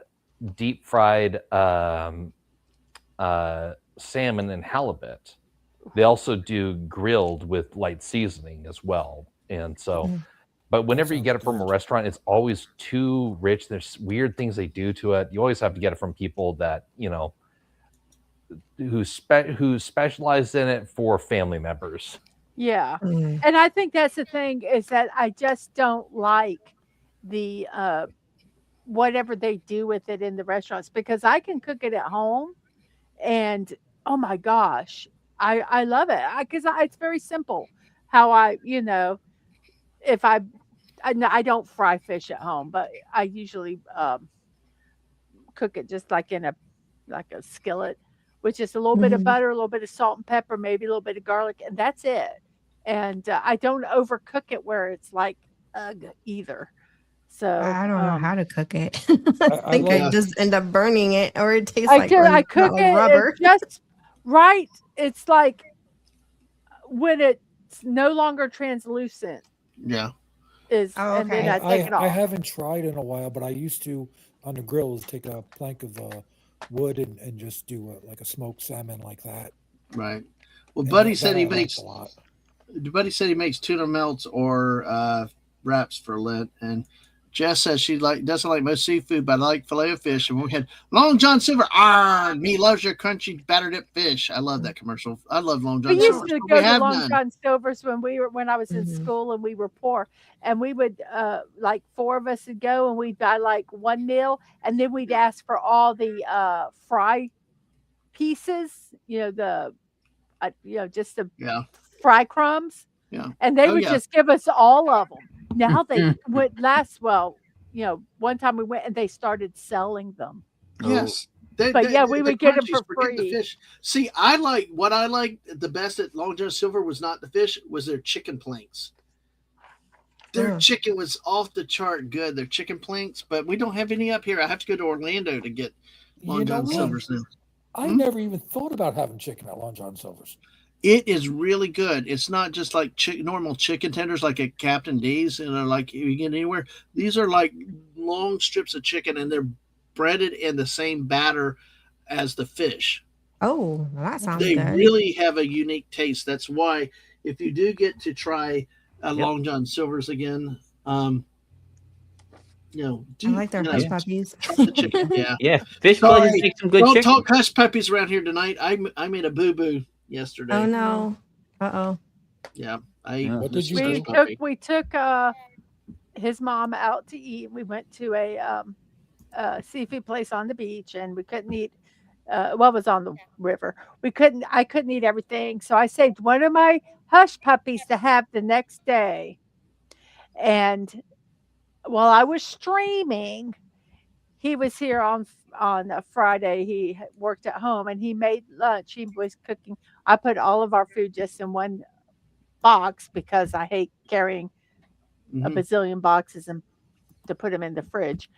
deep fried salmon and halibut. They also do grilled with light seasoning as well, and so. But whenever you get it from a restaurant, it's always too rich. There's weird things they do to it. You always have to get it from people that who specialize in it for family members. yeah. Mm. And I think that's the thing is that I just don't like the whatever they do with it in the restaurants because I can cook it at home and oh my gosh, I love it because it's very simple. How I, if I don't fry fish at home, but I usually cook it just like in a skillet with just a little bit of Mhm. butter, a little bit of salt and pepper, maybe a little bit of garlic, and that's it. And I don't overcook it where it's like ugh either. So I don't know how to cook it. I I think I love Yeah. just end up burning it, or it tastes like I cook not like it rubber. just right. It's like when it's no longer translucent Yeah. Oh, and then okay. I take it I off. haven't tried in a while, but I used to on the grills take a plank of wood and just do like a smoked salmon like that, Right. Well, and Buddy that said he I liked makes a lot. tuna melts or wraps for Lent, and Jess says she doesn't like most seafood, but I like filet of fish. And we had Long John Silver. Me loves your crunchy batter dip fish. I love that commercial. I love Long We John used Silver's, to but we go to have Long none. John Silver's when I was in Mhm. school and we were poor, and we would like four of us would go and we'd buy like one meal, and then we'd ask for all the fry pieces, just the Yeah. fry crumbs, Yeah. and they Oh would yeah. just give us all of them. Now they would last well. One time we went and they started selling them, Yes. but yeah, we The would get them crunchies, for forget the free. fish. See, what I like the best at Long John Silver was not the fish, was their chicken planks. Their Oh. chicken was off the chart good. Their chicken planks, but we don't have any up here. I have to go to Orlando to get Long You know John what? Silver's now. I never even thought about having chicken at Long John Silver's. It is really good. It's not just like normal chicken tenders like at Captain D's and like you get anywhere. These are like long strips of chicken and they're breaded in the same batter as the fish. Oh, well, that sounds They good. really have a unique taste. That's why if you do get to try Long John Silver's again, I like their hush puppies. try the chicken. Yeah. Yeah, fish places Sorry, make some good don't chicken. talk hush puppies around here tonight. I made a boo boo yesterday. Oh no. Uh-oh. Yeah, Yeah. What did you We do? took we took his mom out to eat. We went to a seafood place on the beach, and we couldn't eat. It was on the river. I couldn't eat everything, so I saved one of my hush puppies to have the next day. And while I was streaming, he was here on a Friday. He worked at home, and he made lunch. He was cooking. I put all of our food just in one box because I hate carrying a Mhm. bazillion boxes and to put them in the fridge.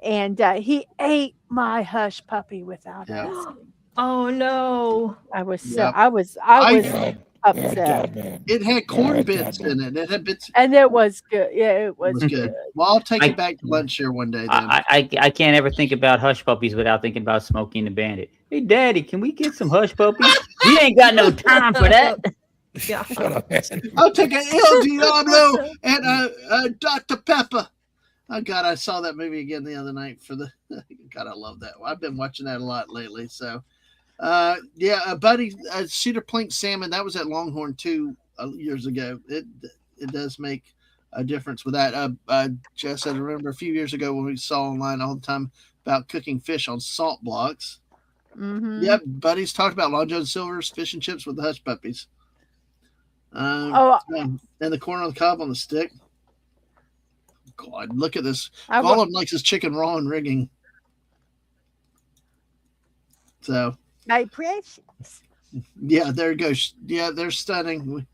And he ate my hush puppy without Yeah. asking. Oh no. I was so Yep. I was upset, Man. It had corn Yeah, bits Dadman. in it. It had bits. and it was good. Yeah, it It was was good. good. Well, I'll take I- you back to lunch here one day then. I can't ever think about hush puppies without thinking about Smokey and the Bandit. Hey, Daddy, can we get some hush puppies? We ain't got no time for that. Yeah. Shut up, man. I'll take an El Diablo and a Dr. Pepper. Oh God, I saw that movie again the other night for the. God, I love that. I've been watching that a lot lately. So, buddy, cedar plank salmon. That was at Longhorn too years ago. It does make a difference with that. Jess, I remember a few years ago when we saw online all the time about cooking fish on salt blocks. Mhm. Yep, buddies talked about Long John Silver's fish and chips with the hush puppies. Oh, And the corn on the cob on the stick. God, look at this. I All wa- of them likes his chicken raw and rigging. So my precious. yeah, there it goes. Yeah, they're stunning.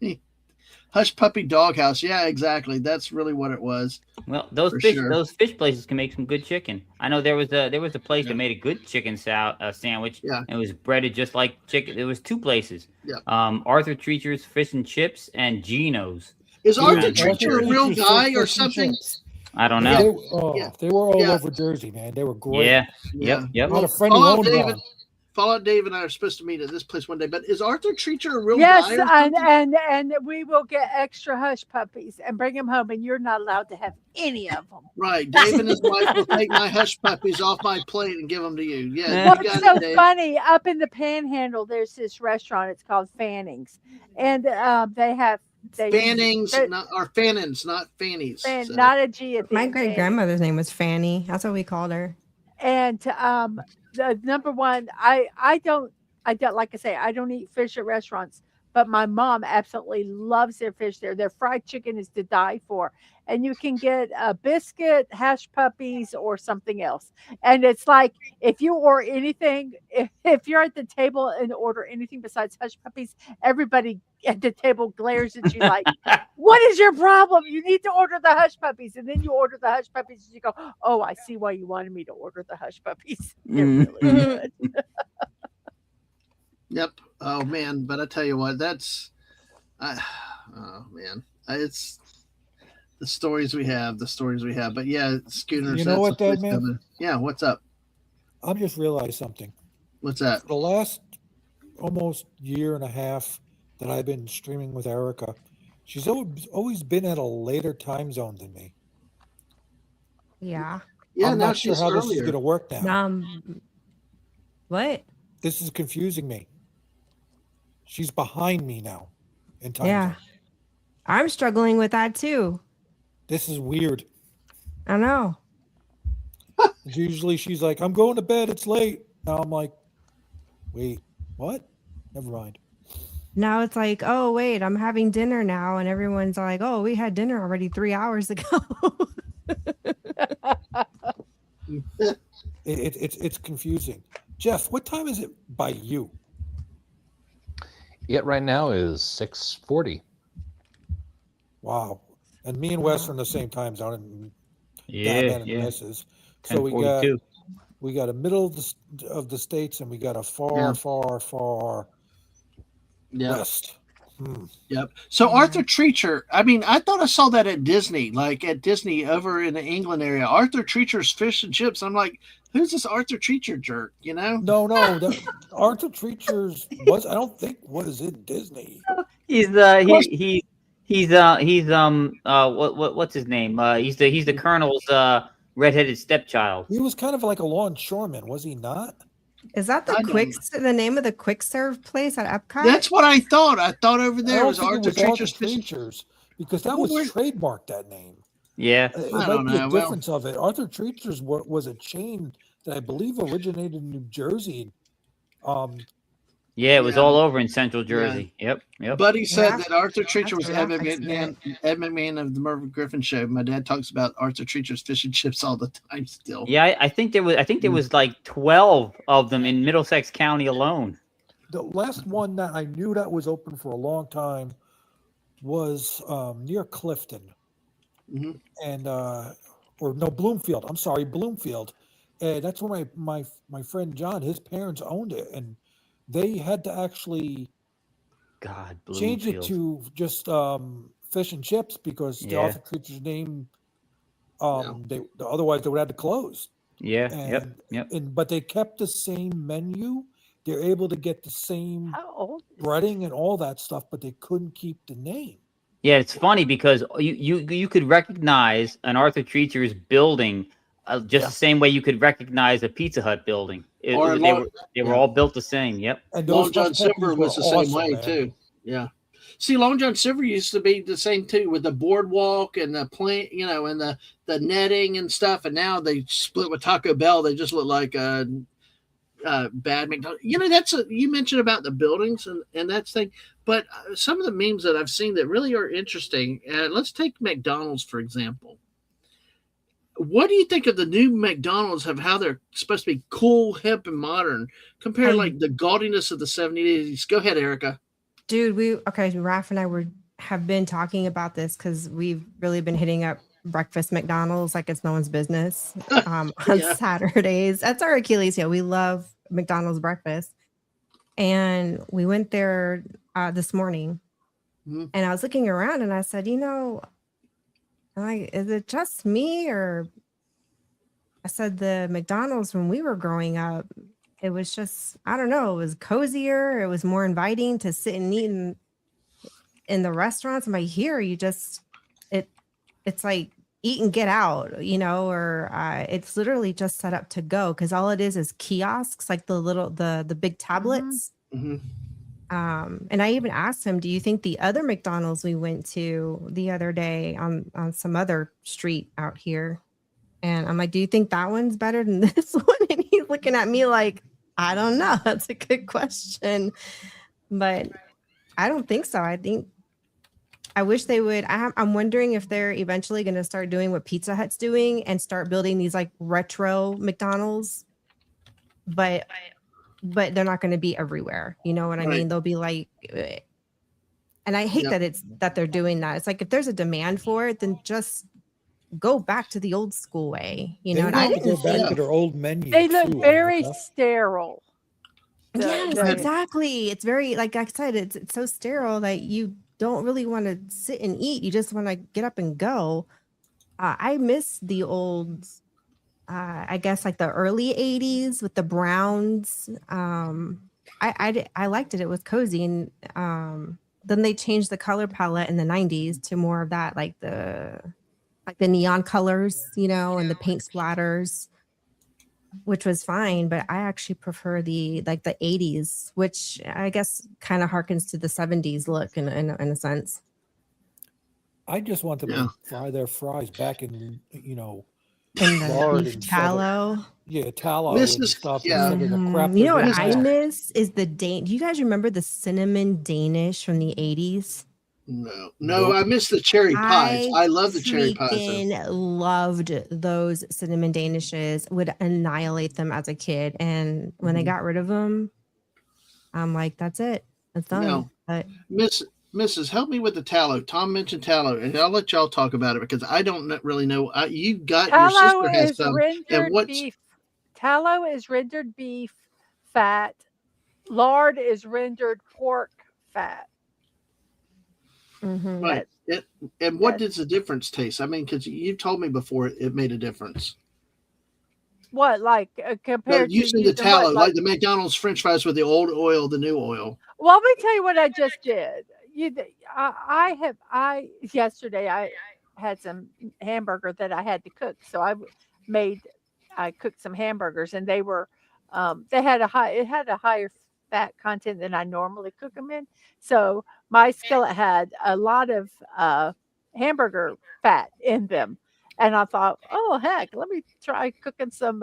Hush puppy doghouse. Yeah, exactly. That's really what it was. Well, those For fish sure. those fish places can make some good chicken. I know there was a place that made a good chicken sandwich. Yeah. And it was breaded just like chicken. There was two places. Yeah. Arthur Treacher's Fish and Chips and Gino's. Is Yeah. Arthur Arthur Treacher a real Treacher's guy or fish and something? chips. I don't Yeah. know. Yeah. They were all Yeah. over Jersey, man. They were great. Yeah. Yeah. Yep. I had a friend who Fallout owned David. one. Fallout Dave and I are supposed to meet at this place one day. But is Arthur Treacher a real Yes, guy or and, something? and we will get extra hush puppies and bring them home, and you're not allowed to have any of them. Right. Dave and his wife will take my hush puppies off my plate and give them to you. Yeah, you What's got so it, Dave. funny? Up in the Panhandle, there's this restaurant. It's called Fanning's, and they have Fannings, they're- or Fannins, not Fannies. So, not a G at the My end, great grandmother's name was Fanny. That's what we called her. And the number one, I I don't, like I say, I don't eat fish at restaurants, but my mom absolutely loves their fish there. Their fried chicken is to die for. And you can get a biscuit, hash puppies, or something else. And it's like if you order anything, if you're at the table and order anything besides hush puppies, everybody at the table glares at you like, what is your problem? You need to order the hush puppies. And then you order the hush puppies and you go, oh, I see why you wanted me to order the hush puppies. They're really good. Yep. Oh man, but I tell you what, oh man, it's the stories we have, But yeah, Schooners. You know what, that's a place Dadman? coming. Yeah, what's up? I've just realized something. What's that? For the last almost year and a half that I've been streaming with Erica, she's always been at a later time zone than me. Yeah. Yeah, I'm now not sure she's how this is earlier. going to work now. What? This is confusing me. She's behind me now in time Yeah. zone. I'm struggling with that too. This is weird. I know. Usually she's like, I'm going to bed. It's late. Now I'm like, wait, what? Never mind. Now it's like, oh, wait, I'm having dinner now. And everyone's like, oh, we had dinner already 3 hours ago. It's confusing. Jeff, what time is it by you? It right now is 6:40. Wow. And me and Wes are in the same time zone. And Yeah, Dadman and yeah. Mrs. So we 10:42. got a middle of the states and we got a far west. Yep. So Arthur Treacher, I mean, I thought I saw that at Disney, like at Disney over in the England area. Arthur Treacher's Fish and Chips. I'm like, who's this Arthur Treacher jerk? You know? No, Arthur Treacher's was I don't think was in Disney. He's what's his name? He's the Colonel's redheaded stepchild. He was kind of like a longshoreman, was he not? Is that the name of the quick serve place at Epcot? That's what I thought. I thought over there was Arthur Treacher's Treacher's because that was trademarked, that name. Yeah. It might be a difference of it. Arthur Treacher's was a chain that I believe originated in New Jersey. Yeah, it was all over in Central Jersey. Yeah. Yep. Buddy said that Arthur Treacher was Ed McMahon of the Merv Griffin Show. My dad talks about Arthur Treacher's Fish and Chips all the time still. Yeah, I think there was like 12 of them in Middlesex County alone. The last one that I knew that was open for a long time was near Clifton. Mm-hmm. And Bloomfield. I'm sorry, Bloomfield. And that's where my friend John, his parents owned it, and they had to actually change it to just fish and chips because the Arthur Treacher's name. Otherwise they would have to close. Yeah. But they kept the same menu. They're able to get the same breading and all that stuff, but they couldn't keep the name. Yeah, it's funny because you could recognize an Arthur Treacher's building just the same way you could recognize a Pizza Hut building. They were all built the same. Yep. And Long John Silver was the same way too. Yeah. See, Long John Silver used to be the same too, with the boardwalk and the plant, and the netting and stuff. And now they split with Taco Bell. They just look like bad McDonald's. You mentioned about the buildings and that's thing. But some of the memes that I've seen that really are interesting. Let's take McDonald's for example. What do you think of the new McDonald's, of how they're supposed to be cool, hip, and modern compared to like the gaudiness of the 70s? Go ahead, Erica. Dude, Raph and I have been talking about this because we've really been hitting up breakfast McDonald's like it's no one's business on Saturdays. That's our Achilles heel. We love McDonald's breakfast. And we went there this morning, and I was looking around and I said, is it just me? Or I said the McDonald's when we were growing up, it was just, I don't know, it was cozier. It was more inviting to sit and eat in the restaurants. I'm like, here, it's like eat and get out, or it's literally just set up to go. Cause all it is kiosks, like the big tablets. Mm-hmm. And I even asked him, do you think the other McDonald's we went to the other day on some other street out here? And I'm like, do you think that one's better than this one? And he's looking at me like, I don't know. That's a good question, but I don't think so. I wish they would. I'm wondering if they're eventually going to start doing what Pizza Hut's doing and start building these like retro McDonald's, but they're not going to be everywhere. You know what I Right. mean? They'll be like, and I hate Yep. that they're doing that. It's like if there's a demand for it, then just go back to the old school way. You know, and I need to didn't go back think. to their old menu. They look too, very Erica. sterile. Yes, the- exactly. It's very, like I said, it's so sterile that you don't really want to sit and eat. You just want to get up and go. I miss the old, I guess like the early 80s with the browns. I liked it. It was cozy. And then they changed the color palette in the 90s to more of that, like the neon colors, you know, and the paint splatters, which was fine, but I actually prefer the 80s, which I guess kind of harkens to the 70s look in a sense. I just want them Yeah. to fry their fries back in, And the lard beef instead of- tallow. tallow and Mrs. stuff yeah. instead of the crap. You know they're what doing I now. miss is the do you guys remember the cinnamon Danish from the 80s? No, Nope. I miss the cherry pies. I love the cherry pies. though. freaking loved those cinnamon danishes. Would annihilate them as a kid, and when they Mhm. got rid of them, I'm like, that's it. It's done. No. But Mrs. Help me with the tallow. Tom mentioned tallow, and I'll let y'all talk about it because I don't really know. You got your Tallow sister has is some, and rendered what's beef. Tallow is rendered beef fat. Lard is rendered pork fat. mhm. right? And what that- does the difference taste? I mean, because you told me before it made a difference. What, like compared to Using the what, tallow, like the McDonald's French fries with the old oil, the new oil. Well, let me tell you what I just did. Yesterday I had some hamburger that I had to cook, so I cooked some hamburgers, and they were it had a higher fat content than I normally cook them in. So my skillet had a lot of hamburger fat in them. And I thought, oh heck, let me try cooking some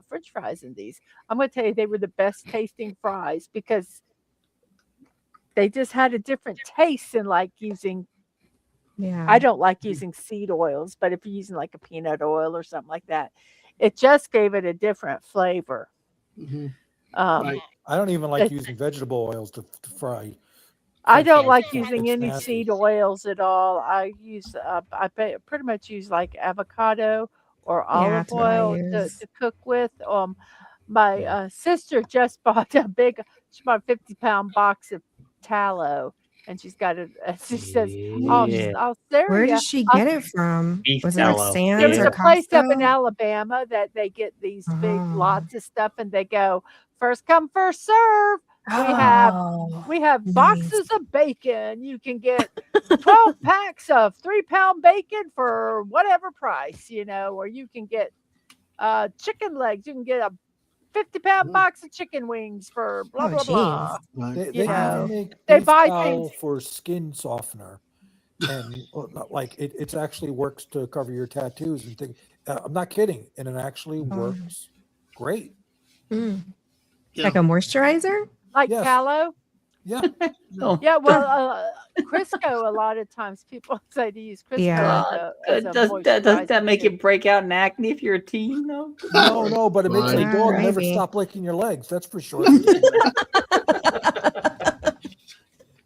French fries in these. I'm going to tell you, they were the best tasting fries because they just had a different taste than like using. Yeah. I don't like using seed oils, but if you're using like a peanut oil or something like that, it just gave it a different flavor. Mhm. Right. I don't even like It- using vegetable oils to fry. I don't fries. like using It's any nasty. seed oils at all. I use pretty much use like avocado or olive that's what I oil use. to cook with. My sister just bought a 50-pound box of tallow, and she's got it. She says, Yeah. I'll share Where ya. does she I'll get it from? Beef Was it like tallow. Sam's There was or a place up in Costco? Alabama that they get these big Oh. lots of stuff, and they go first come first serve. have- Oh, We have Nice. boxes of bacon. You can get 12 packs of 3-pound bacon for whatever price, or you can get chicken legs. You can get a 50-pound Mhm. box of chicken wings for blah Oh, blah blah. Right. They You can know, even make they beef buy tallow things- for skin softener, and like it actually works to cover your tattoos and things. I'm not kidding, and it actually works great. Mm. Yeah. Like a moisturizer? Like Yes. tallow. Yeah, Oh, Yeah, well, Crisco. A lot of times people say to use Crisco. Yeah. as a does that moisturizer, make too. it break out in acne if you're a teen? No. no, but it makes the Fine. dog never Maybe. stop licking your legs. That's for sure.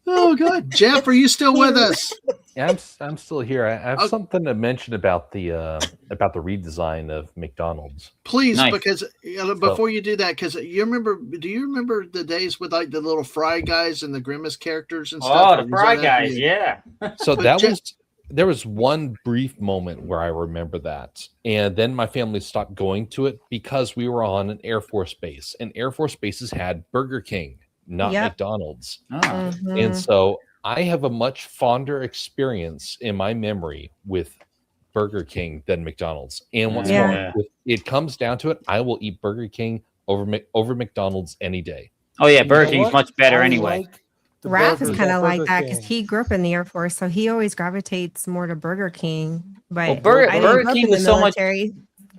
Oh, good. Jeff, are you still with us? Yeah, I'm still here. I have Okay. something to mention about the redesign of McDonald's. Please, Nice. because before you do that, because do you remember the days with like the little Fry guys and the Grimace characters and stuff? Oh, Or the was Fry that after Guys, you? yeah. So But that Jeff- was there was one brief moment where I remember that, and then my family stopped going to it because we were on an Air Force base, and Air Force bases had Burger King, not Yep. McDonald's. Oh. Mhm. And so I have a much fonder experience in my memory with Burger King than McDonald's. And what's Yeah. more, if it comes down to it, I will eat Burger King over McDonald's any day. Oh yeah, You know Burger King's what? much better I anyway. like the Raph is burgers kind at of like Burger that because King. he grew up in the Air Force, so he always gravitates more to Burger King. But Well, Burger I didn't Burger grow up King in the was so much military.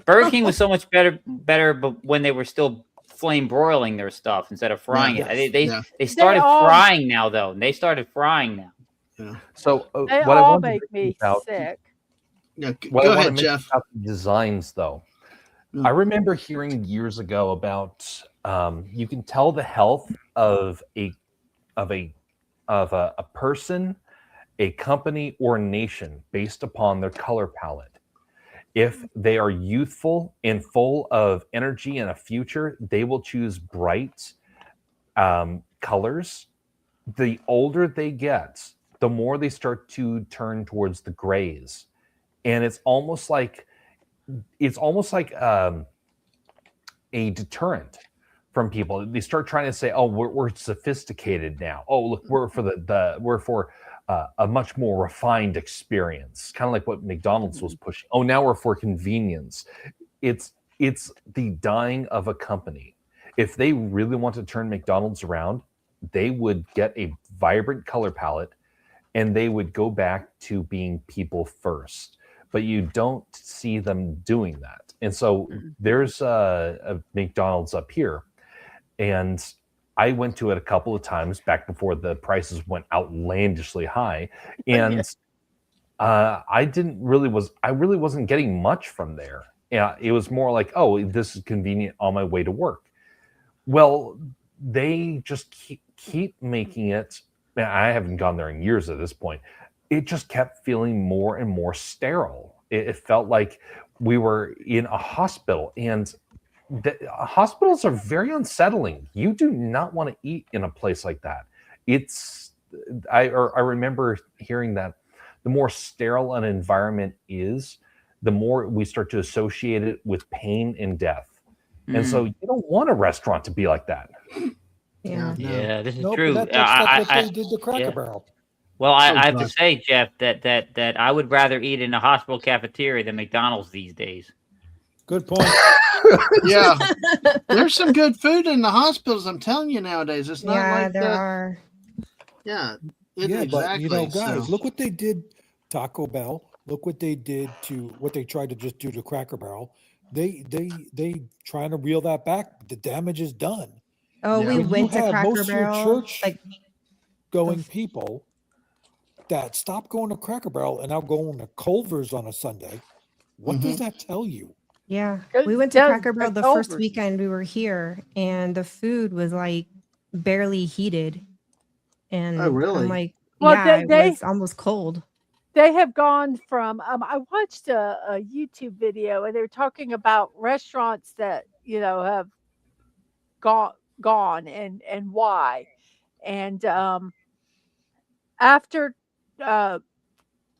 Burger King was so much better, but when they were still flame broiling their stuff instead of frying it. Yes. They started all- frying now though. They started frying now. Yeah. So They what I all wanted to make mention me about sick. Yeah. what Go I want to ahead, mention Jeff. about the designs, though, Mm. I remember hearing years ago about you can tell the health of a person, a company, or a nation based upon their color palette. If they are youthful and full of energy and a future, they will choose bright colors. The older they get, the more they start to turn towards the grays, and it's almost like a deterrent from people. They start trying to say, "Oh, we're sophisticated now. Oh, look, we're for a much more refined experience," kind of like what McDonald's was pushing. Oh, now we're for convenience. It's the dying of a company. If they really want to turn McDonald's around, they would get a vibrant color palette and they would go back to being people first. But you don't see them doing that. And so there's a McDonald's up here, and I went to it a couple of times back before the prices went outlandishly high, and I really wasn't getting much from there. Yeah, it was more like, oh, this is convenient on my way to work. Well, they just keep making it. Man, I haven't gone there in years at this point. It just kept feeling more and more sterile. It felt like we were in a hospital, and hospitals are very unsettling. You do not want to eat in a place like that. I remember hearing that the more sterile an environment is, the more we start to associate it with pain and death. And so you don't want a restaurant to be like that. Yeah. Yeah, this is Nope, true. that's what they did to Cracker yeah. Barrel. Well, I Oh, have to God. say, Jeff, that I would rather eat in a hospital cafeteria than McDonald's these days. Good point. Yeah. There's some good food in the hospitals. I'm telling you nowadays. It's not Yeah, like there that. are. Yeah. Yeah, exactly. but guys, So- look what they did, Taco Bell. Look what they did to what they tried to just do to Cracker Barrel. They trying to reel that back. The damage is done. Oh, Yeah. we When you went to have Cracker most of your Barrel. church Like, going f- people that stop going to Cracker Barrel and now going to Culver's on a Sunday, what does that tell you? yeah, Go we went to down Cracker Barrel to the first Culver's. weekend we were here, and the food was like barely heated. And Oh, really? I'm like, Well, yeah, it they was almost cold. they have gone from I watched a YouTube video and they were talking about restaurants that have gone and why. And after uh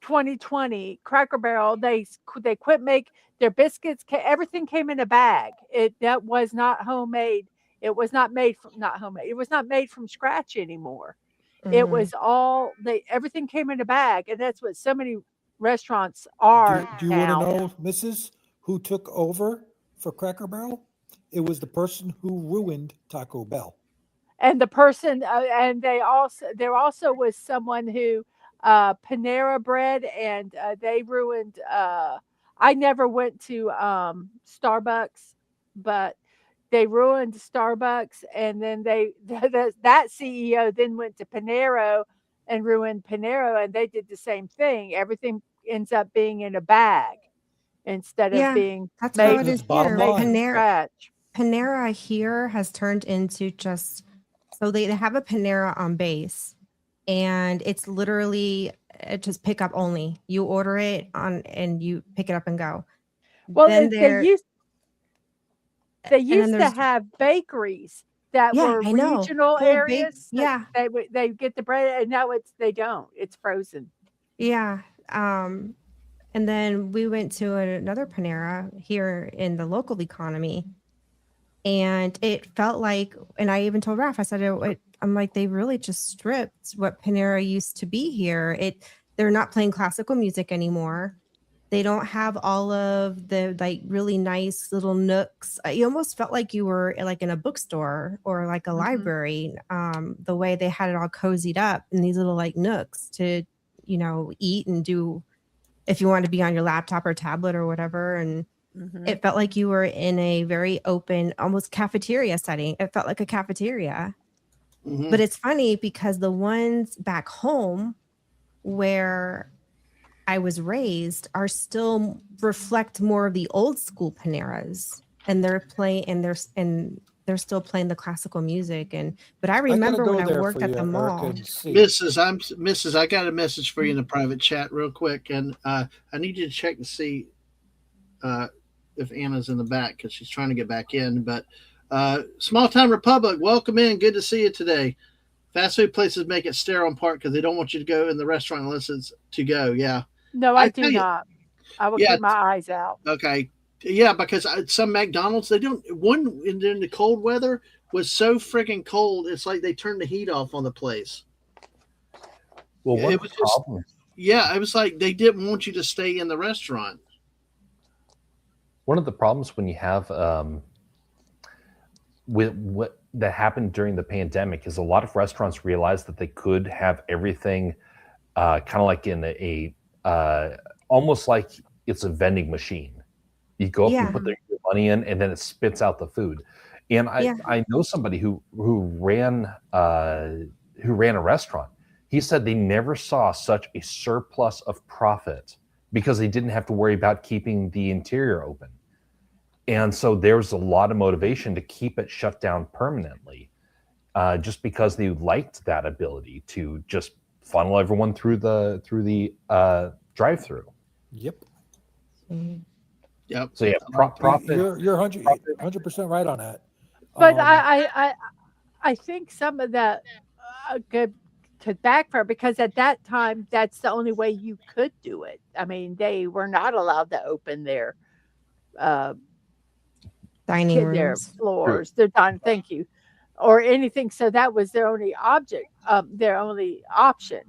2020, Cracker Barrel, they quit make their biscuits. Everything came in a bag. That was not homemade. It was not made from not homemade. It was not made from scratch anymore. It Mhm. was all everything came in a bag, and that's what so many restaurants Do, are do you want to now. know, Mrs., who took over for Cracker Barrel? It was the person who ruined Taco Bell. And the person, and there also was someone who Panera Bread, and they ruined. I never went to Starbucks, but they ruined Starbucks, and then that CEO then went to Panero and ruined Panero, and they did the same thing. Everything ends up being in a bag instead of Yeah, being that's how made it That's is bottom here. made from line. scratch. Panera here has turned into just so they have a Panera on base, and it's literally just pick up only. You order it on and you pick it up and go. Well, Then they there used and then to there's have bakeries that yeah, were I know. regional Full bake, areas that yeah, they get the bread, and now they don't. It's frozen. yeah. And then we went to another Panera here in the local economy, and it felt like, and I even told Raph, I said, I'm like, they really just stripped what Panera used to be here. They're not playing classical music anymore. They don't have all of the like really nice little nooks. You almost felt like you were like in a bookstore or like a library. The way they had it all cozied up in these little like nooks to, eat and do if you want to be on your laptop or tablet or whatever. And Mhm. It felt like you were in a very open, almost cafeteria setting. It felt like a cafeteria. Mhm. But it's funny because the ones back home where I was raised are still reflect more of the old school Paneras, and they're still playing the classical music. But I I gotta remember when go I there worked for at you, the Erica, mall. and see. Mrs. I got a message for you in the private chat real quick, and I need you to check and see if Anna's in the back because she's trying to get back in. But Small Town Republic, welcome in. Good to see you today. Fast food places make it sterile in part because they don't want you to go in the restaurant unless it's to go. Yeah, No, I tell do you. not. I will Yeah, keep my eyes out. okay. Yeah, because some McDonald's they don't. One in the cold weather was so freaking cold. It's like they turned the heat off on the place. Well, one It of the was just problems yeah. It was like they didn't want you to stay in the restaurant. one of the problems when you have with what that happened during the pandemic is a lot of restaurants realized that they could have everything kind of like in a almost like it's a vending machine. You go up Yeah. and put your money in, and then it spits out the food. And Yeah. I know somebody who ran a restaurant. He said they never saw such a surplus of profit because they didn't have to worry about keeping the interior open. And so there's a lot of motivation to keep it shut down permanently, just because they liked that ability to just funnel everyone through the drive-through. Yep. Yep. So yeah, profit. You're 100% right on that. But I think some of that could backfire because at that time that's the only way you could do it. I mean, they were not allowed to open their Dining their rooms. floors, their time. Thank you, or anything. So that was their only their only option.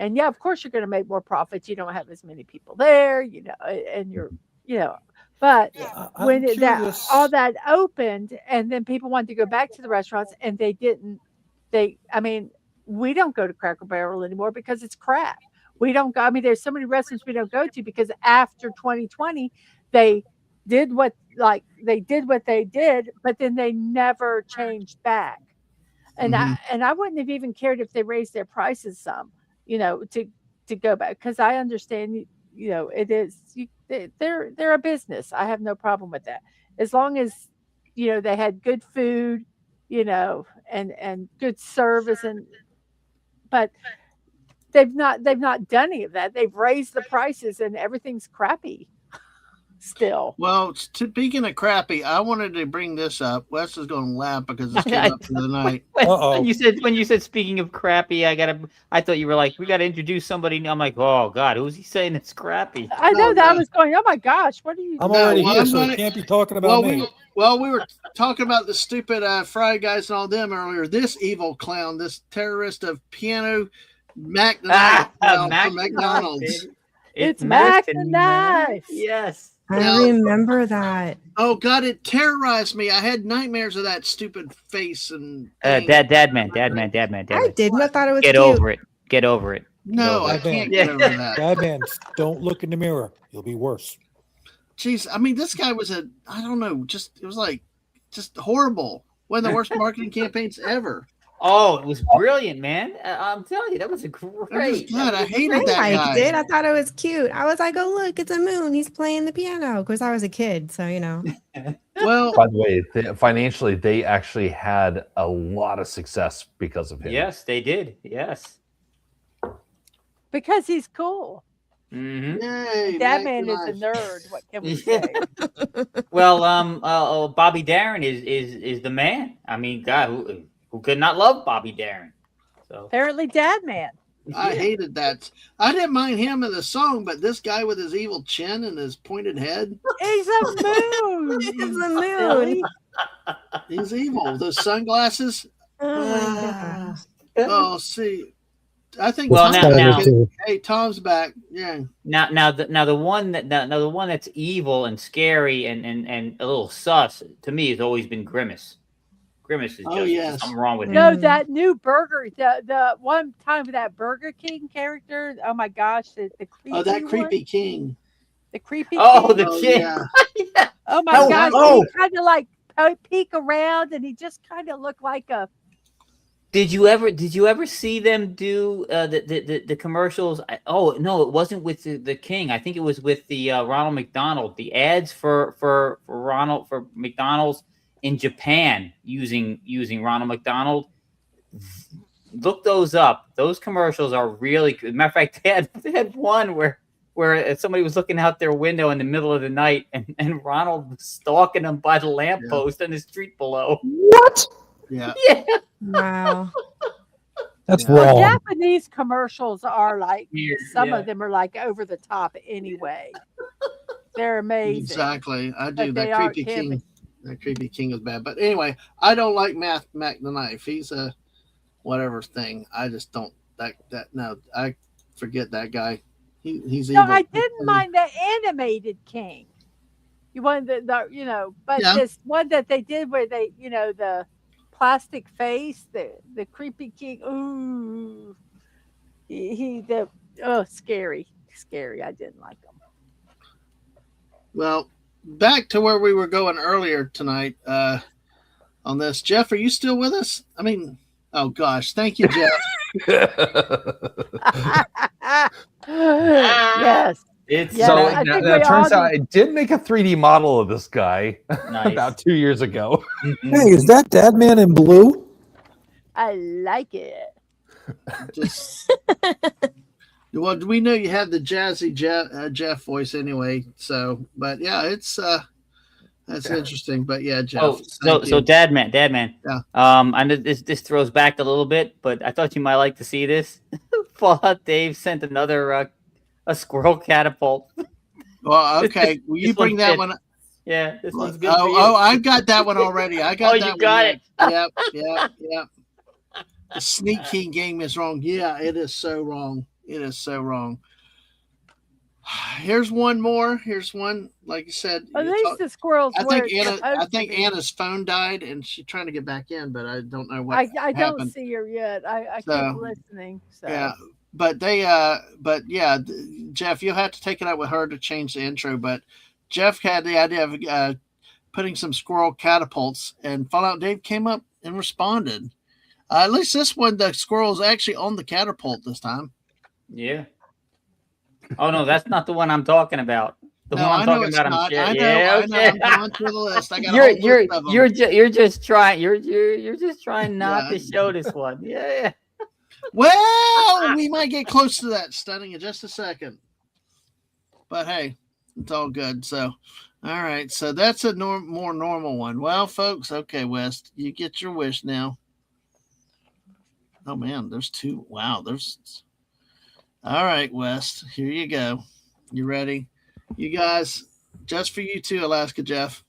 And yeah, of course you're going to make more profits. You don't have as many people there, and you're, but I'm when curious. all that opened and then people wanted to go back to the restaurants and they didn't, I mean, we don't go to Cracker Barrel anymore because it's crap. We don't go, I mean, there's so many restaurants we don't go to because after 2020, they did what they did, but then they never changed back. And I wouldn't have even cared if they raised their prices some, to go back because I understand it is they're a business. I have no problem with that as long as they had good food, and good service but they've not done any of that. They've raised the prices and everything's crappy still. Well, speaking of crappy, I wanted to bring this up. Wes is going to laugh because this came up for the night. When you said speaking of crappy, I thought you were like, we got to introduce somebody. I'm like, oh God, who's he saying it's crappy? I know that I was going, oh my gosh, what are you I'm doing? already here, so you can't be talking about me. We were talking about the stupid Fry guys and all them earlier. This evil clown, this terrorist of piano Mac the Knife from McDonald's. It's Mac the Knife. Yes. I remember that. Oh God, it terrorized me. I had nightmares of that stupid face and Dadman. I didn't. I thought it was Get cute. over it. Get over it. No, I can't get over that. Dadman, don't look in the mirror. You'll be worse. Jeez, I mean, this guy was I don't know, it was like just horrible. One of the worst marketing campaigns ever. Oh, it was brilliant, man. I'm telling you, that was great. God, I hated I that liked guy. it. I thought it was cute. I was like, oh, look, it's a moon. He's playing the piano because I was a kid. So, Well, by the way, financially, they actually had a lot of success because of him. Yes, they did. Yes. Because he's cool. Mm-hmm. Yay, Dadman is a nerd. What can we say? Well, Bobby Darin is the man. I mean, God, who could not love Bobby Darin? So Apparently, Dadman. I hated that. I didn't mind him in the song, but this guy with his evil chin and his pointed head. He's a moon. It's a moon. He's evil. Those sunglasses. Oh, my gosh. See. I think Well, Tom's now- back. Hey, Tom's back. Yeah. now the one that's evil and scary and a little sus to me has always been Grimace. Grimace is just something wrong with him. No, that new burger, the one time with that Burger King character. Oh my gosh, the creepy Oh, that one. creepy king. The creepy Oh, king. the Oh, king. yeah. Yeah. Oh my How- gosh! oh. He kind of like peek around, and he just kind of looked like a. Did you ever see them do the commercials? Oh no, it wasn't with the king. I think it was with the Ronald McDonald. The ads for McDonald's in Japan using Ronald McDonald. Look those up. Those commercials are really good. Matter of fact, they had one where somebody was looking out their window in the middle of the night, and Ronald was stalking them by the lamppost on the street below. What? Yeah. Yeah. Wow. That's Yeah. Well, wrong. Japanese commercials are like Weird, some yeah. of them are like over the top anyway. They're amazing. Exactly. I But do. they That aren't creepy camping. king. That creepy king is bad. But anyway, I don't like Mac the Knife. He's a whatever thing. I just don't no. I forget that guy. He's No, evil. I didn't mind the animated king. You wanted but Yeah. this one that they did where they, the plastic face, the creepy king. Ooh, scary. I didn't like him. Well, back to where we were going earlier tonight on this. Jeff, are you still with us? I mean, oh gosh, thank you, Jeff. Yes. It's Yeah, So I now, think now we it turns all out I did make a 3D model of this guy Nice. about 2 years ago. Hey, is that Dadman in blue? I like it. Just well, we know you have the jazzy Jeff voice anyway. So, but yeah, it's that's interesting. But yeah, Jeff. Oh, thank so you. Dadman. Yeah. I know this throws back a little bit, but I thought you might like to see this. Fallout Dave sent another a squirrel catapult. Well, okay. Will you this one bring that fit. one? Yeah, this one's good for you. Oh, I've got that one already. I got Oh, that you one. got yet. it. Yep. The Sneak King game is wrong. Yeah, it is so wrong. It is so wrong. Here's one more. Here's one. Like you said, At least the squirrels I were think supposed I to think be. Anna's phone died and she's trying to get back in, but I don't know what I don't happened. see her yet. I So, keep listening. So Yeah, but Jeff, you'll have to take it up with her to change the intro. But Jeff had the idea of putting some squirrel catapults, and Fallout Dave came up and responded. At least this one, the squirrel is actually on the catapult this time. Yeah. Oh no, that's not the one I'm talking about. The No, one I I'm know talking it's about. not. I'm I know. yeah, I know. okay. I'm going through the list. I got a whole list of them. You're just trying. You're just trying not Yeah. to show this one. Yeah. Well, we might get close to that stunning in just a second. But hey, it's all good. So, all right. So that's a more normal one. Well, folks, okay, West, you get your wish now. Oh, man, there's two. Wow, there's. All right, West, here you go. You ready? You guys, just for you two, Alaska Jeff.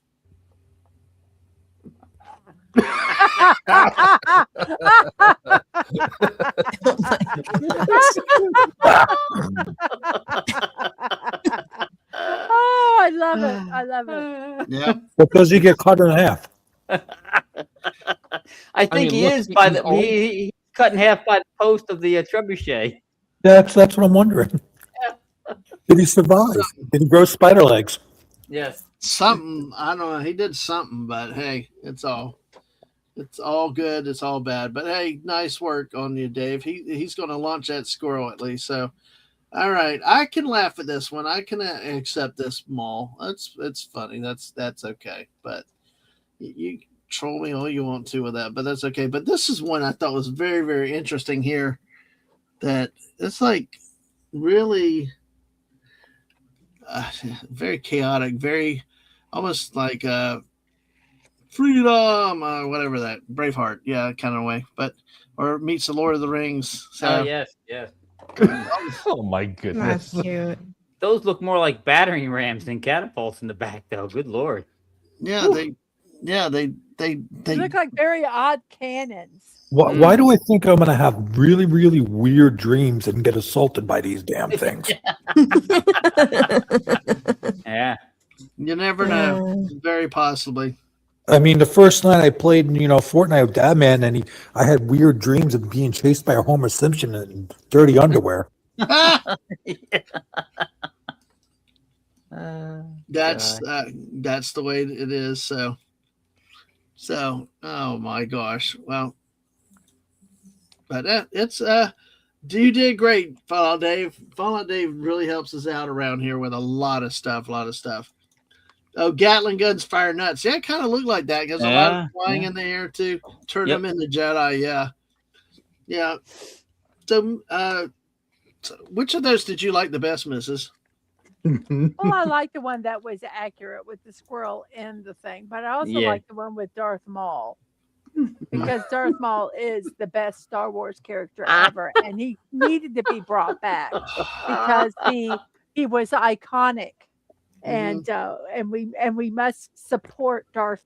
Oh, I love it. I love it. Yeah. Because you get cut in half. I think mean, he look, is by he's the old. he's cut in half by the post of the trebuchet. That's what I'm wondering. Did he survive? Did he grow spider legs? Yes. Something, I don't know. He did something, but hey, it's all good. It's all bad. But hey, nice work on you, Dave. He's going to launch that squirrel at least. So, all right, I can laugh at this one. I can accept this mall. It's funny. That's okay. But you troll me all you want to with that, but that's okay. But this is one I thought was very, very interesting here. That it's like really very chaotic, very almost like freedom or whatever, that Braveheart, yeah, kind of way, but or meets the Lord of the Rings. So Oh yes. Oh my That's goodness. cute. Those look more like battering rams than catapults in the back, though. Good lord. yeah, they They look like very odd cannons. Why do I think I'm going to have really, really weird dreams and get assaulted by these damn things? Yeah. you never know, very possibly. I mean, the first night I played, Fortnite with Dadman, and I had weird dreams of being chased by a Homer Simpson in dirty underwear. That's the way it is. So oh my gosh. Well, but it's you did great, Fallout Dave. Fallout Dave really helps us out around here with a lot of stuff. Oh, Gatling guns fire nuts. Yeah, it kind of looked like that because a lot of flying in the air to turn them into Jedi. Yeah, yeah. So, which of those did you like the best, Mrs.? Well, I like the one that was accurate with the squirrel in the thing, but I also like the one with Darth Maul because Darth Maul is the best Star Wars character ever, and he needed to be brought back because he was iconic, and we must support Darth.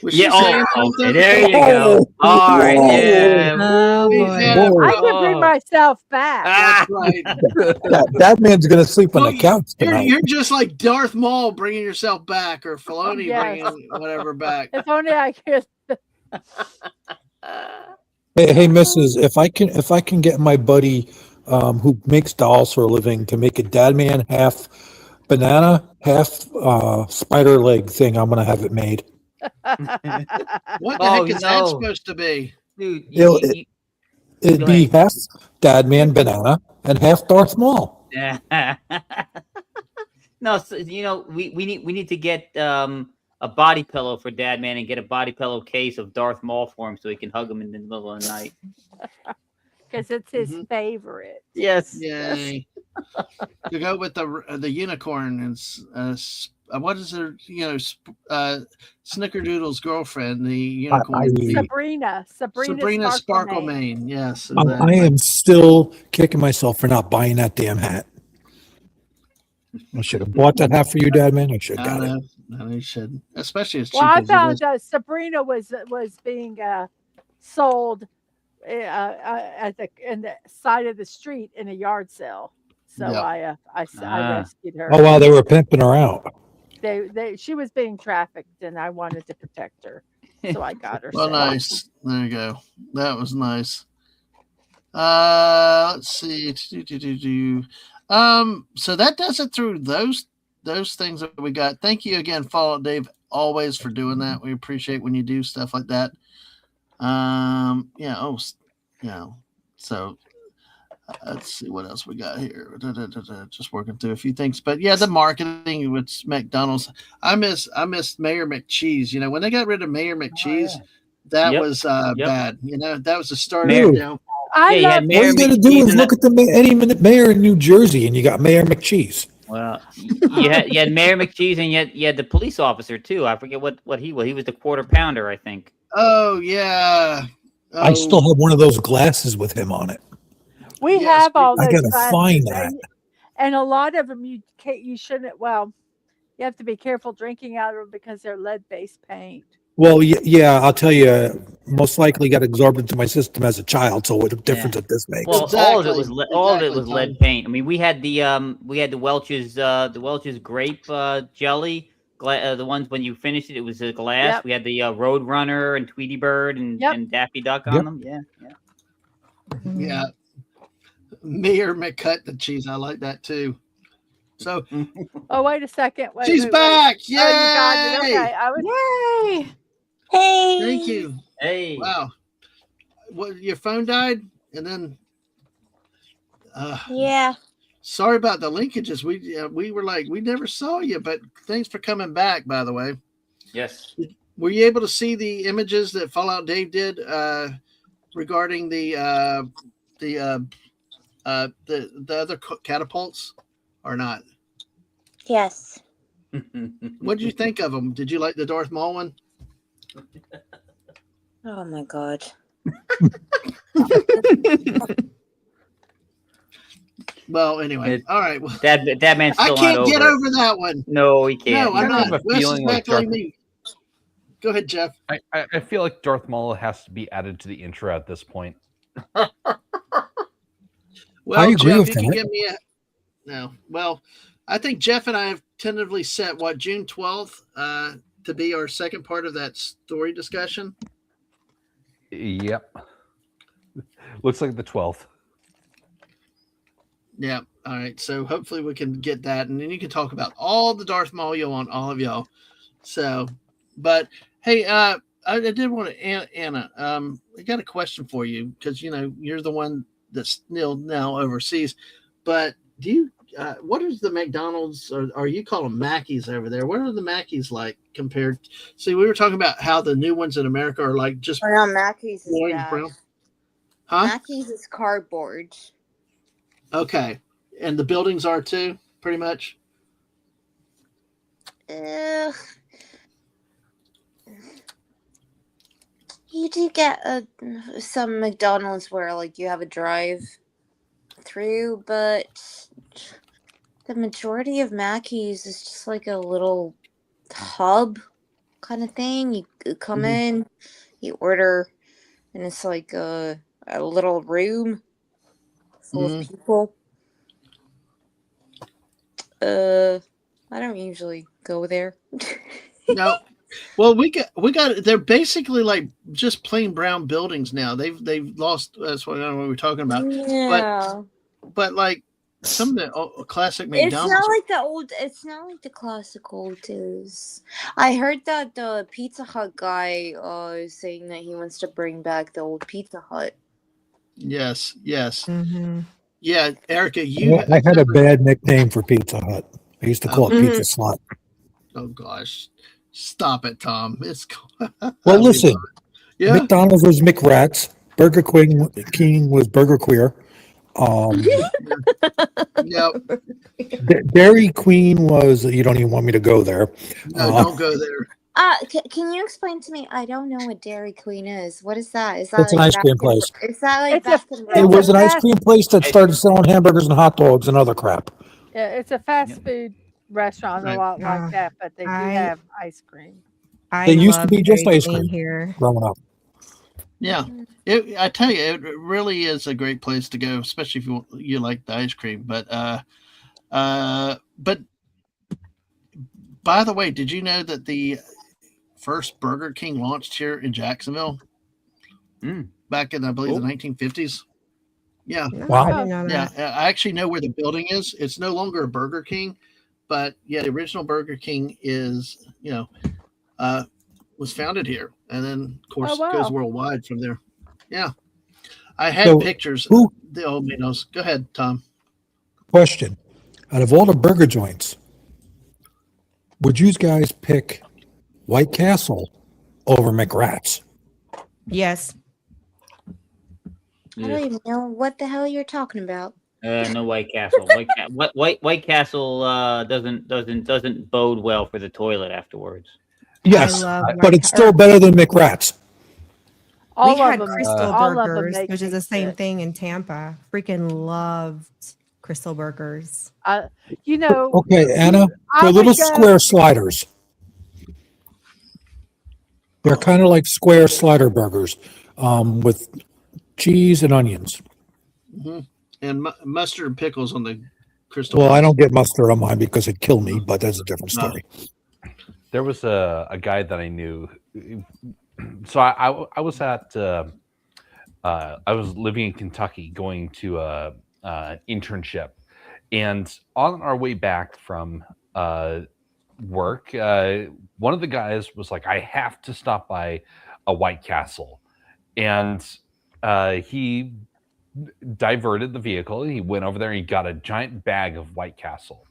Was she saying something? Okay, there you go. All right, yeah. Oh boy. Boy, I can bring myself back. That's right. that man's gonna sleep on the couch tonight. You're just like Darth Maul bringing yourself back, or Filoni Yes. bringing whatever back. If only I could. Hey, Mrs. If I can get my buddy who makes dolls for a living to make a Dadman half banana, half spider leg thing, I'm gonna have it made. What the heck is that supposed to be? Dude, It'd be half Dadman banana and half Darth Maul. No, so, we need to get a body pillow for Dadman and get a body pillow case of Darth Maul for him so he can hug him in the middle of the night. Because it's his favorite. Yes. Yay. To go with the unicorn and what is her? Snickerdoodle's girlfriend, the unicorn. Sabrina Sparklemane. Yes. I am still kicking myself for not buying that damn hat. I should have bought that hat for you, Dadman. I should have got it. No, you shouldn't. Especially as cheap Well, I as found it is. Sabrina was being sold in the side of the street in a yard sale. So I rescued her. Oh wow, they were pimping her out. She was being trafficked, and I wanted to protect her, so I got her. Well, nice. There you go. That was nice. Let's see. So that does it through those things that we got. Thank you again, Fallout Dave, always for doing that. We appreciate when you do stuff like that. So let's see what else we got here. Just working through a few things, but yeah, the marketing with McDonald's. I miss Mayor McCheese. When they got rid of Mayor McCheese, that was bad. That was the start of All you got to do is look at any mayor in New Jersey, and you got Mayor McCheese. Well, you had Mayor McCheese, and you had the police officer too. I forget what he was. He was the quarter pounder, I think. Oh yeah. I still have one of those glasses with him on it. We have all those. I gotta glasses, find that. And a lot of them you shouldn't. Well, you have to be careful drinking out of them because they're lead-based paint. Well, yeah, I'll tell you. Most likely got absorbed into my system as a child. So what a difference did this make? Well, all of it was lead paint. I mean, we had the Welch's grape jelly. The ones when you finished it was a glass. Yep. We had the Roadrunner and Tweety Bird and Daffy Duck on them. Yeah. Mayor McCut the cheese. I like that too. So. Oh, wait a second. She's back! Yay! Oh, you got it. Okay. Yay! Hey! Thank you. Hey! Wow. What? Your phone died, and then. Yeah. Sorry about the linkages. We were like, we never saw you, but thanks for coming back. By the way. Yes. Were you able to see the images that Fallout Dave did regarding the other catapults, or not? Yes. What did you think of them? Did you like the Darth Maul one? Oh my god. Well, anyway, all right. Well, that man's still I can't not get over over that one. No, he can't. No, I'm I have not. a Wes is feeling like back on me. Go ahead, Jeff. I feel like Darth Maul has to be added to the intro at this point. Well, I agree Jeff, with you can that. give me no. Well, I think Jeff and I have tentatively set June 12th to be our second part of that story discussion. Yep. Looks like the 12th. Yeah. All right. So hopefully we can get that, and then you can talk about all the Darth Maul you want, all of y'all. So, but hey, I did want to, Anna. I got a question for you because you're the one that's still now overseas. But do you? What is the McDonald's or you call them Mackies over there? What are the Mackies like compared? See, we were talking about how the new ones in America are like just Oh, no, Mackey's is orange bad. brown. Huh? Mackey's is cardboard. Okay. And the buildings are too, pretty much. Ugh. You do get some McDonald's where like you have a drive through, but the majority of Mackey's is just like a little hub kind of thing. You come in, you order, and it's like a little room full of people. I don't usually go there. No. Well, we got. They're basically like just plain brown buildings now. They've lost. That's what I don't know what we're talking about. Yeah. But like some of the classic It's McDonald's. not like the old. It's not like the classic old days. I heard that the Pizza Hut guy is saying that he wants to bring back the old Pizza Hut. Yes. Mm-hmm. Yeah, Erica, I had a bad nickname for Pizza Hut. I used to call it Pizza Slut. Oh gosh, stop it, Tom. It's Well, listen. Yeah. McDonald's was McRats. Burger King was Burger Queer. Yep. Dairy Queen was. You don't even want me to go there. No, don't go there. Can you explain to me? I don't know what Dairy Queen is. What is that? Is that It's an ice cream place. Is that like It was an ice cream place that started selling hamburgers and hot dogs and other crap. Yeah, it's a fast food restaurant, a lot like that, but they do have ice cream. They used to be just Dairy ice Queen cream here growing up. Yeah, I tell you, it really is a great place to go, especially if you like the ice cream. But by the way, did you know that the first Burger King launched here in Jacksonville back in, I believe, the 1950s? Yeah. Wow. I didn't know that. Yeah, I actually know where the building is. It's no longer a Burger King, but yeah, the original Burger King is, was founded here, and then of course goes worldwide from there. Yeah, I had pictures of the old Minos. Go ahead, Tom. Question: out of all the burger joints, would you guys pick White Castle over McRats? Yes. I don't even know what the hell you're talking about. No White Castle. White Castle doesn't bode well for the toilet afterwards. Yes, but it's still better than McRats. All we of had them, Crystal all of them Burgers, make which is me the same sick. thing in Tampa. Freaking loved Crystal Burgers. Okay, Anna, I they're would little go- square sliders. They're kind of like square slider burgers with cheese and onions. And mustard and pickles on the Crystal. Well, I don't get mustard on mine because it'd kill me, but that's a different story. There was a guy that I knew. So I was at I was living in Kentucky, going to an internship, and on our way back from work, one of the guys was like, "I have to stop by a White Castle," and he diverted the vehicle. He went over there and he got a giant bag of White Castle.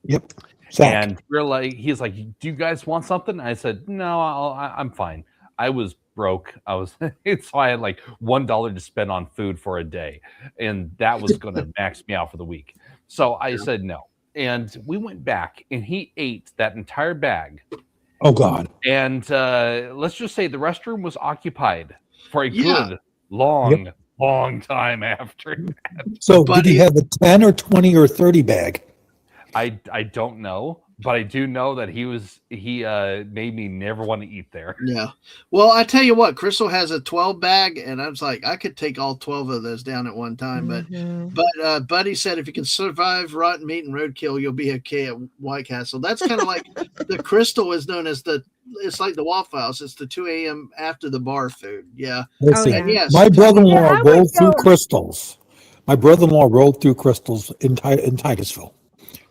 Yep. And we're like, he's like, "Do you guys want something?" I said, "No, I'm fine." I was broke. So I had like $1 to spend on food for a day, and that was going to max me out for the week. So I said no, and we went back, and he ate that entire bag. Oh God! And let's just say the restroom was occupied for a good long time after that. So did he have a 10 or 20 or 30 bag? I don't know, but I do know that he made me never want to eat there. Yeah. Well, I tell you what, Crystal has a 12 bag, and I was like, I could take all 12 of those down at one time. But Buddy said if you can survive rotten meat and roadkill, you'll be okay at White Castle. That's kind of like the Crystal is known as it's like the Waffle House. It's the 2 a.m. after the bar food. Yeah. Listen, Yes. my brother-in-law rolled through Crystals. My brother-in-law rolled through Crystals in Titusville.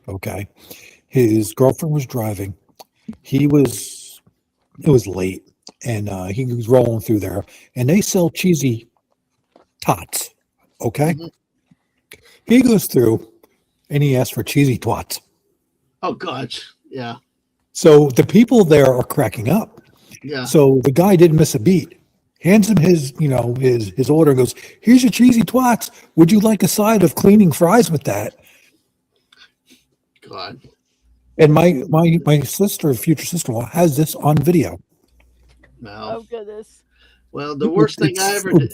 Okay, his girlfriend was driving. It was late, and he was rolling through there, and they sell cheesy tots. Okay, Mhm. he goes through, and he asks for cheesy twats. Oh gosh, yeah, So the people there are cracking up. yeah. So the guy didn't miss a beat. Hands him his order and goes, "Here's your cheesy twats. Would you like a side of cleaning fries with that?" God, And my sister, future sister-in-law, has this on video. no. Oh goodness. Well, the worst thing I It's ever so- did.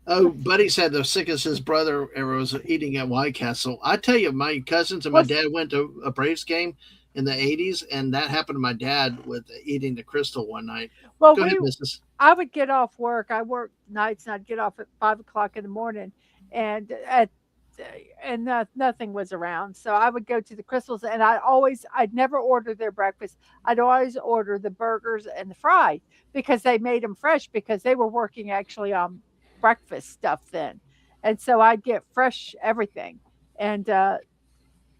Oh, Buddy said the sickest his brother ever was eating at White Castle. I tell you, my cousins and my What's- dad went to a Braves game in the '80s, and that happened to my dad with eating the Crystal one night. Well, Go ahead, Mrs. I would get off work. I work nights, and I'd get off at 5 o'clock in the morning, and nothing was around. So I would go to the Crystals, and I'd never order their breakfast. I'd always order the burgers and the fries because they made them fresh because they were working actually on breakfast stuff then, and so I'd get fresh everything, and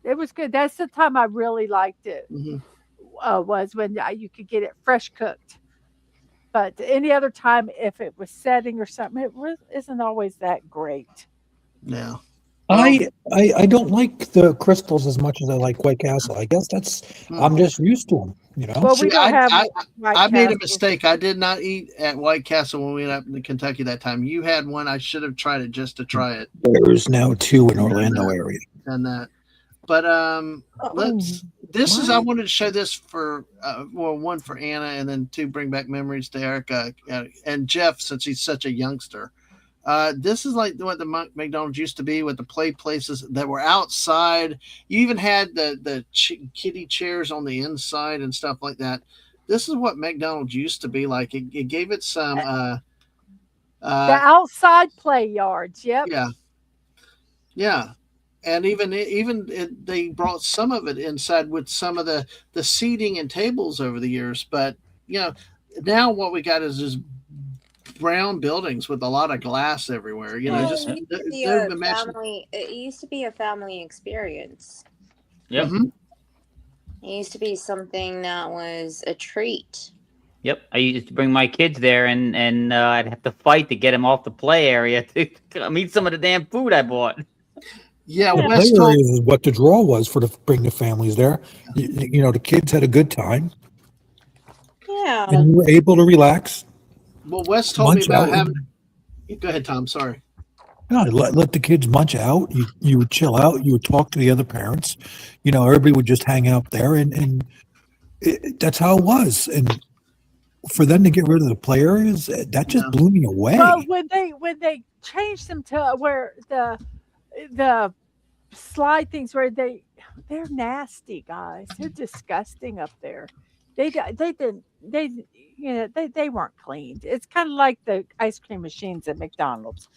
it was good. That's the time I really liked it. Hmm. Was when you could get it fresh cooked. But any other time, if it was setting or something, isn't always that great. Yeah. I don't like the Crystals as much as I like White Castle. I guess I'm just used to them. Well, See, we don't have White I made a Castle. mistake. I did not eat at White Castle when we went up in Kentucky that time. You had one. I should have tried it just to try it. There's now 2 in Orlando area. And that. But I wanted to show this for one for Anna, and then 2 bring back memories to Erica and Jeff, since he's such a youngster. This is like what the McDonald's used to be, with the play places that were outside. You even had the kiddie chairs on the inside and stuff like that. This is what McDonald's used to be like. It gave it some the outside play yards. Yep. yeah. And they brought some of it inside with some of the seating and tables over the years. But now what we got is just brown buildings with a lot of glass everywhere. It used to be a family experience. Yep. Mm-hmm. It used to be something that was a treat. Yep. I used to bring my kids there, and I'd have to fight to get them off the play area to come eat some of the damn food I bought. Yeah, The West play told, area is what the draw was for bring the families there. The kids had a good time, Yeah. and you were able to relax. well, Wes told me Munch about out. having. Go ahead, Tom. Sorry. No, let the kids munch out. You would chill out. You would talk to the other parents. Everybody would just hang out there, and that's how it was. And for them to get rid of the play areas, that just blew me away. Well, when they changed them to where the slide things where they're nasty, guys. They're disgusting up there. They weren't cleaned. It's kind of like the ice cream machines at McDonald's.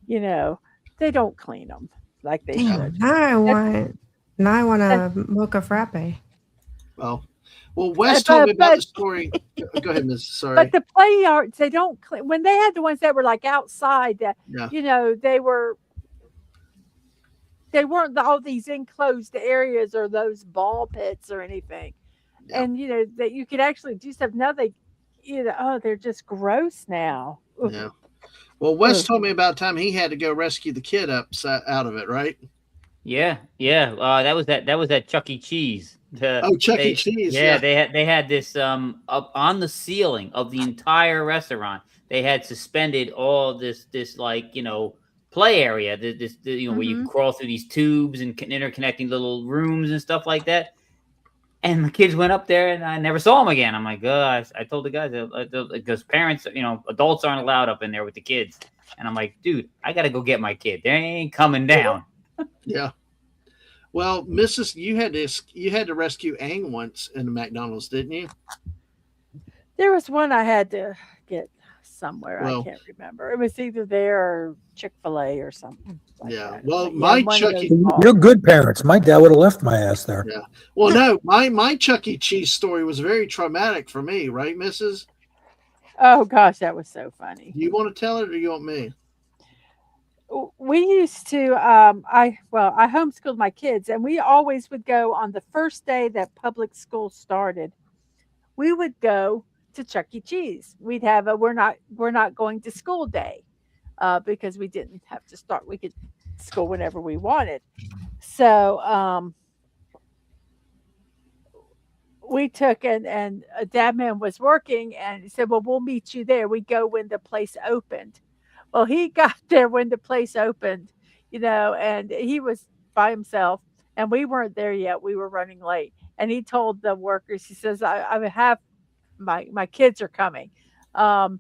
They don't clean them like they should. Now I want a mocha frappe. Well, Wes told me about the story. Go ahead, Miss. Sorry. But the play yards, they don't clean. When they had the ones that were like outside, that they weren't all these enclosed areas or those ball pits or anything. Yeah. And that you could actually do stuff. Now they're just gross now. Yeah. Well, Wes told me about a time he had to go rescue the kid out of it, right? Yeah. That was that Chuck E. Cheese. Chuck E. Cheese. Yeah, they had this up on the ceiling of the entire restaurant. They had suspended all this play area. Where you crawl through these tubes and interconnecting little rooms and stuff like that. And the kids went up there, and I never saw them again. I'm like, gosh, I told the guys, because parents, adults aren't allowed up in there with the kids. And I'm like, dude, I got to go get my kid. They ain't coming down. Yeah. Well, Mrs., you had to rescue Aang once in the McDonald's, didn't you? There was one I had to get somewhere. Well, I can't remember. It was either there or Chick-fil-A or something. Like yeah. that. Well, But my one of Chuck those E. malls. You're good parents. My dad would have left my ass there. Yeah. Well, no, my Chuck E. Cheese story was very traumatic for me, right, Mrs.? Oh gosh, that was so funny. You want to tell it, or you want me? we used to I homeschooled my kids, and we always would go on the first day that public school started. We would go to Chuck E. Cheese. We'd have a we're not going to school day, because we didn't have to start. We could school whenever we wanted. So we took, and Dadman was working, and he said, "Well, we'll meet you there." We go when the place opened. Well, he got there when the place opened, and he was by himself, and we weren't there yet. We were running late, and he told the workers, he says, "I have my kids are coming," and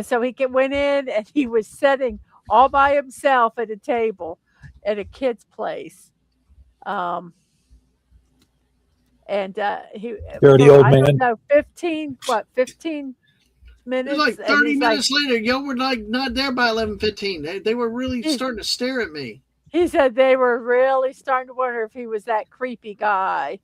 so went in, and he was sitting all by himself at a table at a kid's place. Um, and he Dirty for old I don't man. know 15 It's minutes, like and 30 he's like, minutes later, y'all were like not there by 11:15. They were really he, starting to stare at me. he said they were really starting to wonder if he was that creepy guy.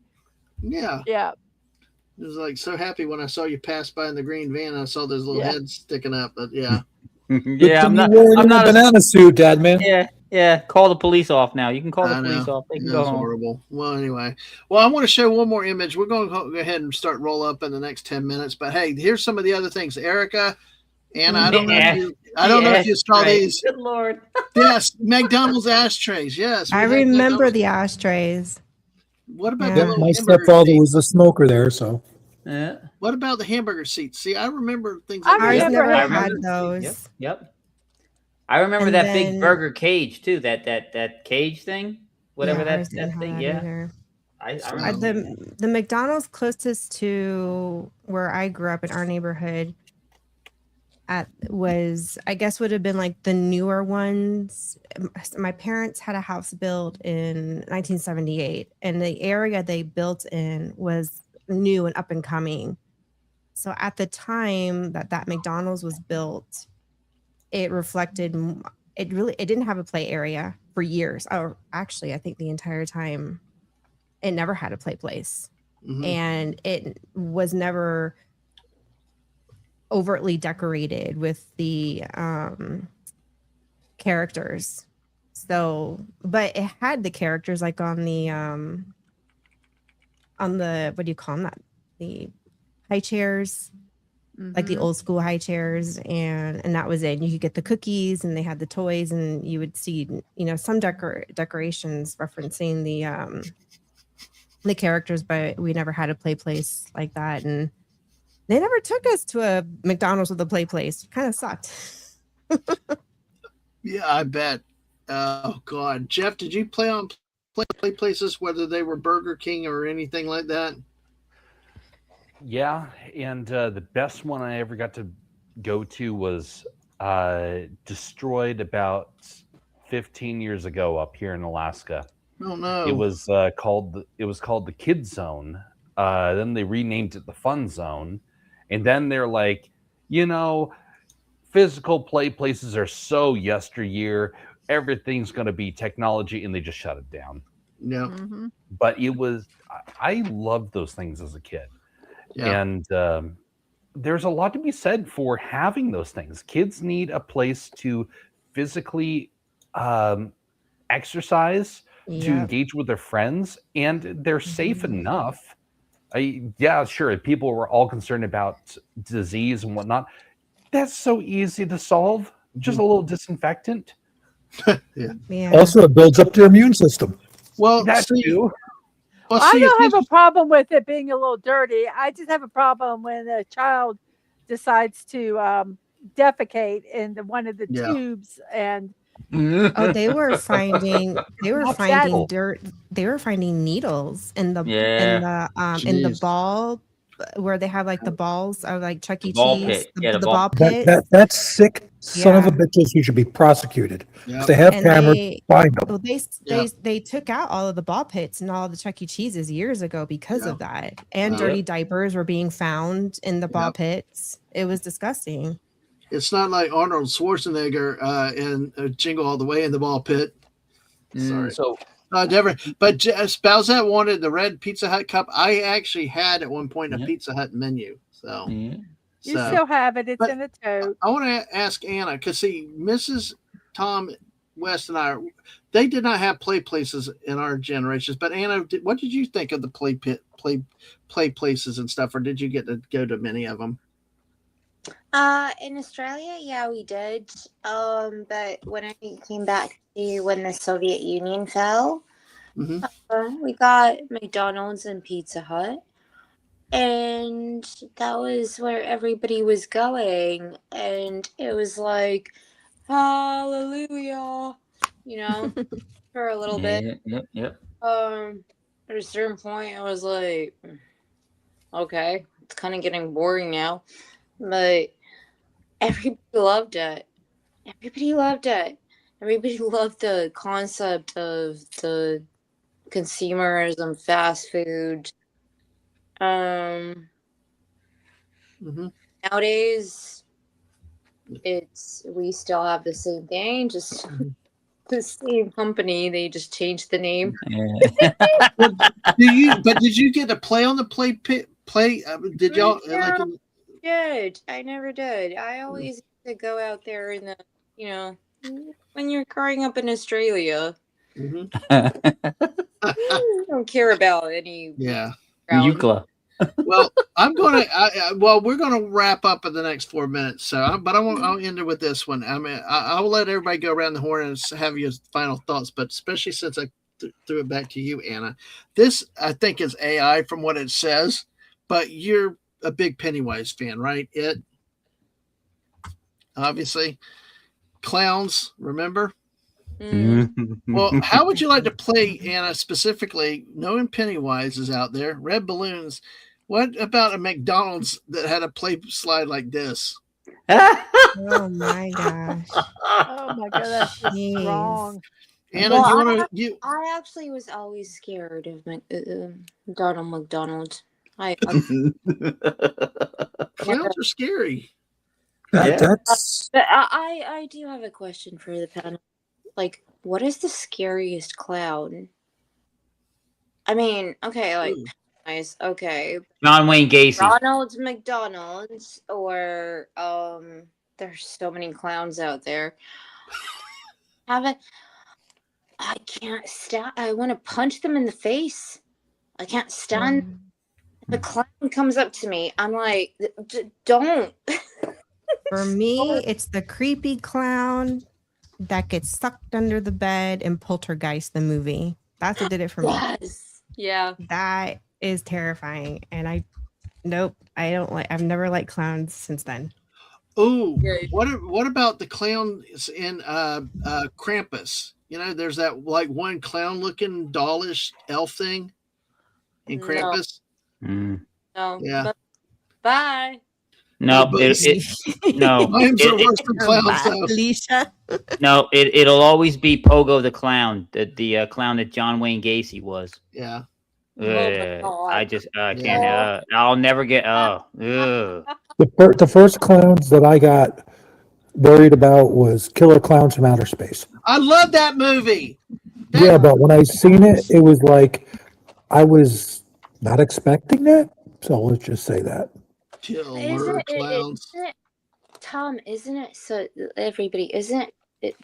Yeah. Yeah, I was like so happy when I saw you pass by in the green van. I saw those little yeah. heads sticking up, but yeah. Good Yeah, thing I'm you not. wore it I'm in a not. banana suit, Dad man. Yeah. Call the police off now. You can call the I police know. off. They can It go was home. horrible. Well, anyway. Well, I want to show one more image. We're going to go ahead and start roll up in the next 10 minutes. But hey, here's some of the other things. Erica, Anna, I don't know if you saw Ashtray. these. Good Lord. Yes, McDonald's ashtrays. Yes, we I had remember McDonald's. the ashtrays. What about the Yeah. Yep, little my hamburger stepfather seats? was a smoker there, so Yeah. What about the hamburger seats? See, I remember things I like Ours that. remember never I him. had remember. those. Yep. I remember And that big then, burger cage too. That cage thing. Whatever yeah, ours that didn't have thing. that Yeah. either. I So, remember. The McDonald's closest to where I grew up in our neighborhood I guess would have been like the newer ones. My parents had a house built in 1978, and the area they built in was new and up and coming. So at the time that McDonald's was built, it reflected it didn't have a play area for years. Or actually, I think the entire time it never had a play place, mhm. and it was never overtly decorated with the characters. So, but it had the characters like on the what do you call them, that the high chairs, like the Mhm. old school high chairs, and that was it. You could get the cookies, and they had the toys, and you would see some decorations referencing the characters, but we never had a play place like that. And they never took us to a McDonald's with a play place. Kind of sucked. Yeah, I bet. Oh God, Jeff, did you play on play places, whether they were Burger King or anything like that? Yeah, and the best one I ever got to go to was destroyed about 15 years ago up here in Alaska. Oh no. It was called the Kid Zone. Then they renamed it the Fun Zone, and then they're like, physical play places are so yesteryear. Everything's going to be technology, and they just shut it down. Yeah. Mhm. But I loved those things as a kid. Yeah. And there's a lot to be said for having those things. Kids need a place to physically exercise, to Yep. engage with their friends, and they're safe enough. Yeah, sure, people were all concerned about disease and whatnot. That's so easy to solve. Just a little disinfectant. Yeah. also it builds up their immune system. Well, That see, too. well, I see, don't if have a this- problem with it being a little dirty. I just have a problem when a child decides to defecate in one of the Yeah. tubes, and Oh, they were finding That's that- dirt. They were finding needles in the Yeah. in the Jeez. ball where they have like the balls of like Chuck E. ball Cheese, pit. Yeah, the the ball- ball That, pit. that's sick son of a Yeah. bitches who should be prosecuted. Yeah. If they have And cameras, they find them. well, Yeah. they took out all of the ball pits and all the Chuck E. Cheeses years ago because Yeah. of that. And Yeah. dirty diapers were being found in the ball Yep. pits. It was disgusting. It's not like Arnold Schwarzenegger in Jingle All the Way in the ball pit. Sorry. So Never. But Bowsette wanted the red Pizza Hut cup. I actually had at one point a Yeah. Pizza Hut menu. So, Yeah. you so still have it. It's but- in a tote. I want to ask Anna because see, Mrs. Tom West and I, they did not have play places in our generations. But Anna, what did you think of the play places and stuff, or did you get to go to many of them? In Australia, yeah, we did. But when I came back to when the Soviet Union fell, Mm-hmm. we got McDonald's and Pizza Hut. And that was where everybody was going. And it was like, hallelujah, for a little bit. Yep. At a certain point, I was like, okay, it's kind of getting boring now. But everybody loved it. Everybody loved it. Everybody loved the concept of the consumerism, fast food. Mm-hmm. Nowadays, we still have the same thing, just the same company. They just changed the name. Did you get to play on the play? Did y'all like? I never did. I always used to go out there in the, when you're growing up in Australia, Mm-hmm. you don't care about any. Yeah. Eucla. Well, we're gonna wrap up in the next 4 minutes. But I'll end it with this one. I mean, I will let everybody go around the horn and have your final thoughts. But especially since I threw it back to you, Anna, this I think is AI from what it says. But you're a big Pennywise fan, right? It obviously clowns. Remember? Well, how would you like to play, Anna, specifically, knowing Pennywise is out there, red balloons? What about a McDonald's that had a play slide like this? Oh my gosh. Oh my god, that's just Jeez. wrong. Anna, I actually was always scared of Donald McDonald. Clowns are scary. That's But I do have a question for the panel. Like, what is the scariest clown? I mean, okay, like, nice, okay. John Wayne Gacy. Ronald McDonald's, or there's so many clowns out there. I can't stand. I want to punch them in the face. I can't stand. The clown comes up to me. I'm like, don't. For me, it's the creepy clown that gets sucked under the bed in Poltergeist, the movie. That's what did it for me. Yes. Yeah. That is terrifying. And I've never liked clowns since then. Oh, what about the clowns in Krampus? There's that like one clown looking dollish elf thing in Krampus. No. Yeah. Bye. No, No. No, it'll always be Pogo the clown, the clown that John Wayne Gacy was. Yeah. I can't. I'll never get. the first clowns that I got worried about was Killer Clowns from Outer Space. I love that movie. Yeah, but when I seen it, it was like I was not expecting that. So let's just say that. Killer clowns. Tom, isn't it so everybody, isn't it?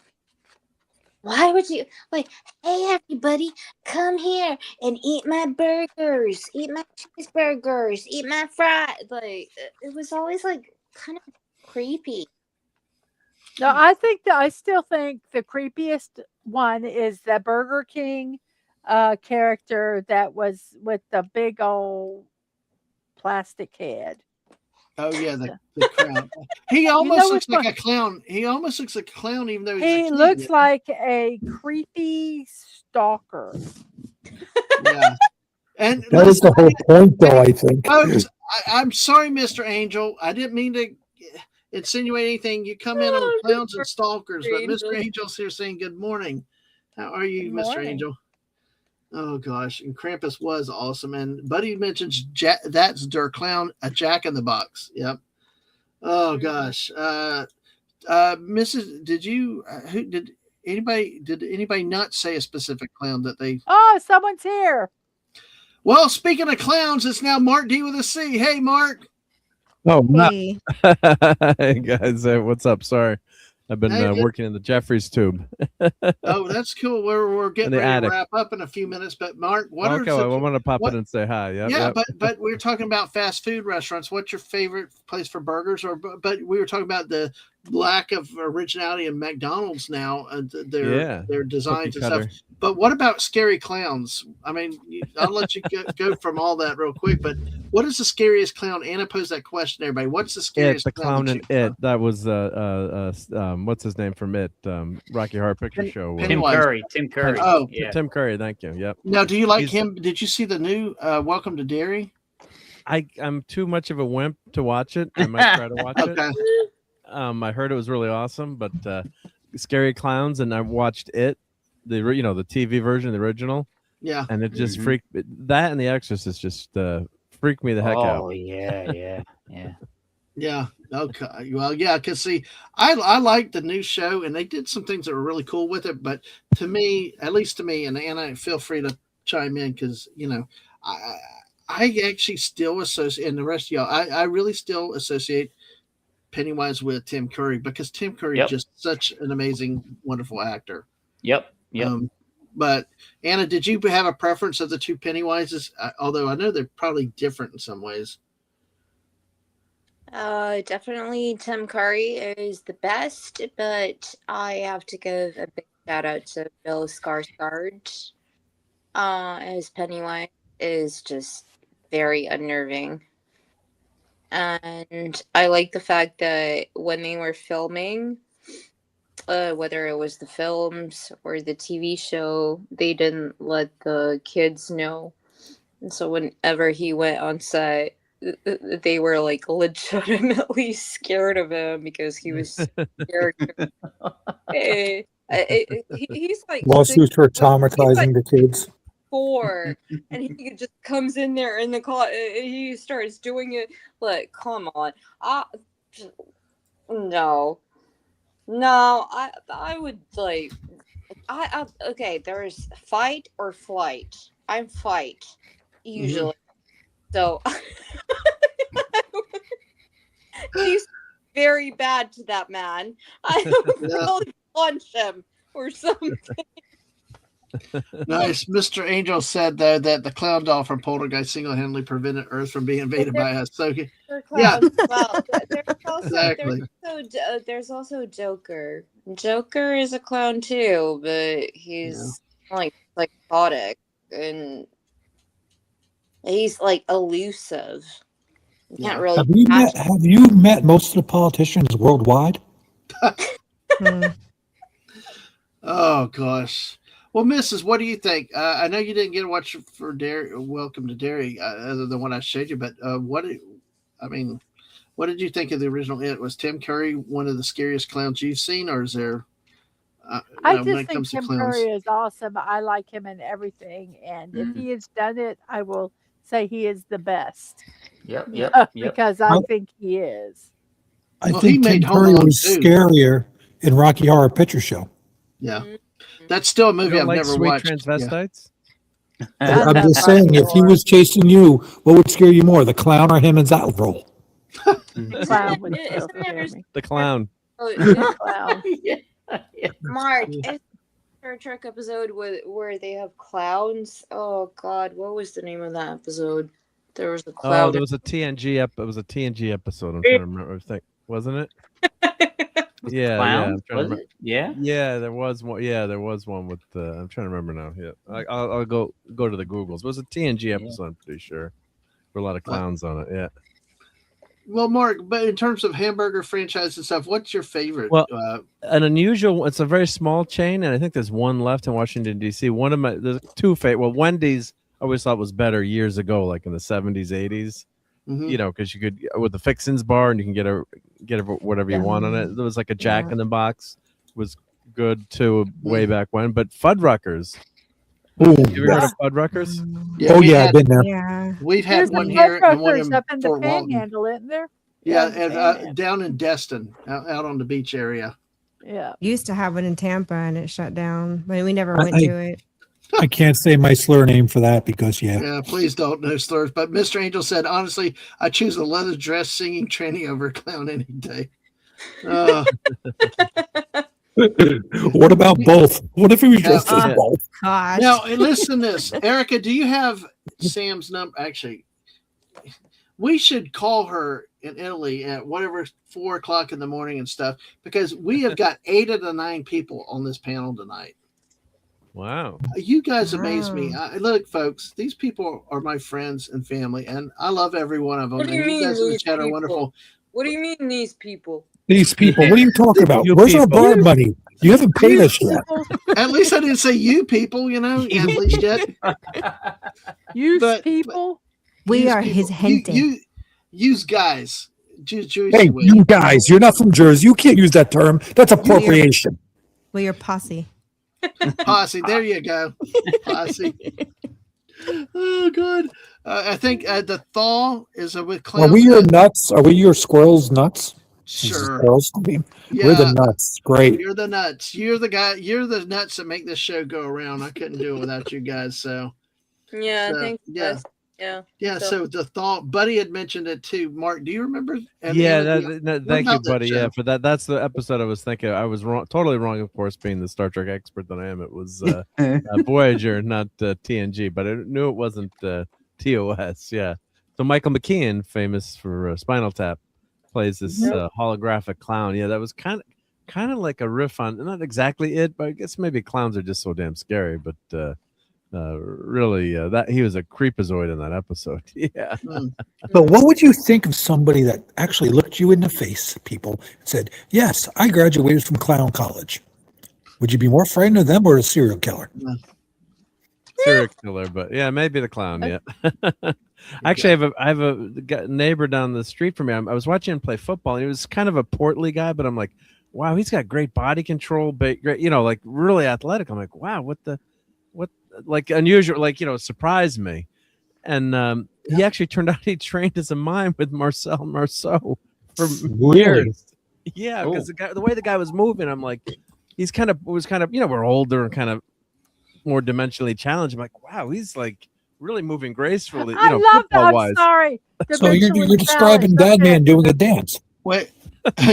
Why would you like, hey everybody, come here and eat my burgers, eat my cheeseburgers, eat my fries. Like, it was always like kind of creepy. No, I still think the creepiest one is the Burger King character that was with the big old plastic head. Oh yeah, the clown. He almost looks like a clown. He almost looks like a clown, even though he looks like a creepy stalker. Yeah, and that was the whole point, though. I think. Folks, I'm sorry, Mr. Angel. I didn't mean to insinuate anything. You come in on clowns and stalkers, but Mr. Angel's here saying good morning. How are you, Mr. Angel? Oh gosh, and Krampus was awesome. And Buddy mentions that's Der Clown, a Jack in the Box. Yep. Oh gosh, Mrs. Did anybody not say a specific clown that they? Oh, someone's here. Well, speaking of clowns, it's now Mark D with a C. Hey, Mark. Oh, Hey. hey guys, what's up? Sorry. I've been Hey, good. working in the Jeffries tube. Oh, that's cool. We're getting the ready attic. to wrap up in a few minutes. But Mark, what Okay, are well, I some, want to pop what? in and say hi. Yep, Yeah, yep. but we were talking about fast food restaurants. What's your favorite place for burgers? But we were talking about the lack of originality in McDonald's now. Yeah, Their cookie designs and stuff. cutter. But what about scary clowns? I mean, I'll let you go from all that real quick. But what is the scariest clown? Anna posed that question, to everybody. What's the It, scariest the clown? clown that in It. That was what's his name from It? Rocky Horror Picture Show. Tim Pennywise. Curry. Tim Curry. Oh, Yeah. Tim Curry. Thank you. Yep. Now, do you like He's- him? Did you see the new Welcome to Derry? I'm too much of a wimp to watch it. I might try to watch it. Okay. I heard it was really awesome, but scary clowns, and I watched it, the TV version, the original, Yeah. and it just Mhm. freaked that, and The Exorcist just freaked me the heck out. Oh yeah. Yeah. Okay. Well, yeah. Because see, I like the new show, and they did some things that were really cool with it. But to me, at least to me, and Anna, feel free to chime in because I actually still associate, and the rest of y'all, I really still associate Pennywise with Tim Curry because Tim Curry Yep. is just such an amazing, wonderful actor. Yep. But Anna, did you have a preference of the two Pennywises? Although I know they're probably different in some ways. Definitely Tim Curry is the best, but I have to give a big shout out to Bill Skarsgård. As Pennywise is just very unnerving. And I like the fact that when they were filming, whether it was the films or the TV show, they didn't let the kids know. And so whenever he went on set, they were like legitimately scared of him because he was scared. He's like Lawsuits for traumatizing the kids. 4, and he just comes in there in the car. He starts doing it. Like, come on, no. I would like. Okay. There's fight or flight. I'm fight usually. So he's very bad to that man. I would really punch him or something. Nice. Mr. Angel said though that the clown doll from Poltergeist single-handedly prevented Earth from being invaded by us. So yeah, Well, exactly. there's also Joker. Joker is a clown too, but he's like psychotic and he's like elusive. You can't really. Have you met most of the politicians worldwide? Oh gosh. Well, Mrs., what do you think? I know you didn't get to watch for Welcome to Derry, other than what I showed you. But what did you think of the original? It was Tim Curry one of the scariest clowns you've seen, or is there? I just think Tim Curry is awesome. I like him in everything, and if he has done it, I will say he is the best. Yep. Because I think he is. I think Tim Curry was scarier in Rocky Horror Picture Show. Yeah. That's still a movie I've like never Sweet watched. Transvestites? Yeah. I'm just saying, if he was chasing you, what would scare you more, the clown or him in that role? The clown would still scare me. The clown. The clown. Mark, is there a Star Trek episode where they have clowns? Oh God, what was the name of that episode? There was a clown. Oh, there was a TNG It was a TNG episode. I'm trying to remember. I think, wasn't it? Yeah, Clowns? I'm trying to Was it? Yeah. Yeah, there was one. Yeah, there was one with. I'm trying to remember now. Yeah, I'll go to the Googles. It was a TNG episode. I'm pretty sure. There were a lot of clowns on it. Yeah. Well, Mark, but in terms of hamburger franchise and stuff, what's your favorite? Well, an unusual. It's a very small chain, and I think there's one left in Washington D.C. There's two favorite. Well, Wendy's I always thought was better years ago, like in the 70s, 80s. You know, because you could with the Fixins bar, and you can get whatever you want on it. There was like a Jack in the Box was good too way back when. But Fuddruckers. Ooh, have you ever heard of Fuddruckers? Yeah, I've been there. We've had There's one a here and one Fuddruckers up in the Fort Walton. Panhandle, isn't there? Yeah, the and, Panhandle. down in Destin, out on the beach area. Yeah. Used to have one in Tampa and it shut down, but we never went to it. I can't say my slur name for that because Yeah, please don't no slurs. But Mr. Angel said, honestly, I choose a leather dress singing tranny over a clown any day. Uh, What about both? What if he was just Yeah. both? Gosh. now, listen to this. Erica, do you have Sam's number? Actually, we should call her in Italy at whatever 4 o'clock in the morning and stuff, because we have got 8 of the 9 people on this panel tonight. Wow. You guys amaze me. Wow. Look, folks, these people are my friends and family, and I love every one of them. What do you and mean, you guys in the these chat are people? wonderful. What do you mean these people? These people. What are you talking about? You Where's our people. bar money? You haven't paid us yet. At least I didn't say you people, at least yet. Use But- people. We Use are people. his gente. Use guys. Jewish Hey, way. you guys, you're not from Jersey. You can't use that term. That's appropriation. We are posse. Posse. There you go. Posse. Oh, good. I think the thaw is with clowns. Are we your nuts? Are we your squirrels nuts? Sure. Squirrels? I mean, Yeah. we're the nuts. Great. You're the nuts. You're the guy. You're the nuts that make this show go around. I couldn't do it without you guys. So Yeah, So, I think yeah. that's yeah. yeah. So the thought, Buddy had mentioned it too. Mark, do you remember? And Yeah, Anna, thank you, about that buddy. Yeah, show? for that. That's the episode I was thinking. I was wrong, totally wrong, of course, being the Star Trek expert that I am. It was Voyager, not TNG, but I knew it wasn't TOS. Yeah. So Michael McKean, famous for Spinal Tap, plays this holographic clown. Yeah, that was kind of like a riff on, not exactly it, but I guess maybe clowns are just so damn scary. But really, that he was a creepazoid in that episode. Yeah. But what would you think of somebody that actually looked you in the face, people, and said, "Yes, I graduated from clown college"? Would you be more frightened of them or a serial killer? Serial killer, but yeah, maybe the clown. Yeah. Actually, I have a neighbor down the street from me. I was watching him play football, and he was kind of a portly guy, but I'm like, wow, he's got great body control, but great, like really athletic. I'm like, wow, what like unusual, like surprised me. And he actually turned out he trained as a mime with Marcel Marceau for years. Yeah, because the way the guy was moving, I'm like, was kind of we're older and kind of more dimensionally challenged. I'm like, wow, he's like really moving gracefully. I love that. I'm football-wise. sorry. So you're Dimensionally describing challenged. Dadman Okay. doing a dance. Wait.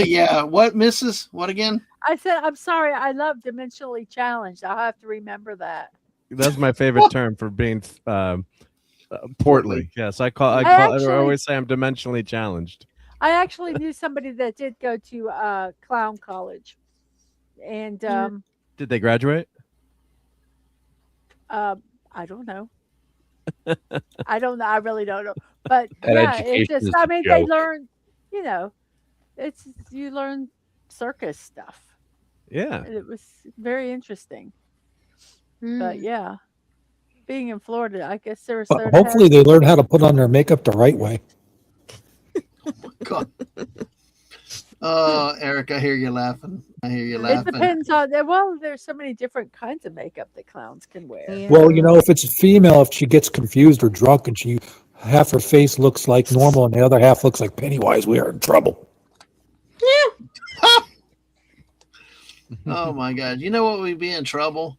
Yeah. What, Mrs.? What again? I said, I'm sorry. I love dimensionally challenged. I'll have to remember that. That's my favorite term for being portly. Yes, I actually- always say I'm dimensionally challenged. I actually knew somebody that did go to clown college, and Did they graduate? I don't know. I don't know. I really don't know. But That yeah, education it's just. is I a mean, they joke. learn. You learn circus stuff. Yeah. And it was very interesting. Mm. But yeah, being in Florida, I guess But Sarasota. hopefully they learn how to put on their makeup the right way. God. Oh, Eric, I hear you laughing. I hear you It laughing. depends on. Well, there's so many different kinds of makeup that clowns can wear. Yeah. Well, if it's a female, if she gets confused or drunk and half her face looks like normal and the other half looks like Pennywise, we are in trouble. Oh my God! You know what? We'd be in trouble.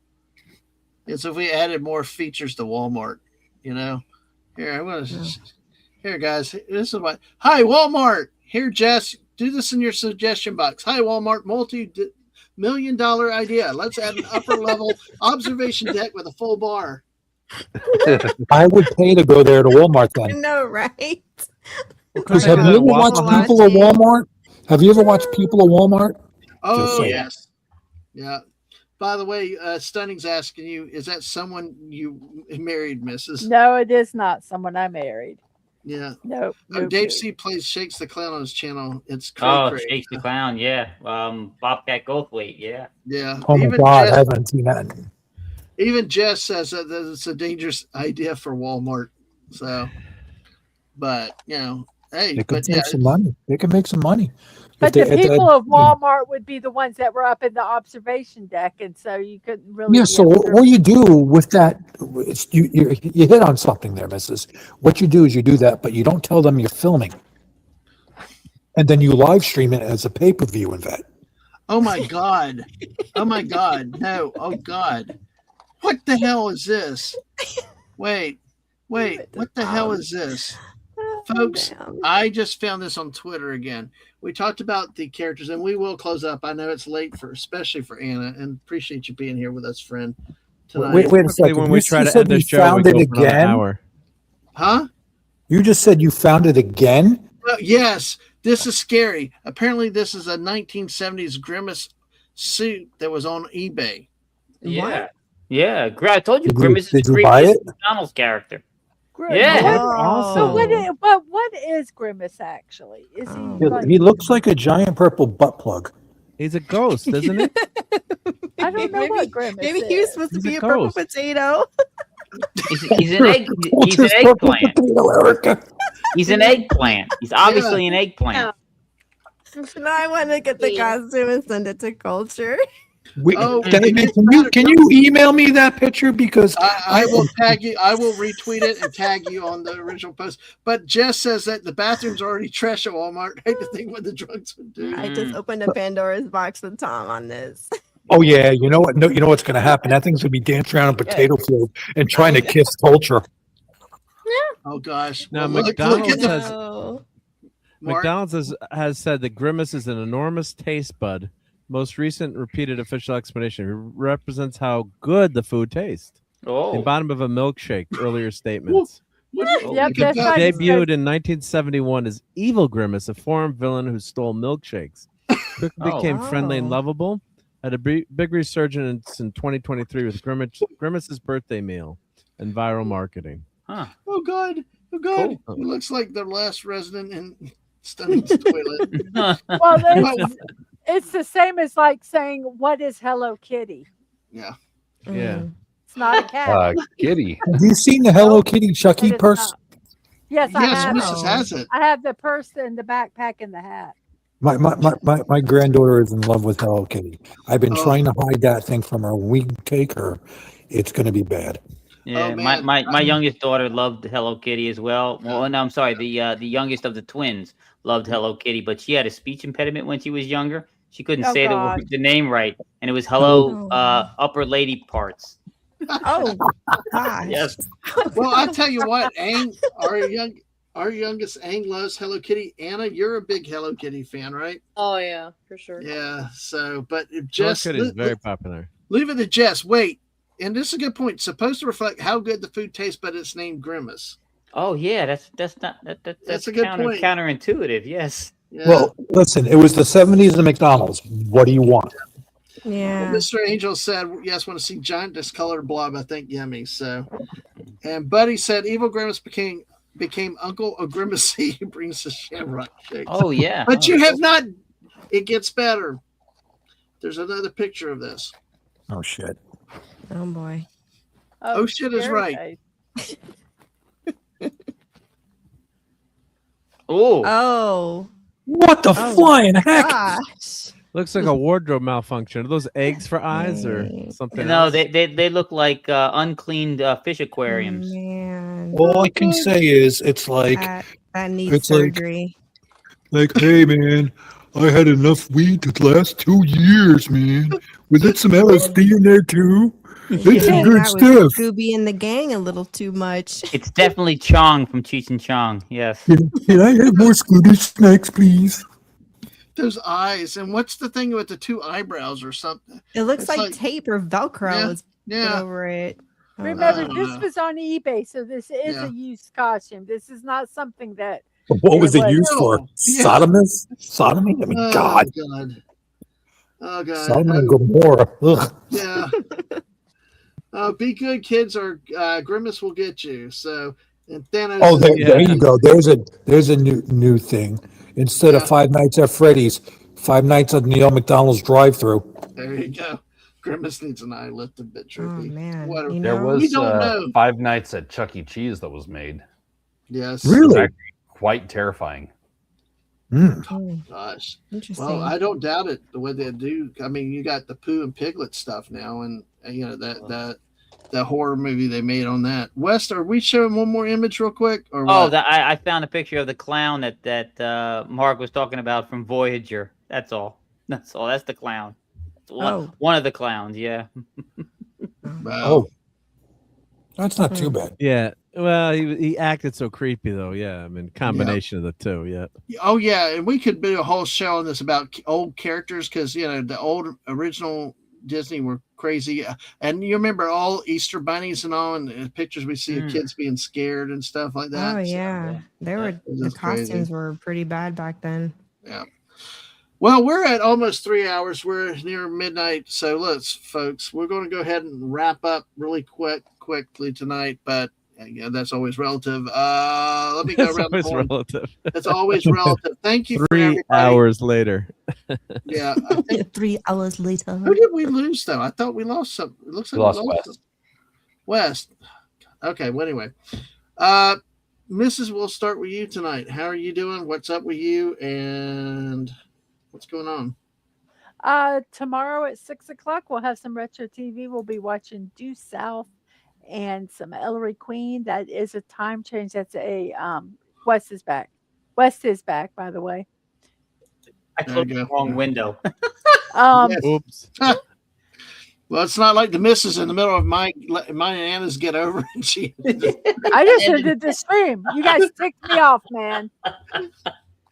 Is if we added more features to Walmart. Here I'm gonna. Here, guys. This is what. Hi, Walmart. Here, Jess. Do this in your suggestion box. Hi, Walmart. Multi-million-dollar idea. Let's add an upper level observation deck with a full bar. I would pay to go there to Walmart then. No, right? Because have you ever watched people at Walmart? Have you ever watched people at Walmart? Oh saying. yes. Yeah. By the way, Stunning's asking you: is that someone you married, Mrs.? No, it is not someone I married. Yeah. Nope. Oh, nope, Dave nope. C plays Shakes the Clown on his channel. It's Oh, crazy. Shakes the Clown, yeah. Bobcat Goldthwait, yeah. Yeah. Oh my God, I haven't seen that. Even Jess says that it's a dangerous idea for Walmart. So, but hey, They could but yeah, make some money. They can make some money. But If the they- people of Walmart would be the ones that were up in the observation deck, and so you couldn't really. Yeah, be so observing. what you do with that, you hit on something there, Mrs. What you do is you do that, but you don't tell them you're filming. And then you live stream it as a pay-per-view event. oh my God. Oh my God. No. Oh God. What the hell is this? Wait. What the hell is this? Folks, damn. I just found this on Twitter again. We talked about the characters, and we will close up. I know it's late especially for Anna, and appreciate you being here with us, friend, tonight. Wait a Typically, second. when You we try to said end the you show, we found go it for another again? hour. Huh? You just said you found it again? Yes, this is scary. Apparently, this is a 1970s Grimace suit that was on eBay. Yeah. Yeah. I told you, Did you- Grimace is did the you buy creepiest it? McDonald's character. Yeah. Yeah. So what? Oh. What is Grimace actually? Is he? Oh. Like, He looks like a giant purple butt plug. He's a ghost, isn't he? I don't know maybe, what Grimace maybe is. he was supposed to He's a be a purple ghost. potato. He's an egg. He's an eggplant. He's an eggplant. He's obviously an eggplant. Now I want to get the costume and send it to Culture. Can you email me that picture? Because I will tag you. I will retweet it and tag you on the original post. But Jess says that the bathroom's already trash at Walmart. I hate to think what the drugs would do. I just opened a Pandora's box with Tom on this. oh yeah, you know what? No, you know what's going to happen? That thing's going to be dancing around a potato field and trying to kiss Culture. Oh gosh. Now, Well, look McDonald's at the has Oh. Mark. McDonald's has said that Grimace is an enormous taste bud. Most recent repeated official explanation. It represents how good the food tastes. The Oh. bottom of a milkshake. Earlier statements. Yep, Look at that's that. right. Debuted in 1971 as Evil Grimace, a foreign villain who stole milkshakes. Quickly became friendly and Oh. lovable. Had a big resurgence in 2023 with Grimace's birthday meal and viral marketing. Huh. Oh God. Oh God. Cool. He looks like the last resident in Stunning's toilet. Well, it's the same as like saying, "What is Hello Kitty?" Yeah. Yeah. It's not a cat. Kitty. Have you seen the Hello Kitty Chucky It is purse? not. Yes, I Yes, have. Mrs. has it. I have the purse and the backpack and the hat. My granddaughter is in love with Hello Kitty. I've been Oh. trying to hide that thing from her. We take her. It's going to be bad. Yeah, Oh, man. my youngest daughter loved Hello Kitty as well. Well, no, I'm sorry. The youngest of the twins loved Hello Kitty, but she had a speech impediment when she was younger. She couldn't Oh, say God. the name right, and it was hello Oh. upper lady parts. Oh, gosh. Yes. Well, I tell you what, our youngest Ang loves Hello Kitty. Anna, you're a big Hello Kitty fan, right? Oh yeah, for sure. Yeah. So, but if Hello Jess, Kitty is very popular. leave it to Jess. Wait, and this is a good point. It's supposed to reflect how good the food tastes, but it's named Grimace. Oh yeah, that's That's a good point. counterintuitive. Yes. Yeah. Well, listen, it was the 70s and McDonald's. What do you want? Yeah. Well, Mr. Angel said, yes, want to see giant discolored blob. I think yummy. So, and Buddy said, Evil Grimace became Uncle O'Grimacy. He brings the shamrock shake. Oh yeah. But Oh, you have not. It gets better. There's another picture of this. Oh, shit. Oh, boy. Oh, shit is scary right. face. Oh. Oh, What the Oh, flying heck? gosh. Looks like a wardrobe malfunction. Are those eggs for eyes or Dang. something No, else? they look like uncleaned fish aquariums. Man. All I can say is it's like, That needs it's like- surgery. hey, man, I had enough weed to last 2 years, man. Was it some LSD in there, too? You It's hang good out with stuff. Scooby and the gang a little too much. It's definitely Chong from Cheech and Chong. Yes. Can I have more Scooby snacks, please? Those eyes. And what's the thing with the two eyebrows or something? It looks It's like tape or Velcro Yeah, is put Yeah. over it. Oh, Remember, no. this was on eBay, so this is Yeah. a used costume. This is not something that. What was it It used for? was- Yeah. Sodomy? I mean, Oh, God. God. Oh, God. Sodom and Gomorrah. Ugh. Yeah. Be good, kids, or Grimace will get you. So, and Thanos. Oh, there, is- there you go. There's a new thing. Instead of Yeah. Five Nights at Freddy's, Five Nights at Neil McDonald's drive-through. There you go. Grimace needs an eye lifted bit Oh, trippy. man. Whatever. You There know? We was don't know. Five Nights at Chuck E. Cheese that was made. Yes. It was Really? actually quite terrifying. Mm. Hmm, Gosh. interesting. Well, I don't doubt it. The way they do. I mean, you got the Pooh and Piglet stuff now, and you know that horror movie they made on that. West, are we showing one more image real quick, or Oh, what? I found a picture of the clown that Mark was talking about from Voyager. That's all. That's all. That's the clown. It's one, Oh. one of the clowns. Yeah. Wow. Oh. That's not too bad. Yeah. Well, he acted so creepy though. Yeah. I mean, combination of the two. Yeah. Oh yeah, and we could do a whole show on this about old characters because the old original Disney were crazy, and you remember all Easter bunnies and all, and pictures we see of kids being scared and stuff like that. Oh So, yeah, the just costumes crazy. were pretty bad back then. Yeah. Well, we're at almost 3 hours. We're near midnight, so let's, folks. We're going to go ahead and wrap up really quickly tonight, but. Yeah, that's always relative. Let me go It's around the always horn. relative. It's always relative. Thank you for 3 everybody. hours later. Yeah. I think, 3 hours later. who did we lose, though? I thought we lost some. It looks like We lost West. some. West. Okay, well, anyway. Mrs., we'll start with you tonight. How are you doing? What's up with you? And what's going on? Tomorrow at 6:00, we'll have some retro TV. We'll be watching Due South and some Ellery Queen. That is a time change. That's a West is back. West is back, by the way. I closed the wrong window. Yes. Oops. Well, it's not like the missus in the middle of my and Anna's get over and she. I just ended the stream. You guys ticked me off, man.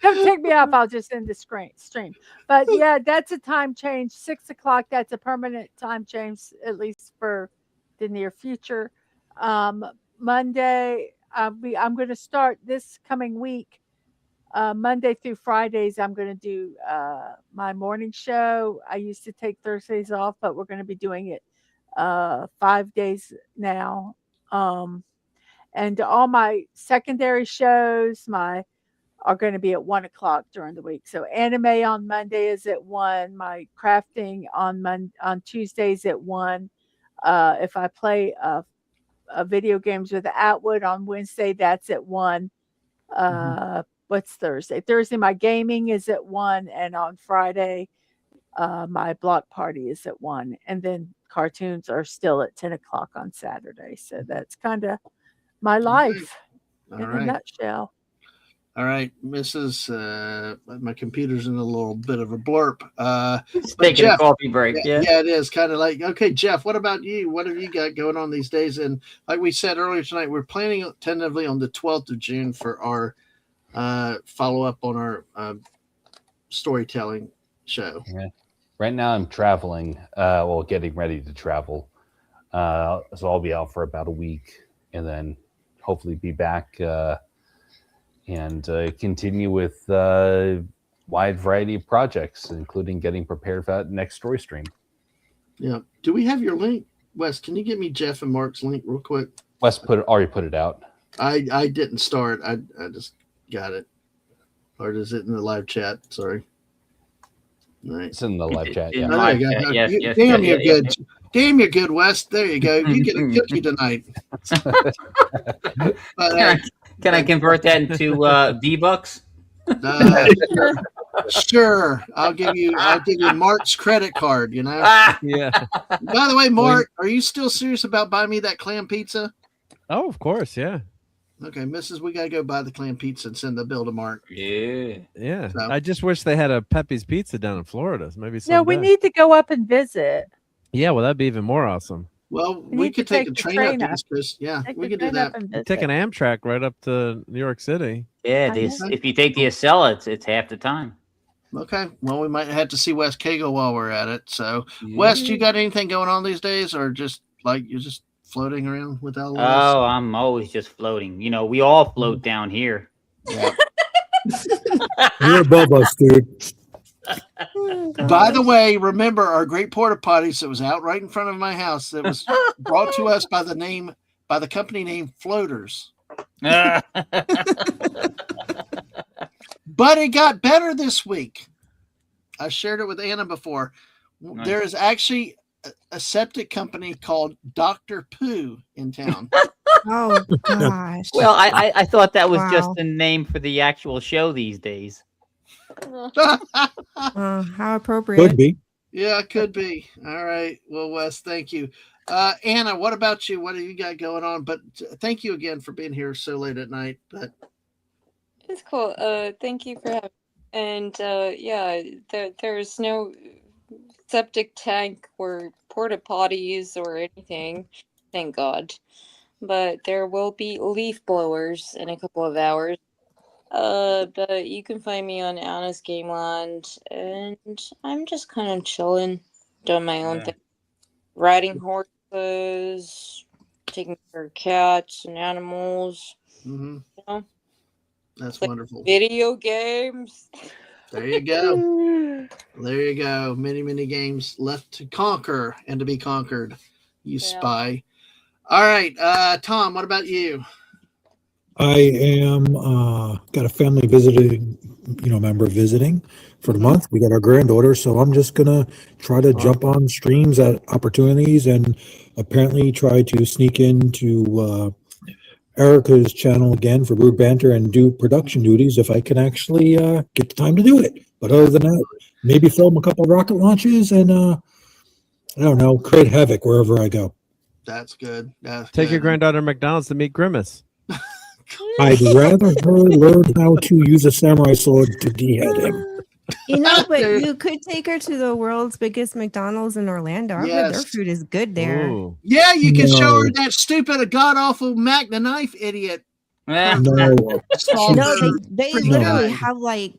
Don't tick me off. I'll just end the stream. But yeah, that's a time change. 6:00. That's a permanent time change, at least for the near future. Monday, I'm going to start this coming week. Monday through Fridays, I'm going to do my morning show. I used to take Thursdays off, but we're going to be doing it 5 days now. And all my secondary shows are going to be at 1:00 during the week. So anime on Monday is at 1. My crafting on Tuesdays at 1. If I play video games with Atwood on Wednesday, that's at 1. What's Thursday? Thursday, my gaming is at 1. And on Friday, my block party is at 1. And then cartoons are still at 10:00 on Saturday. So that's kind of my life in a nutshell. All right, Mrs. My computer's in a little bit of a blurb. Taking Jeff, a coffee break. Yeah, it is kind of like, okay, Jeff, what about you? What have you got going on these days? And like we said earlier tonight, we're planning tentatively on the 12th of June for our follow-up on our storytelling show. Yeah. Right now I'm traveling, getting ready to travel. So I'll be out for about a week and then hopefully be back and continue with wide variety of projects, including getting prepared for that next story stream. Yeah. Do we have your link? Wes, can you give me Jeff and Mark's link real quick? Wes already put it out. I didn't start. I just got it. Or is it in the live chat? Sorry. All right. It's in the live chat. in Yeah. the live chat, yes, Damn, yeah, you're yeah, good. Damn, you're good, Wes. There you go. You get a cookie tonight. But, Can I convert that into V-Bucks? sure. I'll give you Mark's credit card, you know. Yeah. By the way, Mark, are you still serious about buying me that clam pizza? Oh, of course. Yeah. Okay, Mrs., we gotta go buy the clam pizza and send the bill to Mark. Yeah. Yeah. So- I just wish they had a Pepe's Pizza down in Florida. Maybe No, we someday. need to go up and visit. Yeah, well, that'd be even more awesome. Well, We we need to could take take a the train train up to up. East Coast. Yeah, Take we the could do train that. up and visit. Take an Amtrak right up to New York City. Yeah, I know. if you take the Acela, it's half the time. Okay. Well, we might have to see Wes Cagle while we're at it. So, Wes, you got anything going on these days, or just like you're just floating around without? Oh, I'm always just floating. You know, we all float down here. Yeah. You're above us, dude. By the way, remember our great porta potties that was out right in front of my house that was brought to us by the company name Floaters. But it got better this week. I shared it with Anna before. Nice. There is actually a septic company called Dr. Poo in town. Oh gosh. Well, I thought that was Wow. just a name for the actual show these days. How appropriate. Could be. Yeah, it could be. All right. Well, Wes, thank you. Anna, what about you? What do you got going on? But thank you again for being here so late at night. But It's cool. Thank you for having. And yeah, there's no septic tank or porta potties or anything. Thank God. but there will be leaf blowers in a couple of hours. But you can find me on Anna's Game Land, and I'm just kind of chilling, doing my own thing, riding horses, taking care of cats and animals. Mm-hmm. You know, That's play wonderful. video games. There you go. There you go. Many, many games left to conquer and to be conquered. You spy. All right, Tom. What about you? I am got a family visiting, member visiting for the month. We got our granddaughter, so I'm just gonna try to jump on streams at opportunities, and apparently try to sneak into Erica's channel again for Rude Banter and do production duties if I can actually get the time to do it. But other than that, maybe film a couple of rocket launches and I don't know, create havoc wherever I go. That's good. That's Take your good. granddaughter to McDonald's to meet Grimace. I'd rather her learn how to use a samurai sword to behead him. You know, but you could take her to the world's biggest McDonald's in Orlando. I've heard their Yes. food is good there. Ooh. Yeah, you can show her No. that stupid, god awful Mac the Knife idiot. No, No, they Pretty literally guy. have like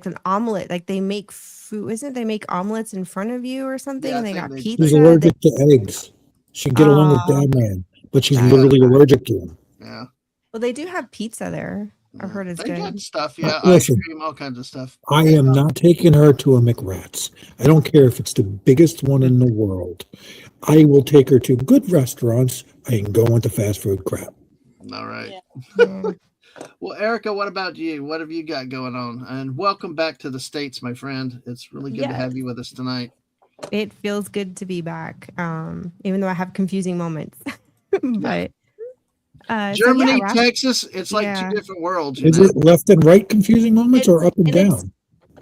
an omelet. Like they make food, isn't it? They make omelets in front of you or something, Yeah, I and they think got they- pizza. she's allergic to eggs. She'd get along with Dadman, but she's literally allergic to them. Yeah. Well, they do have pizza there. I've heard it's They got good. stuff, yeah. Ice Listen. cream, all kinds of stuff. I am not taking her to a McRats. I don't care if it's the biggest one in the world. I will take her to good restaurants. I ain't going to fast food crap. All right. Yeah. Well, Erica, what about you? What have you got going on? And welcome back to the States, my friend. It's really good to have you with us tonight. It feels good to be back, even though I have confusing moments. But Germany, Texas, it's like two different worlds. Is it left and right confusing moments or up and down?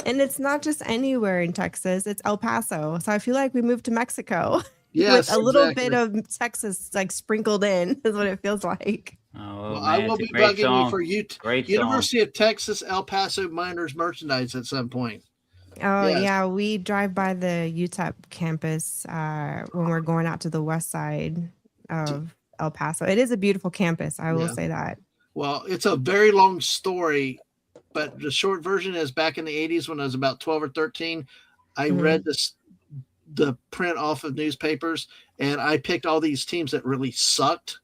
And it's not just anywhere in Texas, it's El Paso. So I feel like we moved to Mexico. Yes, with a little exactly. bit of Texas like sprinkled in is what it feels like. Oh, Well, man, I will it's a be great bugging song. you for Great University of Texas El Paso Miners merchandise at some point. Oh Yes. yeah, we drive by the UTEP campus when we're going out to the west side of El Paso. It is a beautiful campus, I will Yeah. say that. Well, it's a very long story, but the short version is back in the 80s when I was about 12 or 13, I read the print off of newspapers, and I picked all these teams that really sucked,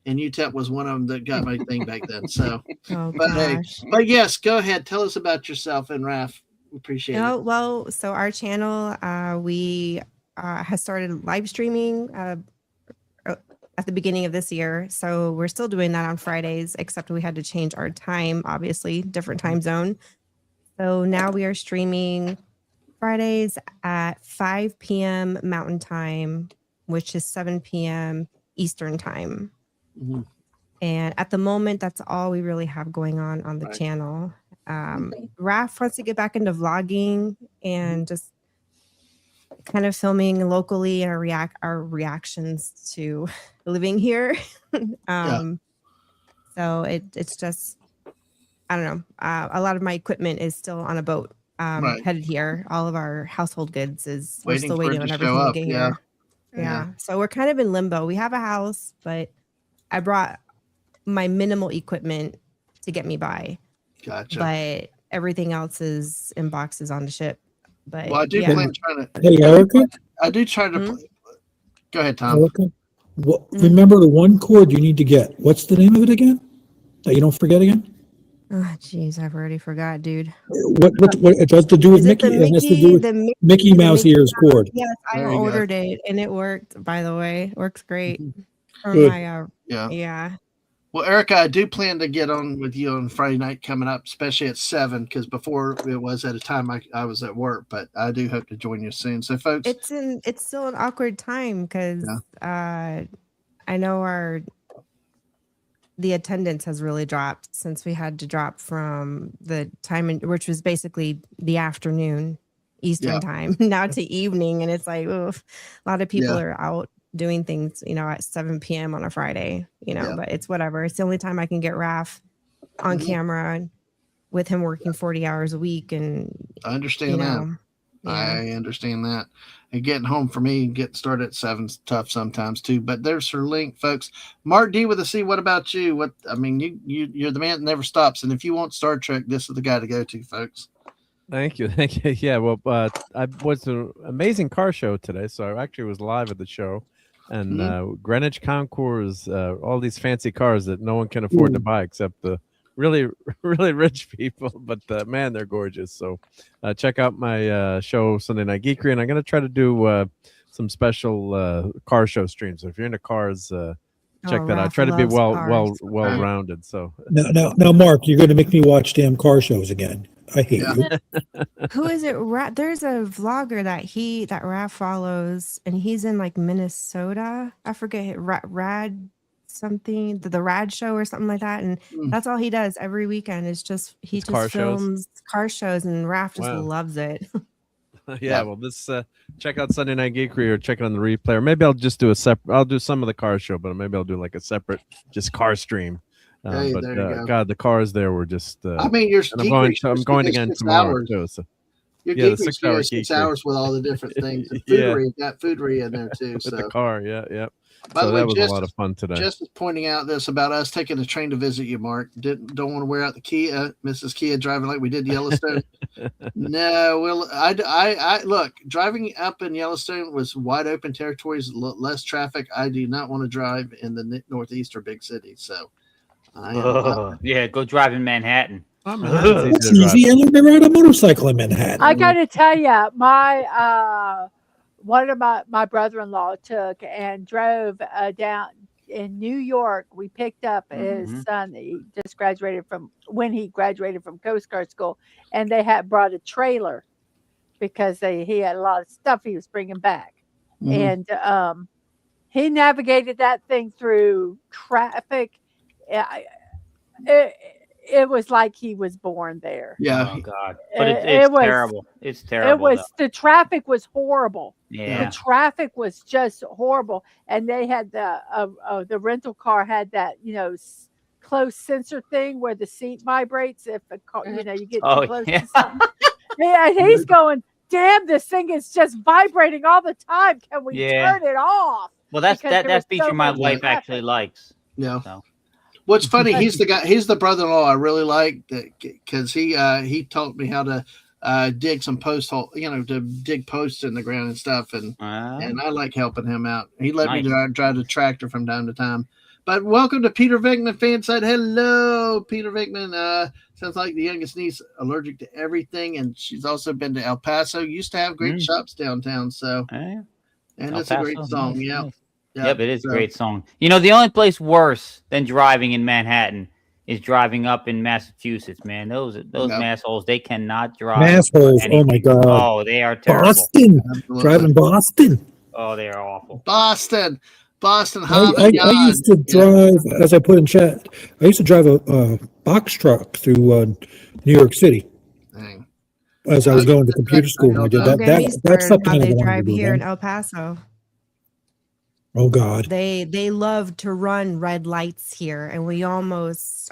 and UTEP was one of them that got my thing back then. So, Oh but hey, gosh. but yes, go ahead. Tell us about yourself and Raf. We appreciate Oh, it. well, so our channel, we has started live streaming at the beginning of this year. So we're still doing that on Fridays, except we had to change our time, obviously, different time zone. So now we are streaming Fridays at 5 p.m. Mountain Time, which is 7 p.m. Eastern Time. Mhm. And at the moment, that's all we really have going on the channel. Raph wants to get back into vlogging and just kind of filming locally and our reactions to living here. So it's just, I don't know. A lot of my equipment is still on a boat headed here. All of our household goods we're Waiting still for it waiting to on show everything up, to get yeah. here. Yeah. So we're kind of in limbo. We have a house, but I brought my minimal equipment to get me by. Gotcha. But everything else is in boxes on the ship. But Well, I do yeah. plan trying to. Hey, Erica? I do try to. Go ahead, Tom. Erica? Remember the one cord you need to get. What's the name of it again? That you don't forget again? Oh, jeez, I've already forgot, dude. What it has to do with Is it Mickey? the It has to do with Mickey the Mouse Mickey ears Mouse? cord. Yes, I There you go. ordered it and it worked, by the way. Works great. For Good. my Yeah. Well, Erica, I do plan to get on with you on Friday night coming up, especially at 7, because before it was at a time I was at work, but I do hope to join you soon. So, folks, it's still an awkward time because I know the attendance has really dropped since we had to drop from the time which was basically the afternoon Eastern time now to evening, and it's like oof, a lot of people are out doing things at 7 p.m. on a Friday, but it's whatever. It's the only time I can get Raph on camera with him working 40 hours a week, and I understand that. I understand that. And getting home for me, getting started at 7's tough sometimes too. But there's her link, folks. Mark D with a C. What about you? What I mean, you're the man that never stops. And if you want Star Trek, this is the guy to go to, folks. Thank you. Yeah, well, I was an amazing car show today, so I actually was live at the show, and Greenwich Concours, all these fancy cars that no one can afford to buy except the really, really rich people. But man, they're gorgeous. So check out my show Sunday Night Geekery, and I'm gonna try to do some special car show streams. So if you're into cars, check that out. I try to be well rounded. So now, Mark, you're going to make me watch damn car shows again. I hate you. Who is it? There's a vlogger that Raph follows, and he's in like Minnesota. I forget Rad something, the Rad Show or something like that. And that's all he does every weekend. Is just he just films car shows, and Raph just loves it. Yeah, well, check out Sunday Night Geekery or check it on the replay, or maybe I'll just do a separate. I'll do some of the car show, but maybe I'll do like a separate just car stream. But God, the cars there were just. I mean, I'm going again tomorrow too. So. Your the 6 hour 6 hours with all the different things. And Foodery, got Foodery in there too. With the car, yeah. By the way, that was a lot of fun today. Just pointing out this about us taking the train to visit you, Mark. Don't want to wear out the Kia, Mrs. Kia driving like we did Yellowstone. No, I look, driving up in Yellowstone was wide open territories, less traffic. I do not want to drive in the Northeast or big cities. So, go drive in Manhattan. It's easy. I learned to ride a motorcycle in Manhattan. I got to tell you, my one of my brother-in-law took and drove down in New York. We picked up his son. He just graduated from Coast Guard school, and they had brought a trailer because he had a lot of stuff he was bringing back, and he navigated that thing through traffic. It was like he was born there. Yeah. Oh God. But it's terrible. It's terrible. The traffic was horrible. Yeah. The traffic was just horrible. And they had the rental car had that, close sensor thing where the seat vibrates if the car, you get too close to something. Yeah, he's going, damn, this thing is just vibrating all the time. Can we turn it off? Well, that feature my wife actually likes. Yeah. So. What's funny, he's the brother-in-law I really like because he taught me how to dig some post hole, to dig posts in the ground and stuff, and I like helping him out. He let me drive the tractor from time to time. But welcome to Peter Vickman fan side. Hello, Peter Vickman. Sounds like the youngest niece allergic to everything, and she's also been to El Paso. Used to have great shops downtown, so and it's a great song. Nice, yeah. Nice. Yep, it is a great song. The only place worse than driving in Manhattan is driving up in Massachusetts, man. Those massholes, they cannot drive. Massholes, oh my God. Oh, they are terrible. Boston, driving Boston. Oh, they are awful. Boston. I used to drive, as I put in chat, I used to drive a box truck through New York City. Dang. As I was going to computer school, I did that. That's something they drive here in El Paso. Oh God. They love to run red lights here, and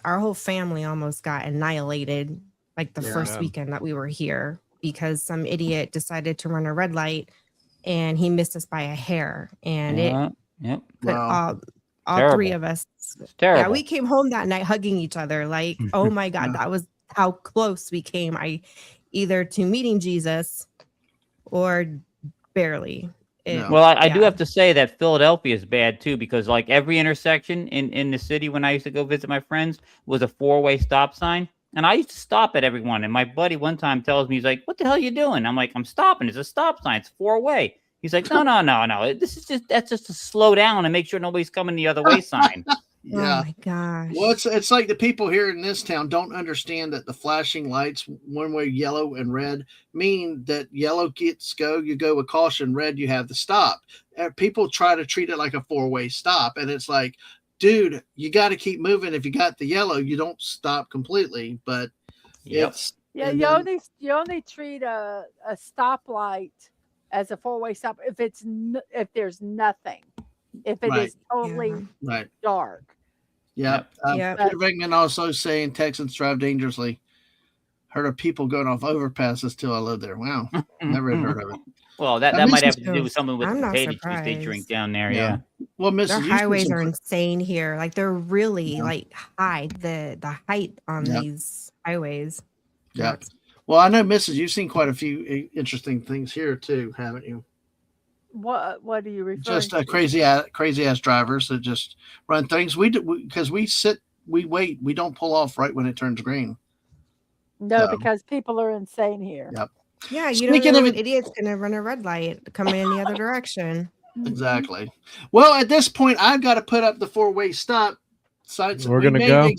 our whole family almost got annihilated like the first weekend that we were here because some idiot decided to run a red light and he missed us by a hair, and it put all three of us. Yeah, we came home that night hugging each other like, oh my God, that was how close we came. Either to meeting Jesus or barely. Well, I do have to say that Philadelphia is bad too, because like every intersection in the city when I used to go visit my friends was a 4-way stop sign. And I used to stop at every one. And my buddy one time tells me, he's like, what the hell are you doing? I'm like, I'm stopping. It's a stop sign. It's 4-way. He's like, no. That's just to slow down and make sure nobody's coming the other way sign. Yeah. Oh my gosh. Well, it's like the people here in this town don't understand that the flashing lights, one way yellow and red, mean that yellow gets go, you go with caution, red, you have to stop. People try to treat it like a 4-way stop, and it's like, dude, you got to keep moving. If you got the yellow, you don't stop completely. But it's you only treat a stoplight as a 4-way stop if there's nothing. If it is totally dark. Yep. Peter Vickman also saying Texans drive dangerously. heard of people going off overpasses till I lived there. Wow, never had heard of it. Well, that might have to do with something with I'm the not potato juice they drink surprised. down there. Yeah. Well, Their Mrs. highways are insane here. Like they're really Yeah. like high. The height on Yeah. these highways. Yeah. Nuts. Well, I know, Mrs. You've seen quite a few interesting things here too, haven't you? What are you referring Just to? crazy ass drivers that just run things. We do because we sit, we wait, we don't pull off right when it turns green. No, So, because people are insane here. yep. Yeah, you Speaking don't know of an it, idiot's gonna run a red light coming in the other direction. exactly. Well, at this point, I've got to put up the 4-way stop. So We're gonna go.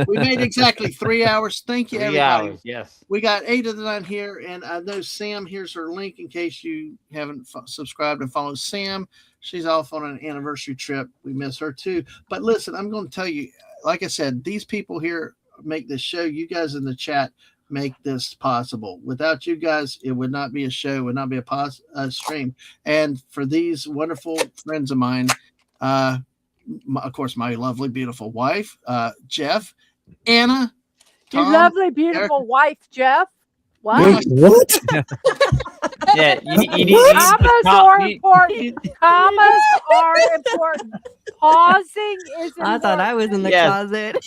We made exactly 3 hours. Thank you, 3 everybody. hours, yes. We got 8 of the 9 here, and I know Sam. Here's her link in case you haven't subscribed and followed Sam. She's off on an anniversary trip. We miss her too. But listen, I'm going to tell you, like I said, these people here make this show. You guys in the chat make this possible. Without you guys, it would not be a show, it would not be a stream. And for these wonderful friends of mine, of course, my lovely, beautiful wife, Jeff, Anna, Your Tom, lovely, beautiful wife, Jeff. What? Wait, what? Yeah, you need Commas are important. Commas are important. Pausing is important. I thought I was in the Yes. closet.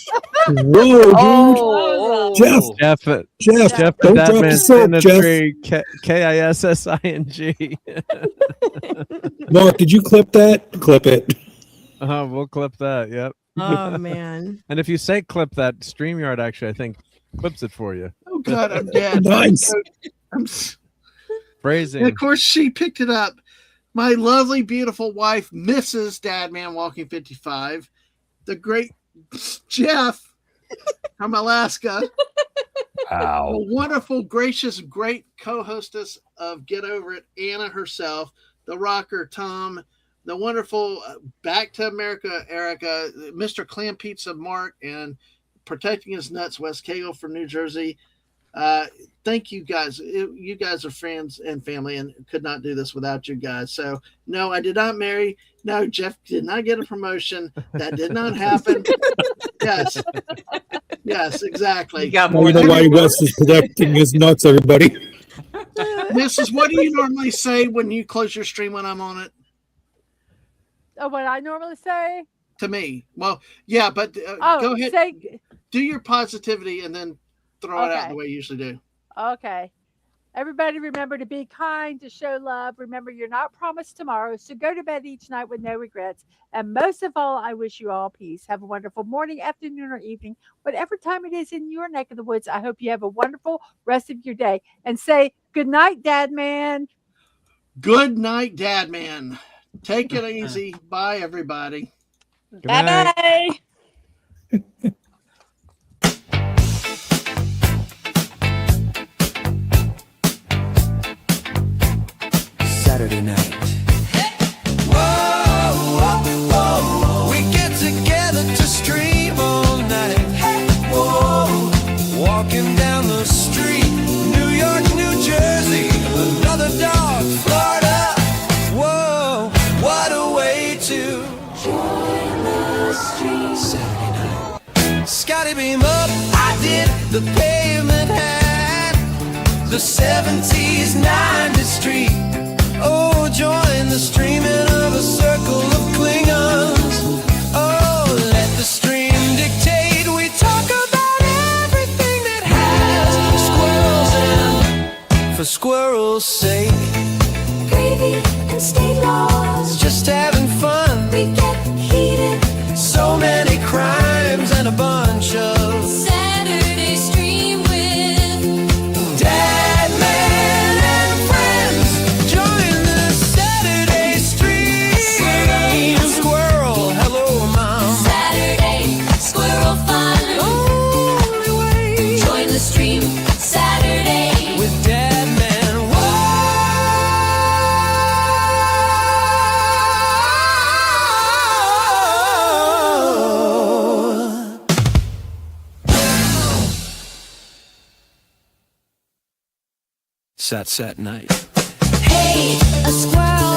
Whoa, dude. Oh, Jeff. Jeff, don't that drop the man's soap, in the Jeff. tree. Kissing. Mark, did you clip that? Clip it. We'll clip that. Yep. Oh man. And if you say clip that, StreamYard actually, I think, clips it for you. Oh God, I'm dead. Nice. Phrasing. And of course, she picked it up. My lovely, beautiful wife, Mrs. Dadman, Walking 55, the great Jeff from Alaska, Wow. the wonderful, gracious, great co-hostess of Get Over It, Anna herself, the rocker Tom, the wonderful Back to America Erica, Mr. Clam Pizza Mark, and Protecting His Nuts Wes Cagle from New Jersey. Thank you guys. You guys are friends and family, and could not do this without you guys. So no, I did not marry. No, Jeff did not get a promotion. That did not happen. Yes, exactly. You got Now more you know than why Wes is protecting his nuts, everybody. Mrs., what do you normally say when you close your stream when I'm on it? Oh, what I normally say? To me, well, yeah, but go ahead, do your positivity, and then throw it out the way you usually do. Okay. Everybody remember to be kind, to show love. Remember, you're not promised tomorrow, so go to bed each night with no regrets. And most of all, I wish you all peace. Have a wonderful morning, afternoon, or evening, whatever time it is in your neck of the woods. I hope you have a wonderful rest of your day. And say good night, Dadman. Good night, Dadman. Take it easy. Bye, everybody. Bye-bye. Saturday night. Whoa, we get together to stream all night. Whoa, walking down the street, New York, New Jersey, another dog, Florida. Whoa, what a way to join the street. Saturday night. Scotty beam up, I did. The pavement had the 70s, 90s street. Oh, join the streaming of a circle of Klingons. Oh, let the stream dictate. We talk about everything that has squirrels in. For squirrels' sake, gravy and state laws. Just having fun. We get heated. So many crimes and a bunch of Saturday stream with Dadman and friends. Join the Saturday stream. Squirrel, hello, Mom. Saturday squirrel fun. Only way. Join the stream Saturday with Dadman. Whoa. Sat night. Hey, a squirrel